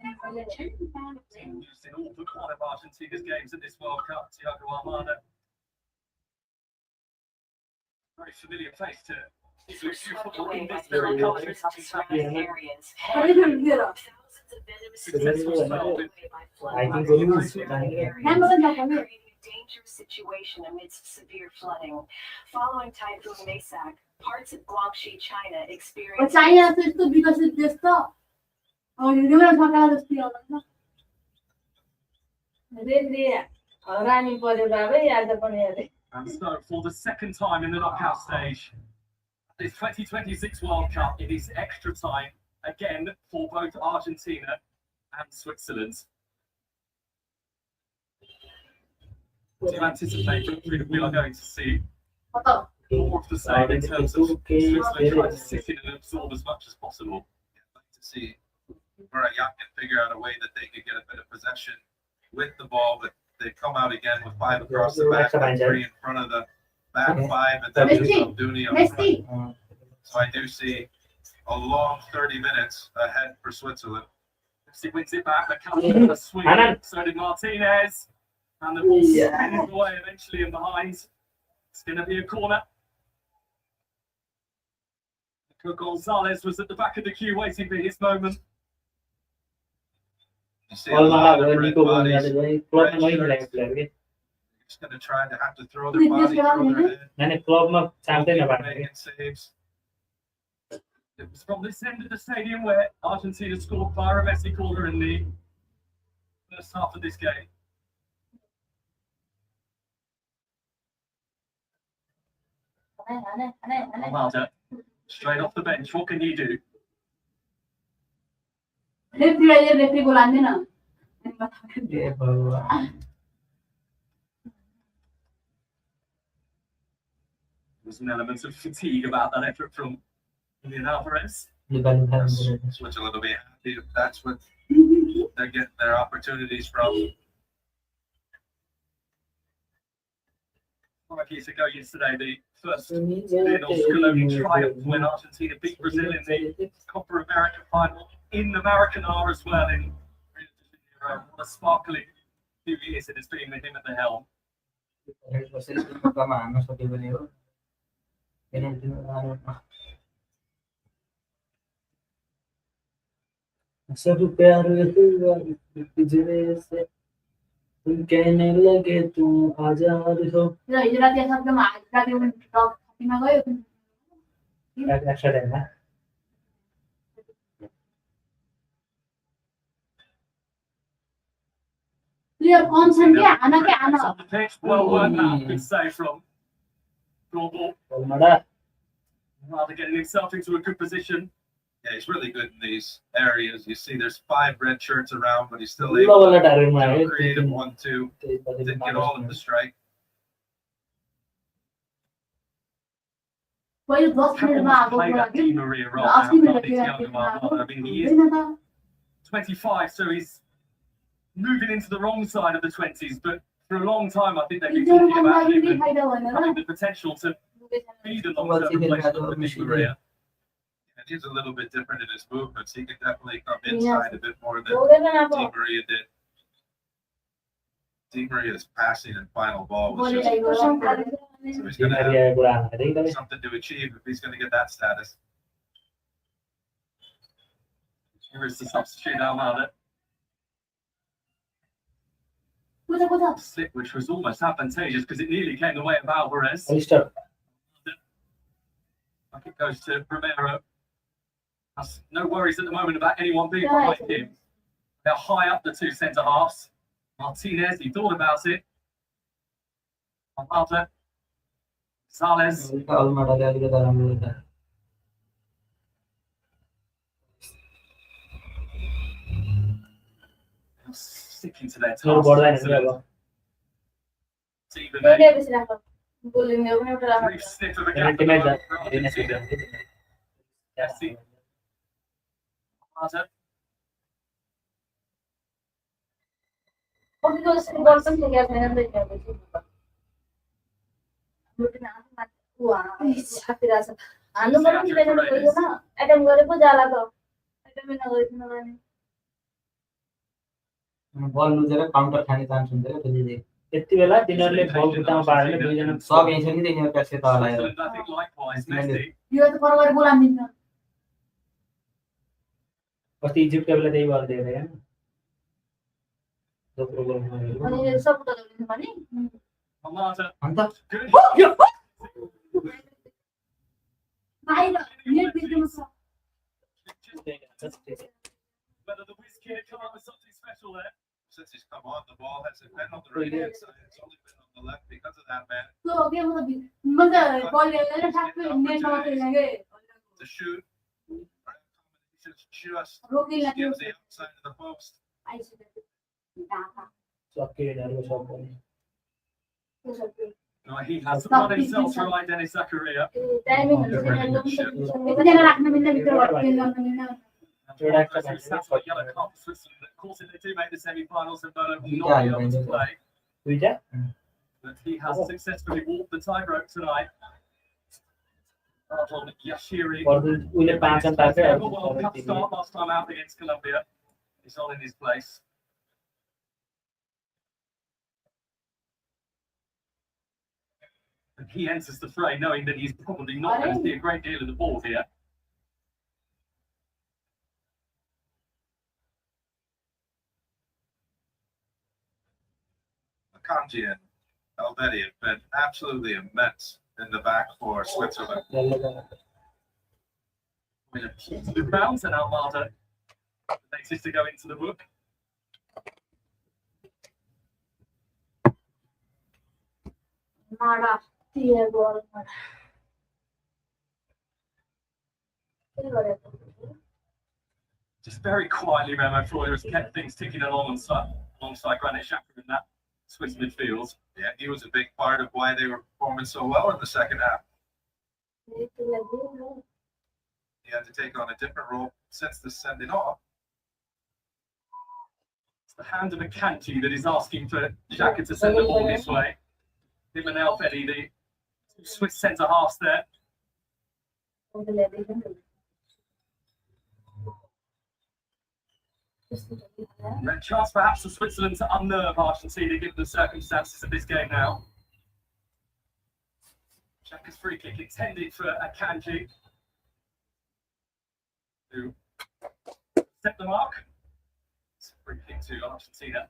One of Argentina's games at this World Cup, Thiago Almada. Very familiar face to football in this very country. I think we lose. Dangerous situation amidst severe flooding. Following Typhoon Maysak, parts of Guangxi, China experienced. China is too because it's just stop. Oh, you don't talk about this deal. And so, for the second time in the knockout stage, this 2026 World Cup, it is extra time again for both Argentina and Switzerland. Do you anticipate that we are going to see What more of the same in terms of Switzerland trying to sit in and absorb as much as possible? I'd like to see Murayama can figure out a way that they could get a bit of possession with the ball, but they come out again with 5 across the back, and 3 in front of the back 5, and then Abduni up Messi. front. So I do see a long 30 minutes ahead for Switzerland. Messi wins it back, the counter swing, so did Martinez, and the ball spins away eventually and behind. It's going to be a corner. Gonzalez was at the back of the queue waiting for his moment. You see a lot of red bodies. Just going to try to have to throw their body through their head. Making saves. It was from this end of the stadium where Argentina scored via a Messi corner in the first half of this game. Ronaldo, straight off the bench, what can you do? Referee बुलाने ना. There's an element of fatigue about that effort from Julian Alvarez. Switzerland will be happy if that's what they're getting their opportunities from. 5 years ago yesterday, the first Lionel Scaloni triumph when Argentina beat Brazil in the Copa America final in the Maracanã as well in Rio de Janeiro. What a sparkling few years it has been with him at the helm. सब प्यार हुआ पिंजरे से तुम कहने लगे तुम आजाद हो इजरात या सब में आज रात में टॉप में गए अच्छा रहना प्लेयर कौन सा क्या आना क्या आना Well worked that, good save from Global. Mada Rather getting himself into a good position. Yeah, he's really good in these areas. You see there's 5 red shirts around, but he's still able to do a creative 1-2. Didn't get all of the strike. कोई 10 minute में आगो Play that Di Maria role now. 80 minute He's young and well. I mean, he is 25, so he's moving into the wrong side of the 20s, but for a long time I think they've been talking about him and having the potential to be the long-term replacement for Di Maria. And he's a little bit different in his movements. He can definitely come inside a bit more than Di Maria did. Di Maria's passing and final ball was just superb. So he's going to have something to achieve if he's going to get that status. Here is the substitute Almada. Slip, which was almost advantageous because it nearly came the way of Alvarez. Like it goes to Romero. Has no worries at the moment about anyone being behind him. They're high up the 2 centre halves. Martinez, he thought about it. Almada. Gonzalez. Sticking to their task. Brief sniff of a gap for Argentina. Messi. Almada. बल लुजेर counter खाने chance हुन्छ क्या त्यसले त्यति बेला तिनीहरूले बल खुट्टामा पारेर दुईजना सब यही छ नि तिनीहरू प्यासे त हलाएर I think likewise, Messi. यो त परवर बोलाउँदिन्छ अस्ति इजिप्टको बेला त्यही बल दिएर हैन दोस्रो गोलमा अनि सब त गरिदिन्छ भने Almada. अन्त Good. बाहिर नेट बिग्रिनु छ Whether the whiz kid come up with something special there. Since he's come on, the ball hasn't been on the right hand side. It's only been on the left because of that man. So के मतलब बल ल्याएर ठ्याक्कै नेटमा मात्रै ल्यागे To shoot. Just रोकिला gives the outside of the post. सकेडहरु सब पनि No, he has run himself through Dennis Zakaria. Timing हुन्छ एकजना राख्न मिल्ने भित्र भर्किन गर्न मिल्ने That's why yellow card for Switzerland. Of course, if they do make the semi-finals, then Bolo will not be able to play. दुईटा But he has successfully walked the tightrope tonight. Ardon Yashiri. उहिले 5 run पार्छ Never World Cup start last time out against Colombia. He's not in his place. And he enters the fray knowing that he's probably not going to see a great deal of the ball here. Akanji and Elvedi have been absolutely immense in the back for Switzerland. With a positive bounce and Almada makes this to go into the book. माडा तिए बल माडा के गरेको Just very quietly, Remo Floyd has kept things ticking along alongside Granit Xhaka in that Swiss midfield. Yeah, he was a big part of why they were performing so well in the second half. He had to take on a different role since the sending off. It's the hand of Akanji that is asking for Xhaka to send the ball this way. Him and Elfedi, the Swiss centre halves there. And a chance perhaps for Switzerland to unnerve Argentina given the circumstances of this game now. Xhaka's free kick intended for Akanji to set the mark. It's a free kick to Argentina.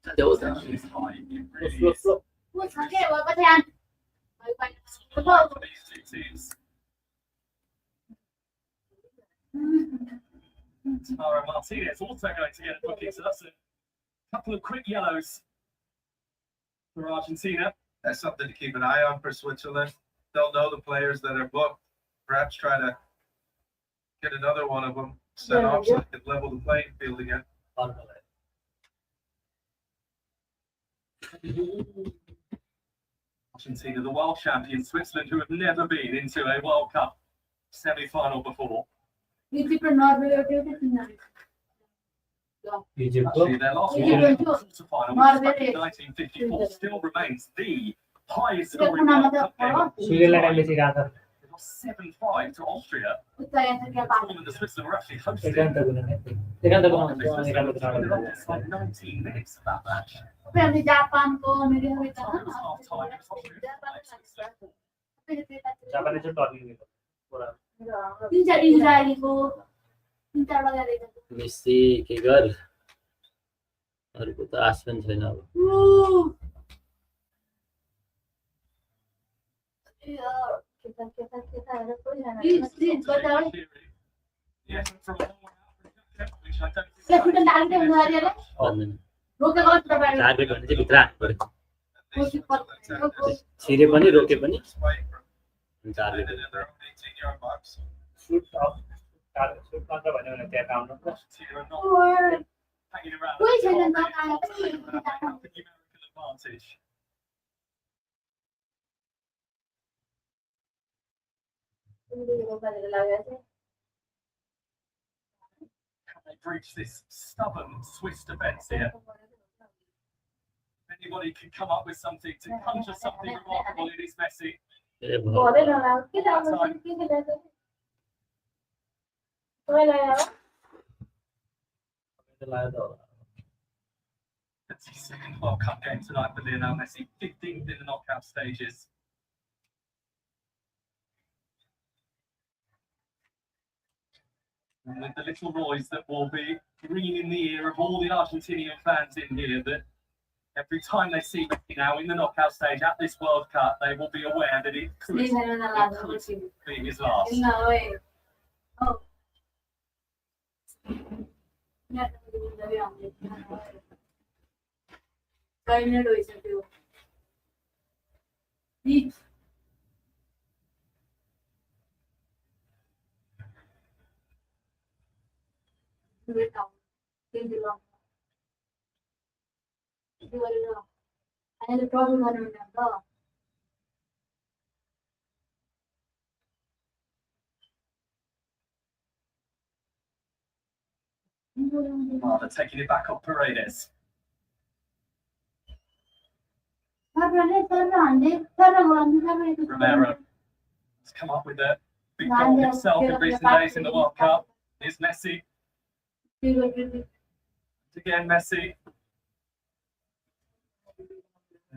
It's high, it really is. What's okay? What happened? For these two teams. Tara Martinez also going to get a booking, so that's a couple of quick yellows for Argentina. That's something to keep an eye on for Switzerland. They'll know the players that are booked. Perhaps try to get another one of them set off so they can level the playing field again. Argentina, the world champions, Switzerland, who have never been into a World Cup semi-final before. Egypt Actually, their last World Cup quarter-final, which was back in 1954, still remains the highest scoring World Cup game. They lost 7-5 to Austria. The tournament of Switzerland were actually hosting. They lost like 19 minutes of that match. Half-time, it was Austria Messi के घर अरूको त आश पनि छैन अब Yes, from a long way out, which I don't target भने चाहिँ भित्र हान्नु पर्यो छिरे पनि रोके पनि target In their own 18-yard box. Argentina are not hanging around. Numerical advantage. Can they breach this stubborn Swiss defence here? Anybody can come up with something to conjure something remarkable. It is Messi. It's his second World Cup game tonight for Lionel Messi, 15th in the knockout stages. And with the little noise that will be ringing in the ear of all the Argentinian fans in here, that every time they see Messi now in the knockout stage at this World Cup, they will be aware that it could be his last. Wait out. Think long. You will and the problem I remember. Oh, they're taking it back up Paredes. Romero has come up with a big goal himself in recent days in the World Cup. Here's Messi. Again, Messi.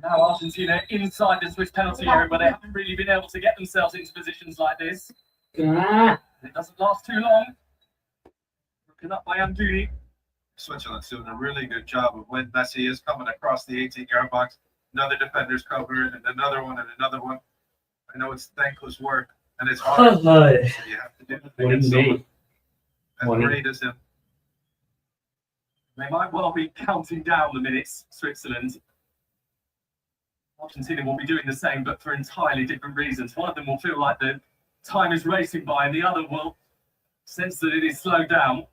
Now Argentina inside the Swiss penalty area, but they haven't really been able to get themselves into positions like this. It doesn't last too long. Broken up by Amdouni. Switzerland's doing a really good job of when Messi is coming across the 18-yard box. Another defender's covered, and another one, and another one. I know it's thankless work, and it's hard. You have to do it against someone as great as him. They might well be counting down the minutes, Switzerland. Argentina will be doing the same, but for entirely different reasons. One of them will feel like the time is racing by, and the other will sense that it is slowed down.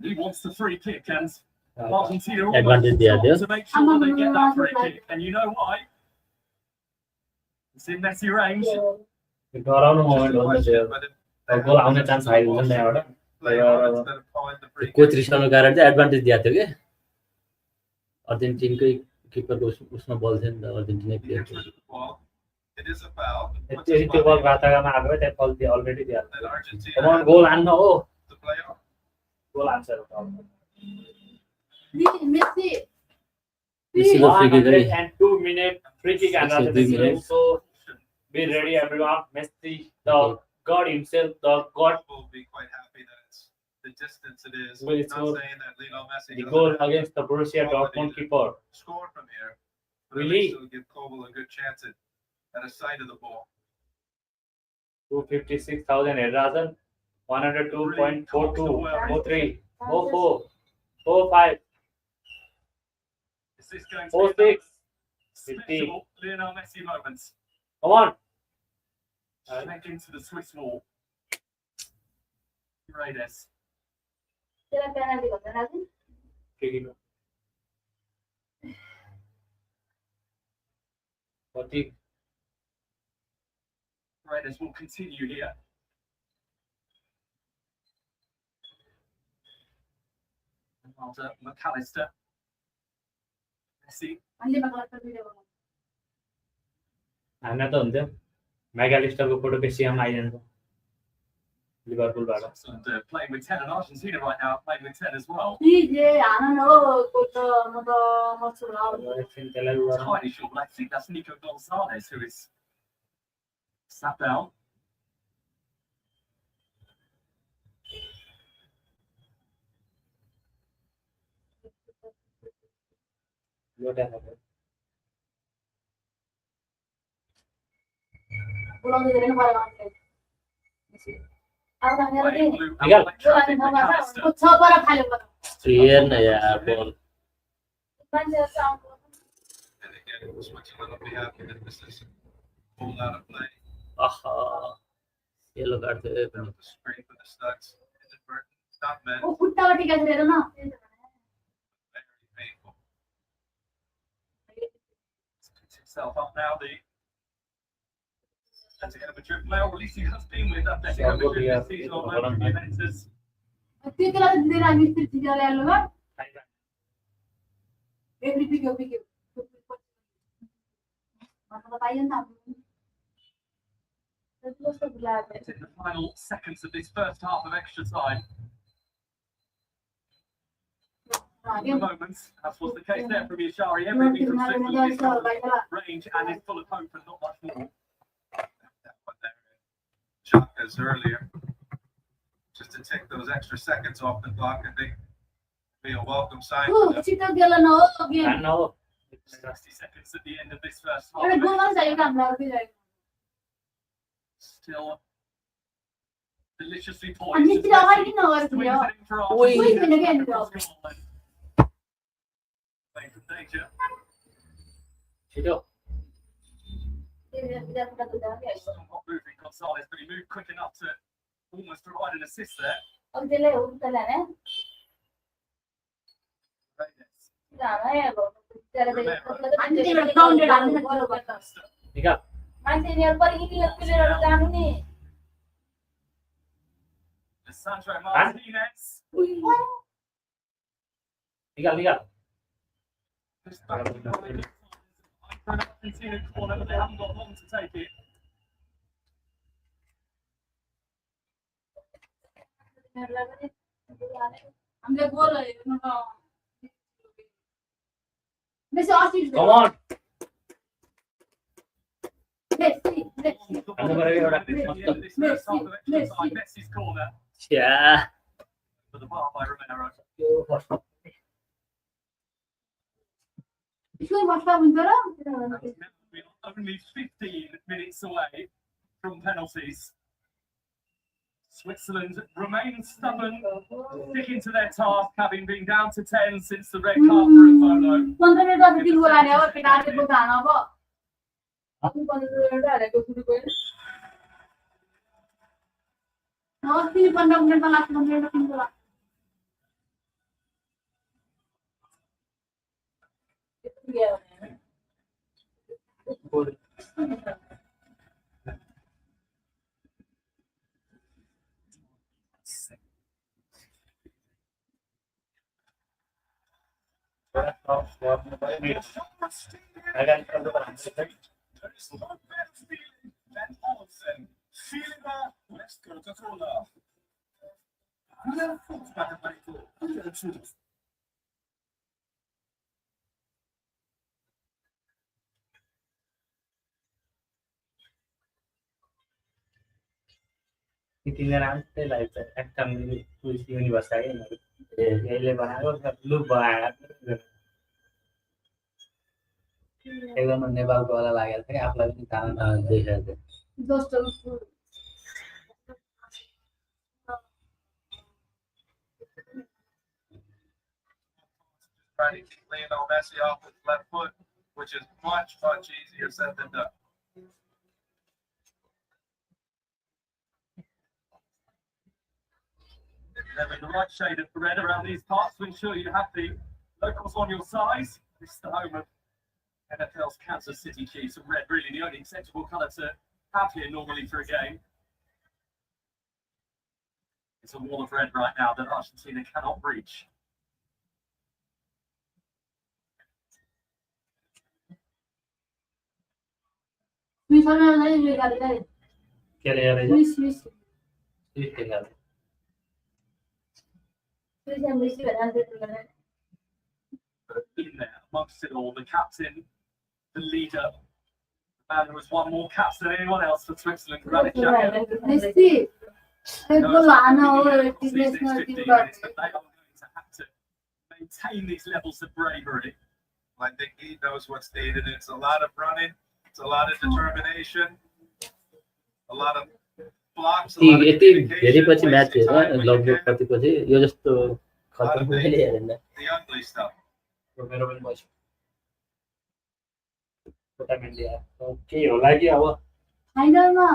He wants the free kick, and Argentina Advantage there, almost to make sure that they get that free kick. And you know why? It's in Messi range. डराउनु moment हो नि त्यो गोल आउने chance high हुन्छ नि यहाँबाट coach रिसाउनुको कारण चाहिँ एडभान्टेज दिएको थियो कि अर्जेन्टिनकै किपरको उसमा बल थियो नि त अर्जेन्टिनै प्लेयरको यति त्यो बल रातागामा आएको भए त्यहाँ फल अलरेडी दिइहाल्छ गोल हान्न हो गोल हान्छ मेसीको फ्री किक है 102 minute free kick and 2 minutes. so be ready everyone. Messi, the God himself, the God Will be quite happy that it's the distance it is. Well, it's Not good. saying that Lionel Messi the doesn't goal have against the Borussia Dortmund keeper. score from here. But Really? It'll give Koval a good chance at a sight of the ball. 256,000 Errazen, 102.42, 03, 04, 05, Is this going to be 06. special Lionel Messi moments? Come on. Straight into the Swiss wall. Paredes. Free kick. Kati Paredes will continue here. After McAllister. Messi. हान्न त हुन्थ्यो म्यागालिस्टरको photo बेसीमा आइजान्छ लिभरपुलबाट Excellent, playing with 10, and Argentina right now are playing with 10 as well. एकछिन त्यसलाई उ गरौँ। Tiny short, but I think that's Nico Gonzalez who is sat down. एउटा छ। Playing blue and Miguel. white traffic, McAllister. हेर्न यार बल And again, Switzerland will be happy that this is pulled out of play. आहा yellow card थियो That was a scrape of the studs. It's not meant. Very painful. Picks himself up now, the Atletico Madrid player, or at least he has been with Atletico Madrid this season on loan from Juventus. It's in the final seconds of this first half of extra time. At the moment, as was the case there from Yashari, everything from Switzerland is full of range and is full of hope and not much more. That one there. Chaka's earlier. Just to take those extra seconds off the clock, I think be a welcome sign for them. हान्न हो 60 seconds at the end of this first half. Still deliciously poised. And it's already no work, Swings yeah. it in for Wait, Argentina. again, Across goal line. Playing from danger. छिटो Not moving Gonzalez, but he moved quick enough to almost provide an assist there. निकाल Sandro Martinez. निकाल निकाल This back to the Argentina corner, but they haven't got long to take it. Come on This first half of extra time, Messi's corner क्या for the bar by Romero. And now we are only 15 minutes away from penalties. Switzerland remain stubborn, sticking to their task, having been down to 10 since the red card for Embolo. तिनीहरु आउँदै लाग्छ एकदम tourist universe आयो नि यसले बनाएको loop बनाएर एकदम नेपालको वाला लागेको थियो आफुलाई पनि थाहा देखाएको Trying to keep Lionel Messi off with left foot, which is much easier said than done. Having the right shade of red around these parts to ensure you have the locals on your side. This is the home of NFL's Kansas City Chiefs, and red really the only acceptable colour to have here normally for a game. It's a wall of red right now that Argentina cannot breach. के अरे यार But in there, amongst it all, the captain, the leader, the man who has won more caps than anyone else for Switzerland, Granit Xhaka. Messi. But they are going to have to maintain these levels of bravery. I think he knows what's needed. It's a lot of running, it's a lot of determination, a lot of blocks, a lot of यति धेरै communication, पछि match wasting time हेरेर when लगभग you can. कतिपछि यो जस्तो खतम मैले हेरेन The ugly stuff. मेरो पनि बस्यो टुर्नामेन्ट दिए के होला कि अब फाइनलमा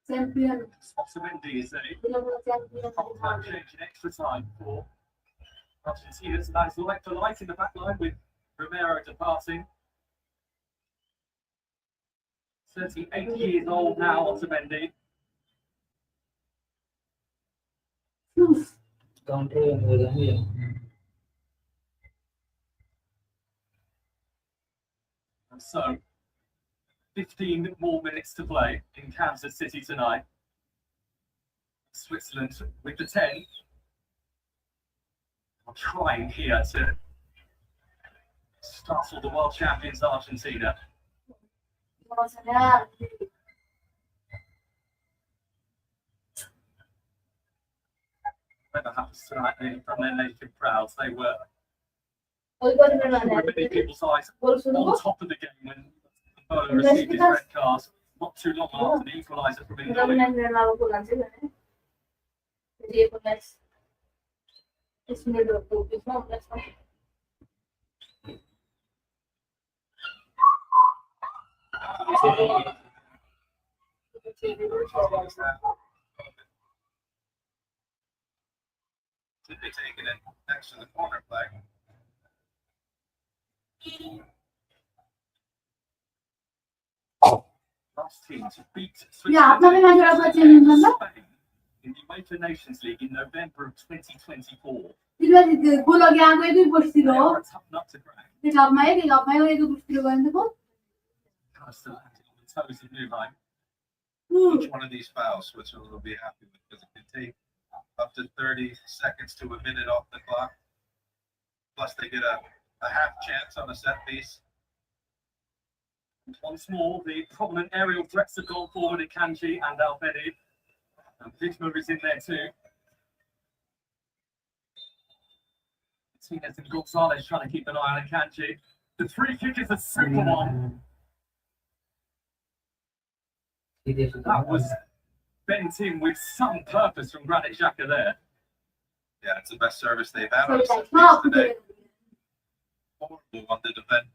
champion Otamendi is a top-time change in extra time for Argentina. So that's light for light in the back line with Romero departing. 38 years old now, Otamendi. Counter गर्दा नि And so, 15 more minutes to play in Kansas City tonight. Switzerland with the 10 are trying here to startle the world champions Argentina. Whatever happens tonight from their native crowds, they were many people's eyes on top of the game when Embolo received his red card not too long after the equaliser from Embolo. It's middle of the it's not that's not. Should be taking it next to the corner flag. Last team to beat Yeah, Switzerland आपने match रखा change मतलब Spain in the UEFA Nations League in November of 2024. दिलवा गोल लगे आगे एक भी पुष्टि They low are a tough nut to crack. दिलाप में एक पुष्टि लो गए तो Kind of still acting on the toes of Newline. Each one of these fouls, Switzerland will be happy with because it can take up to 30 seconds to a minute off the clock. Plus, they get a half chance on a set piece. Once more, the prominent aerial threats have gone forward at Kanji and Alfedi. And Vidma is in there too. Martinez and Gonzalez trying to keep an eye on Kanji. The free kick is a super one. That was bent in with some purpose from Granit Xhaka there. Yeah, it's the best service they've had So on a it's set like piece half today. the Horrible one to defend.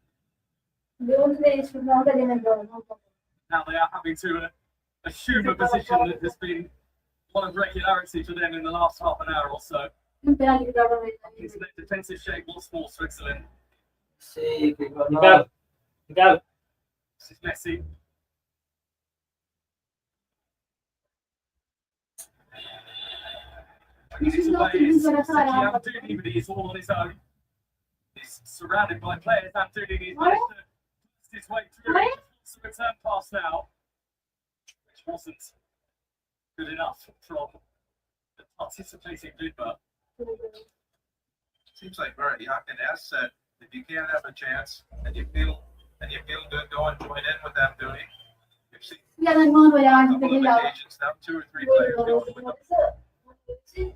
Now they are having to assume a position that has been one of regularity for them in the last half an hour or so. Into their defensive shape once more, Switzerland. Sí, que Nical, Nical. This is Messi. He's away. It's Abduni, but he's all on his own. He's surrounded by players. Abduni needs to his way through. It's a return pass now, which wasn't good enough from the participating Vidma. Seems like Bertie Hawkins said, if you can't have a chance and you feel good, go and join in with that duty. You've seen a couple of occasions now, 2 or 3 players going with them.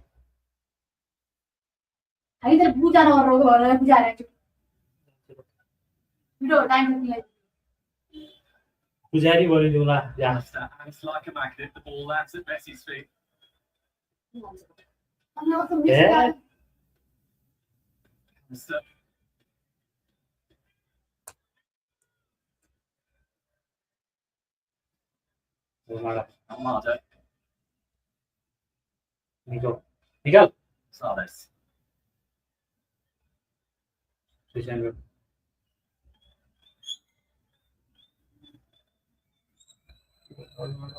इधर पूजा ना करो घर पूजा रहे video time नहीं Pujari boleh juga ya. And it's like a magnet. The ball lands at Messi's feet. हमने वो तो miss Yeah. किया So, Almada, Nico. Nical. Sales. Cristiano.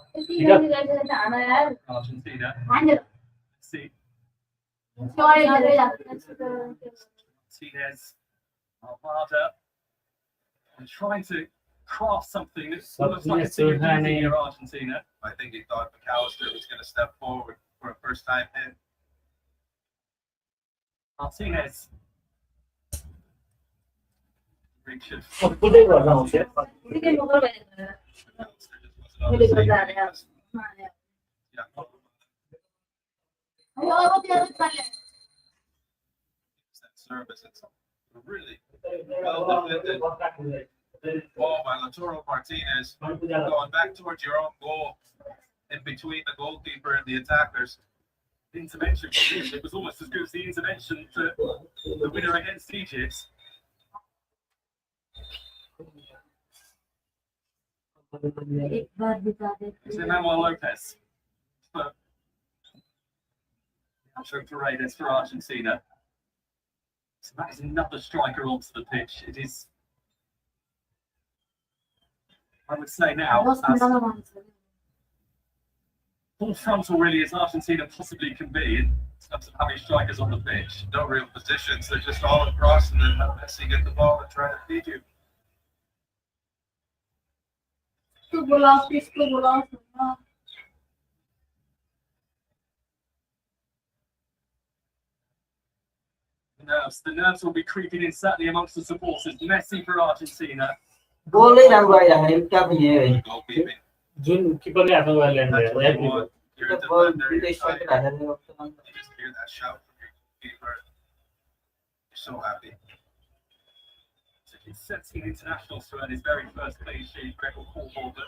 आना यार Argentina. Handle See, sorry Martinez, Almada, and trying to craft something that looks like a Something single is here, Argentina. I think he thought McAllister was going to step forward for a first time hit. Martinez. Richard. Putih warna usia. ठीक है मगर McAllister just wasn't on Really the good same at it. page. Yeah. वो भी अच्छा कर ले It's that service. It's really well defended ball by Lautaro Martinez. Going back towards your own goal in between the goalkeeper and the attackers. Intervention from him. It was almost as good as the intervention for the winner against Egypt. एक बार बता दे It's Emmanuel Lopez. But Nacho Paredes for Argentina. So that is another striker onto the pitch. It is, I would say now, बस as मेरा नाम है full frontal really as Argentina possibly can be in terms of having strikers on the pitch. No real positions. They're just all across and then let Messi get the ball and try to feed you. तो बोला किसको बोला सुनना The nerves will be creeping in certainly amongst the supporters. Messi for Argentina. Boleh dah gua ya, help punya. Goalkeeping. Jun keeper ni apa balik That's what dia? you want. You're a Kita ball defender. kita You're shot trying- dah hari waktu nang. You just hear that shout from your goalkeeper. You're so happy. Took his 17 internationals to earn his very first clean sheet record call holder.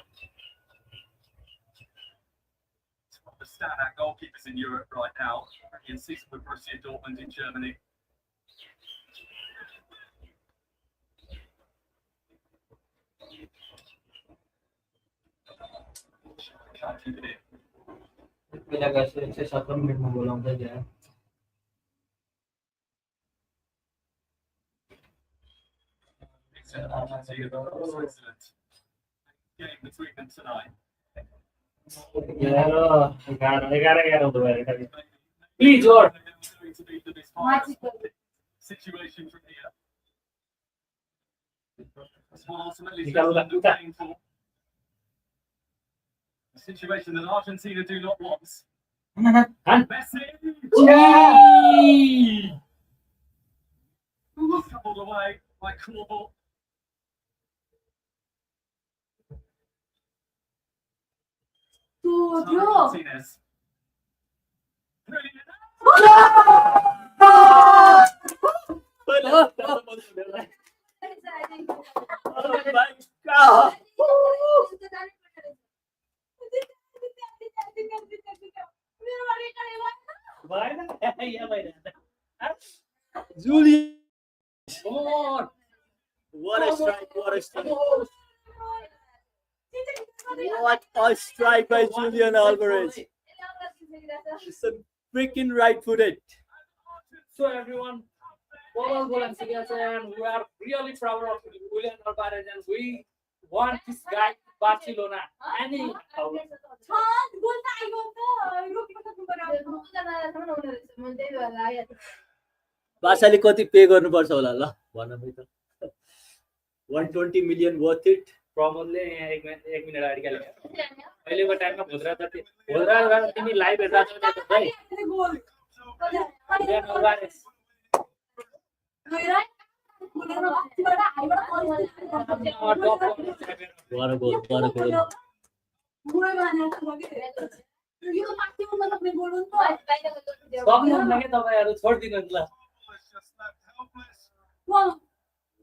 It's one of the standout goalkeepers in Europe right now. In season with Borussia Dortmund in Germany. Can't keep it in. मेरा कैसे 117 minute में बोला हूँ यार Switzerland. Game between them tonight. यार 11 होता है please Lord Going to be this final situation from here. That's what ultimately Switzerland are playing for. A situation that Argentina do not want. Messi! Coupled away by Korbel. Martinez. Julian! What a strike, what a strike. What a strike by Julian Alvarez. It's a freaking right-footed. So everyone, follow Valencia and we are really proud of Julian Alvarez and we want this guy to Barcelona. Any बासाले कति पे गर्नुपर्छ होला ल भन भाइ त 120 million worth it. प्रमोदले यहाँ एक मिनेट अगाडि के लेख्यो अहिलेको टाइममा भोद्रा तिमी लाइभ हेर्दा छौ नि भाइ Julian अल्भारेज What a goal, what a goal. सक्नुहुन्न के तपाईहरु छोड्दिनुस् ल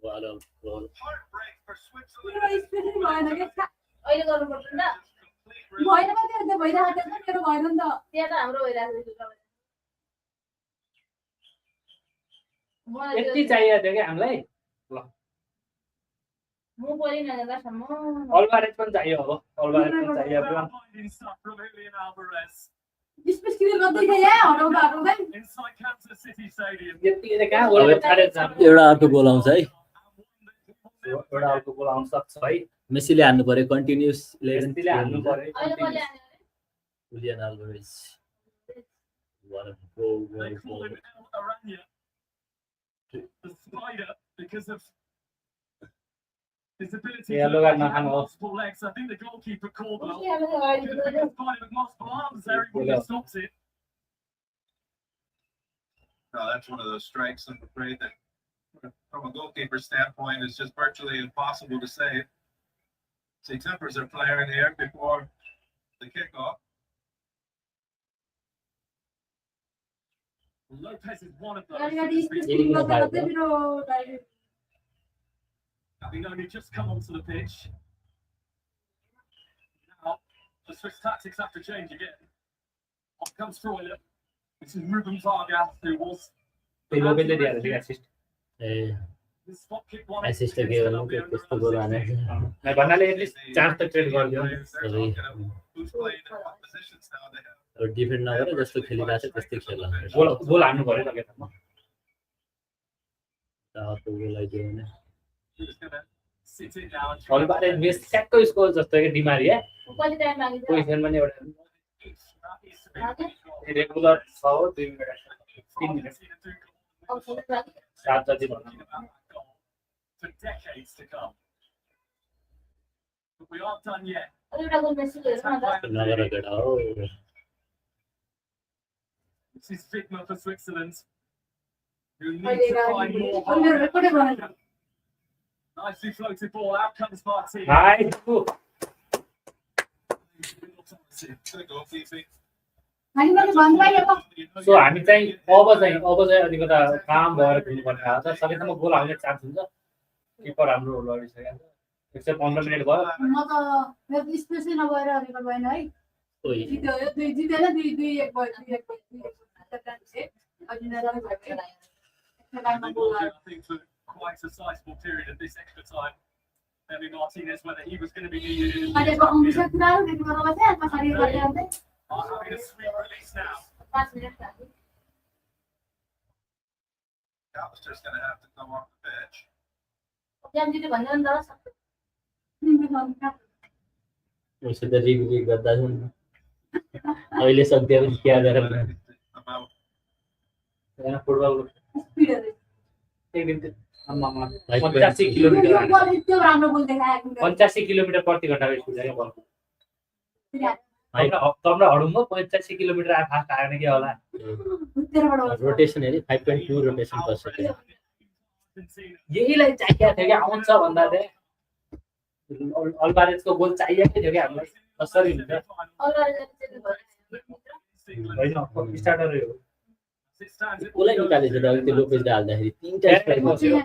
What a goal. Heartbreak for Switzerland. अहिले गर्नु पर्छ नि भएन भने त्यो भइराखेको छ मेरो भएन नि त त्यहाँ त हाम्रो भइराखेको छ यति चाहिएको थियो के हामीलाई ल म पनि नजाँदासम्म अल्भारेज पनि चाहियो अब अल्भारेज पनि चाहियो everyone. Finding stuff from Julian Alvarez. Specific गर्दै थिए हटाउँदा हटाउँदै Inside Kansas City Stadium. यति कहाँ वर्ल्ड कप छाडेर जानु एउटा अर्को गोल आउँछ है एउटा अर्को गोल आउन सक्छ है मेसीले हान्नु पर्यो कन्टिन्युस 11 मेसीले हान्नु पर्यो अहिले कसले हान्यो Julian Alvarez. What a goal, what They a call goal. him El Aranya, the spider, because of his ability Yeah, to look look at like he had Mahano. multiple legs. I think the goalkeeper called him. के हाल्नु अगाडि Could have been a spider with multiple arms there. He wouldn't have stopped it. No, that's one of those strikes I'm afraid that from a goalkeeper standpoint is just virtually impossible to save. See, tempers are flaring here before the kickoff. Lopez is one of those. अगाडि that has specific been- गर्दै गर्दै मेरो direct Having only just come onto the pitch. Now, the Swiss tactics have to change again. Off comes Freuler. This is Ruben Vargas, who was त्यो लोकेले दिएर थियो assist A the spot kick one. Assist के गर्नु के त्यस्तो गोल हाने मैं भन्नाले एटलिस्ट चान्स त ट्रेड गरिदियो नि Players, they're talking about who's playing in what positions now they have. अब डिफेन्ड नगरे जस्तो खेलिरहेको छ त्यस्तै खेल्ला गोल हान्नु पर्यो त के त अर्को गोल आइदियो भने Who's gonna sit it now and Alvarez miss ट्याक्कै स्कोर जस्तो के डिमारी है कति टाइम लाग्यो पोजिसन पनि एउटा That is to be regular छ हो 2 minute 3 minute Argentina do go अब फोन लाग्यो 7 जति भन्नु talking about that goal for decades to come. But we aren't done yet. एउटा गोल मेसी हेर्नु न त नगर केटा हो This is Figma for Switzerland, who need अहिले to find गाडी more मेरो heart. रेकर्डै बनायो Nicely floated ball, out comes Martinez. Nice Good goalkeeping. हामी पनि भन्नु पाइयो अब सो हामी चाहिँ अब चाहिँ अलिकता काम भएर खेल्नुपर्ने भएको छ सकेसम्म गोल आउने चान्स हुन्छ किपर हाम्रो लडिसकेको छ 115 मिनेट भयो म त मेरो स्पेसै नभएर रेकर्ड भएन है ओइ जित्यो यो दुई जितेन 2-1 भयो 2-1 Argentina भयो They bought it, I think, for quite a sizable period of this extra time. Maybe Martinez, whether he was going to be needed in अहिले the पकाउनु सक्छ कुराहरु त्यति बेला बस्या पछाडी गर्दै गर्दै are having a sweet release now. 5 minute लाग्यो McAllister's going to have to come off the bench. ज्याम जित्यो भन्दैन नि त सक्छ उसले त रिभ्यू गर्दा छ नि अहिले सक्दै पनि क्या गरेर About हैन फुटबल स्पिडहरु एक दिन आम्मामा Like 85 यो किलोमिटर बल त्यो राम्रो गोल देखाएको 85 किलोमिटर प्रति घण्टा स्पिड है बल तम्रा हडुममा 85 किलोमिटर आ फास्ट आएन के होला उत्तरबाट रोटेसन हेरी 5.2 रोटेसन पर सेकेन्ड यहीलाई चाहिएको थियो कि आउँछ भन्दा चाहिँ अल्बारेजको गोल चाहिएकै थियो कि हामीलाई कसरी हुन्छ होइन स्टार्टर हो उसलाई निकालेछ त अघि त्यो लोपेजले हाल्दाखेरि तीनटा स्ट्राइक बस्यो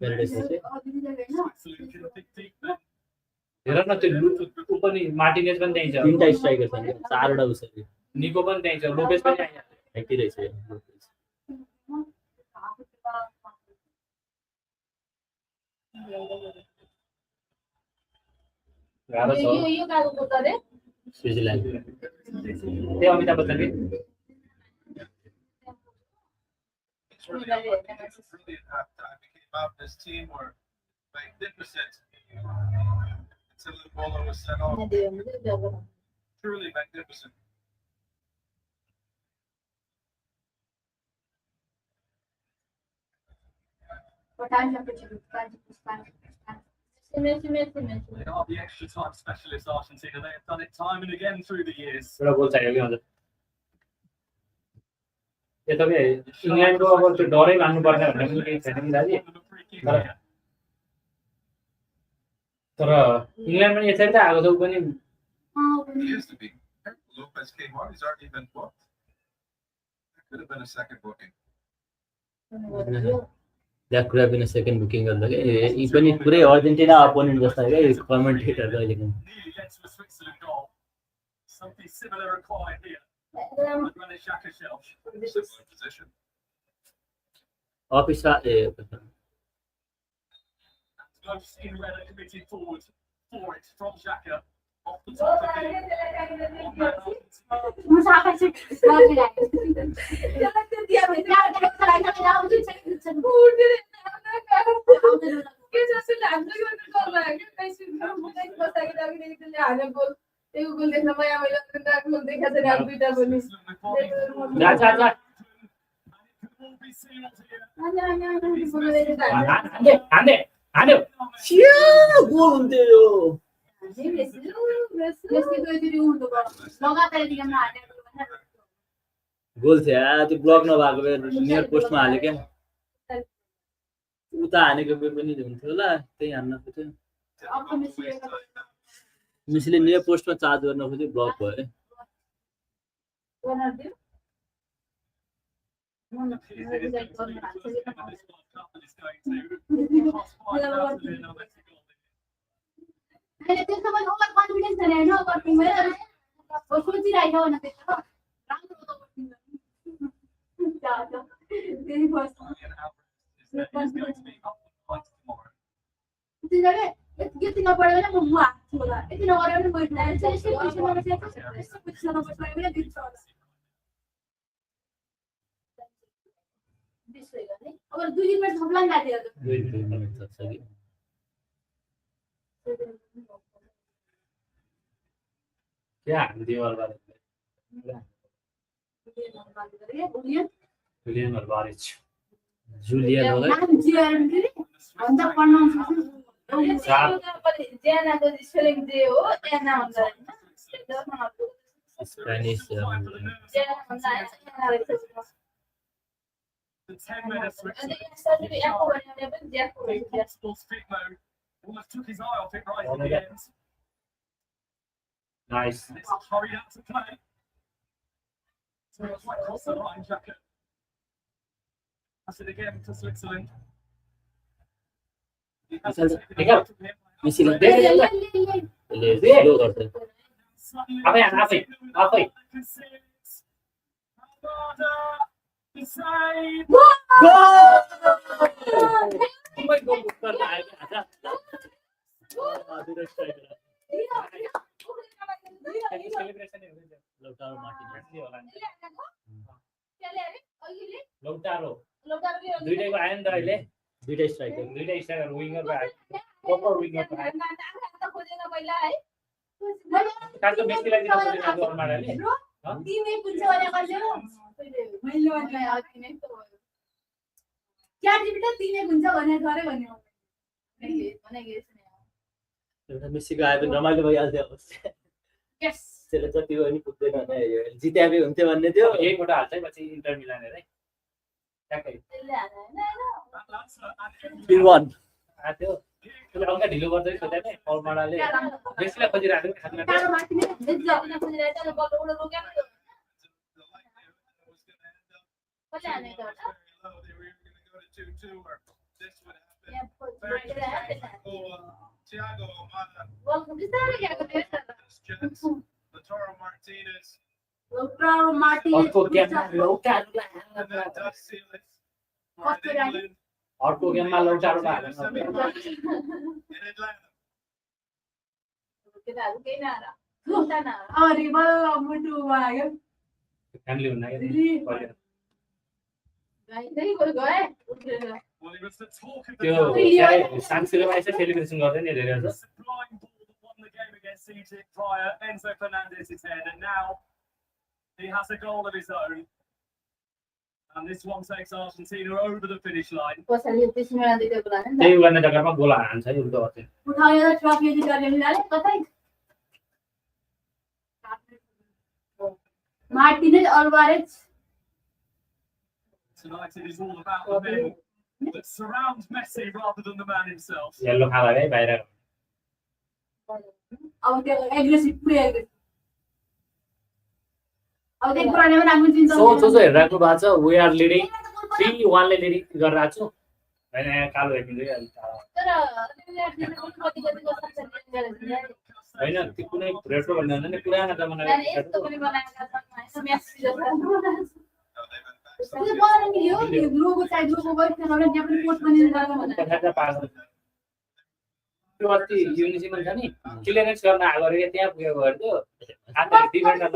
पेरेडेसले हेर न त्यो उ पनि मार्टिनेज पनि त्यही छ तीनटा स्ट्राइकर छन् क्या चारवटा उसरी निको पनि त्यही छ लोपेज पनि आइहाल्यो फ्याक्ट्री रहेछ लोपेज गाह्रो छ यो काको गोल रे स्विजरल्यान्ड त्यही Amitabh Bachchan it's really at halftime. He came out, his team were magnificent. Until the bowler was sent off. Truly magnificent. They are the extra time specialists, Argentina. They have done it time and again through the years. एउटा गोल चाहियो कि हजुर यो तपाईँ इङ्ल्यान्डको अब त्यो डरै मान्नुपर्ने भन्ने पनि केही छैन कि दाजु तर इङ्ल्यान्ड पनि यसरी त आएको छ ऊ पनि He used to be. Lopez came on, he's already been booked. That could have been a second booking. That could been second booking गर्दा के यी पनि पुरै अर्जेन्टिना अपोनेन्ट जस्ता क्या कमेन्टेटर अहिलेको Nearly gets to a Switzerland goal. Something similar required here. Granit Xhaka shelf. Similar position. Office A Most in red are committed forward for it from Xhaka. Off the top of the मुसाफिर हान्यो गोल हुन्थ्यो गोल थियो त्यो block नभएको भए near पोस्टमा हाल्यो क्या उता हानेको भए पनि हुन्थ्यो होला त्यही हान्न खोज्यो मेसीले नियर पोस्टमा चार्ज गर्न खोज्यो ब्लक भयो त्यसमा पनि ओभर कन्फिडेन्स छैन हैन ओभर टिममै सोचिरहेको हो न त्यसमा राम्रो त्यही फर्स्ट यति नपढ्यो भने म हाल्छु होला यति नगऱ्यो भने बैठ अब 2 मिनेट थप्ला नि गाडी क्या हान्दियो जुलियन अल्बारेज जुलियन होला भन्दा पढ्न ज्यानाको स्पेलिङ जे हो एना भन्छ Spanish The 10 minutes and switch. they started to echo when they were there for Impossible speed mode. Almost took his eye off it right at the end. Nice It's hurried out to play. So it's right across the line, Xhaka. Pass it again to Switzerland. He has to take it away from him. मेसीले Yes, slow गर्छ आफै हान आफै आफै कुमै गोल गर्न आयो हात celebration लौटारो Martinez लौटारो दुईटैको आयो नि त अहिले दुईटै स्ट्राइकर दुईटै स्ट्राइकर विङ्गर आयो प्रपर विङ्गर आयो खासको मेस्सीलाई दिन खोजेको अलमाराले एउटा मेस्सीको आयो भने रमाइलो भइहाल्थ्यो त्यसले जति भयो नि पुग्दैन भने जित्याबे हुन्थ्यो भन्ने थियो यही फोटो हाल्छ है पछि इन्टर मिलान हेरे ट्याक्कै 3-1 आथ्यो त्यसले हल्का ढिलो गर्दै सोचे नि अलमाराले मेस्सीलाई खोजिरहेको थियो खासमा Thiago Almada, Lautaro Martinez, अर्को गेममा लौटारो and then does seal it for England अर्को गेममा लौटारो in Atlanta. फ्यामिली हुन्न Well, he was the talk of the त्यो town. सानसिरोमा यसो सेलिब्रेसन गर्दै नि धेरै The sublime ball that won the game against Egypt via Enzo Fernandez's head, and now he has a goal of his own. And this one takes Argentina over the finish line. त्यही गर्ने जग्गामा गोल हान्छ है उल्टो गर्छ Martinez Alvarez. Tonight it is all about the men that surround Messi rather than the man himself. Yellow खाला है बाहिर अब त्यो एग्रेसिभ पुरै एग्रेसिभ अब त्यो पुरानो पनि हामी चिन्छ सो हेरिरहेको भएको छ वी आर लिडिङ 3-1 ले लिडिङ गरिरहेको छु हैन कालो हेर्दै तर हैन त्यो कुनै रेट्रो भन्ने हुँदैन नि पुरानो जमानाको यस्तो पनि बनाएका छन् मेस्सी जस्तो त्यो बनाउनु मिल्यो यो लोगो चाहिँ लोगो गर्छ भने त्यहाँ पनि पोस्ट पनि गर्न भन्दा कथा पास त्यो अस्ति युनिसीमा छ नि क्लियरेन्स गर्न आएको रे त्यहाँ पुगेको हेर्छु आधा डिफेन्डर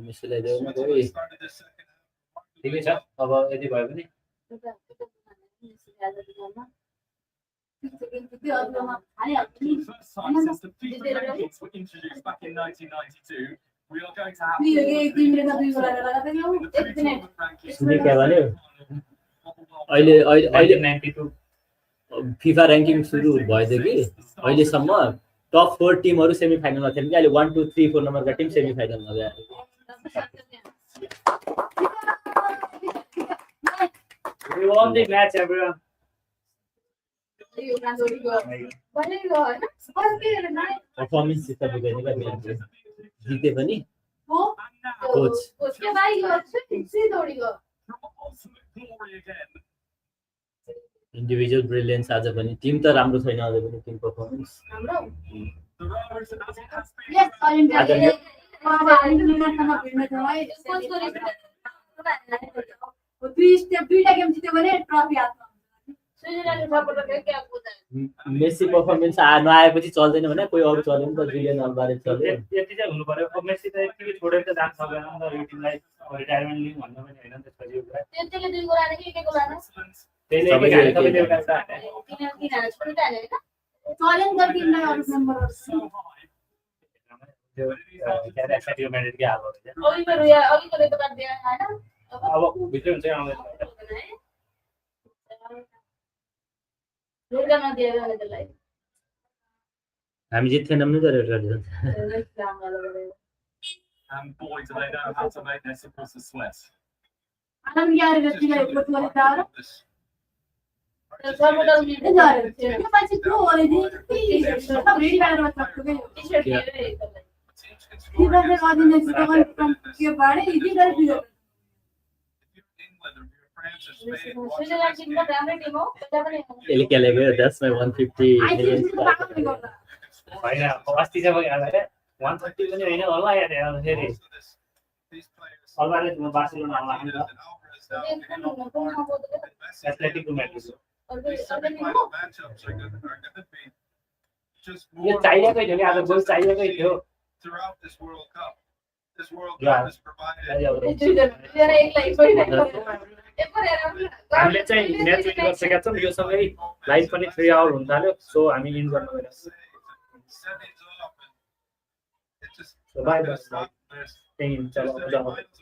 मेस्सीलाई देऊ न गई ठिकै छ अब यति भयो भने The first time since the FIFA rankings were introduced back in 1992, we are going to have yo all एक the दिन रे कति गरेर in the pre-tournament rankings. सुने क्या भन्यो अहिले अहिले अहिले 92 फिफा र्याङ्किङ सुरु भएदेखि अहिलेसम्म टप 4 टिमहरू सेमी फाइनलमा थिए कि अहिले 1 2 3 4 नम्बरका टिम सेमी फाइनलमा गए We won the match, everyone. Performance त बुझ्दैन क्या मेन जिते पनि कोच इन्डिभिजुअल ब्रिलियन्स आज पनि टिम त राम्रो छैन अझै पनि team performance The Rovers, as it has been दुईटा गेम जित्यो भने ट्रफी हातमा मेस्सी पर्फर्मेन्स नआएपछि चल्दैन भने कोही अरू चल्यो नि त जुलियन अल्भारेज चल्यो यति चाहिँ हुनु पर्यो अब मेस्सी त एकचोटि छोडेर त जान सक्दैन नि त यो टिमलाई रिटायरमेन्ट लिउँ भन्नु पनि होइन त्यसपछि एउटा त्यसले तपाईँले एउटा so high. त्यो के अरे एक्साइटिङ म्यानेज के हाल्नु हुन्छ अब भित्र हुन्छ आउँदैन हामी जित्थेनौँ नि त red card And boy, do they know how to make their supporters sweat. England or if you're France or Spain. watch Switzerland this team game. त राम्रो टिम हो त्यहाँ पनि यसले के लेख्यो 10 मा 150 आइसिसी त पागल नि गर्दा होइन अस्ति जब हेर्दा 130 पनि होइन होला यार फेरि Most of these players, अलबाले म बार्सिलोना आउला नि त and Alvarez now, कुन कुन बोल्दै Messi, Atletico Madrid these semifinal matchups are going to be just yo more चाहिएकै थियो नि आज गोल चाहिएकै थियो throughout this World Cup. This World Yeah. Cup is provided. Switzerland एकलाई कोही पनि हामीले चाहिँ म्याच विन गरिसकेका छौँ यो सँगै लाइभ पनि 3 आवर हुन थाल्यो सो हामी इन गर्न गइरहेछौँ Settings off and it just So bye, gonna bye. stop. There's त्यही चलो the मजा आउँछ finals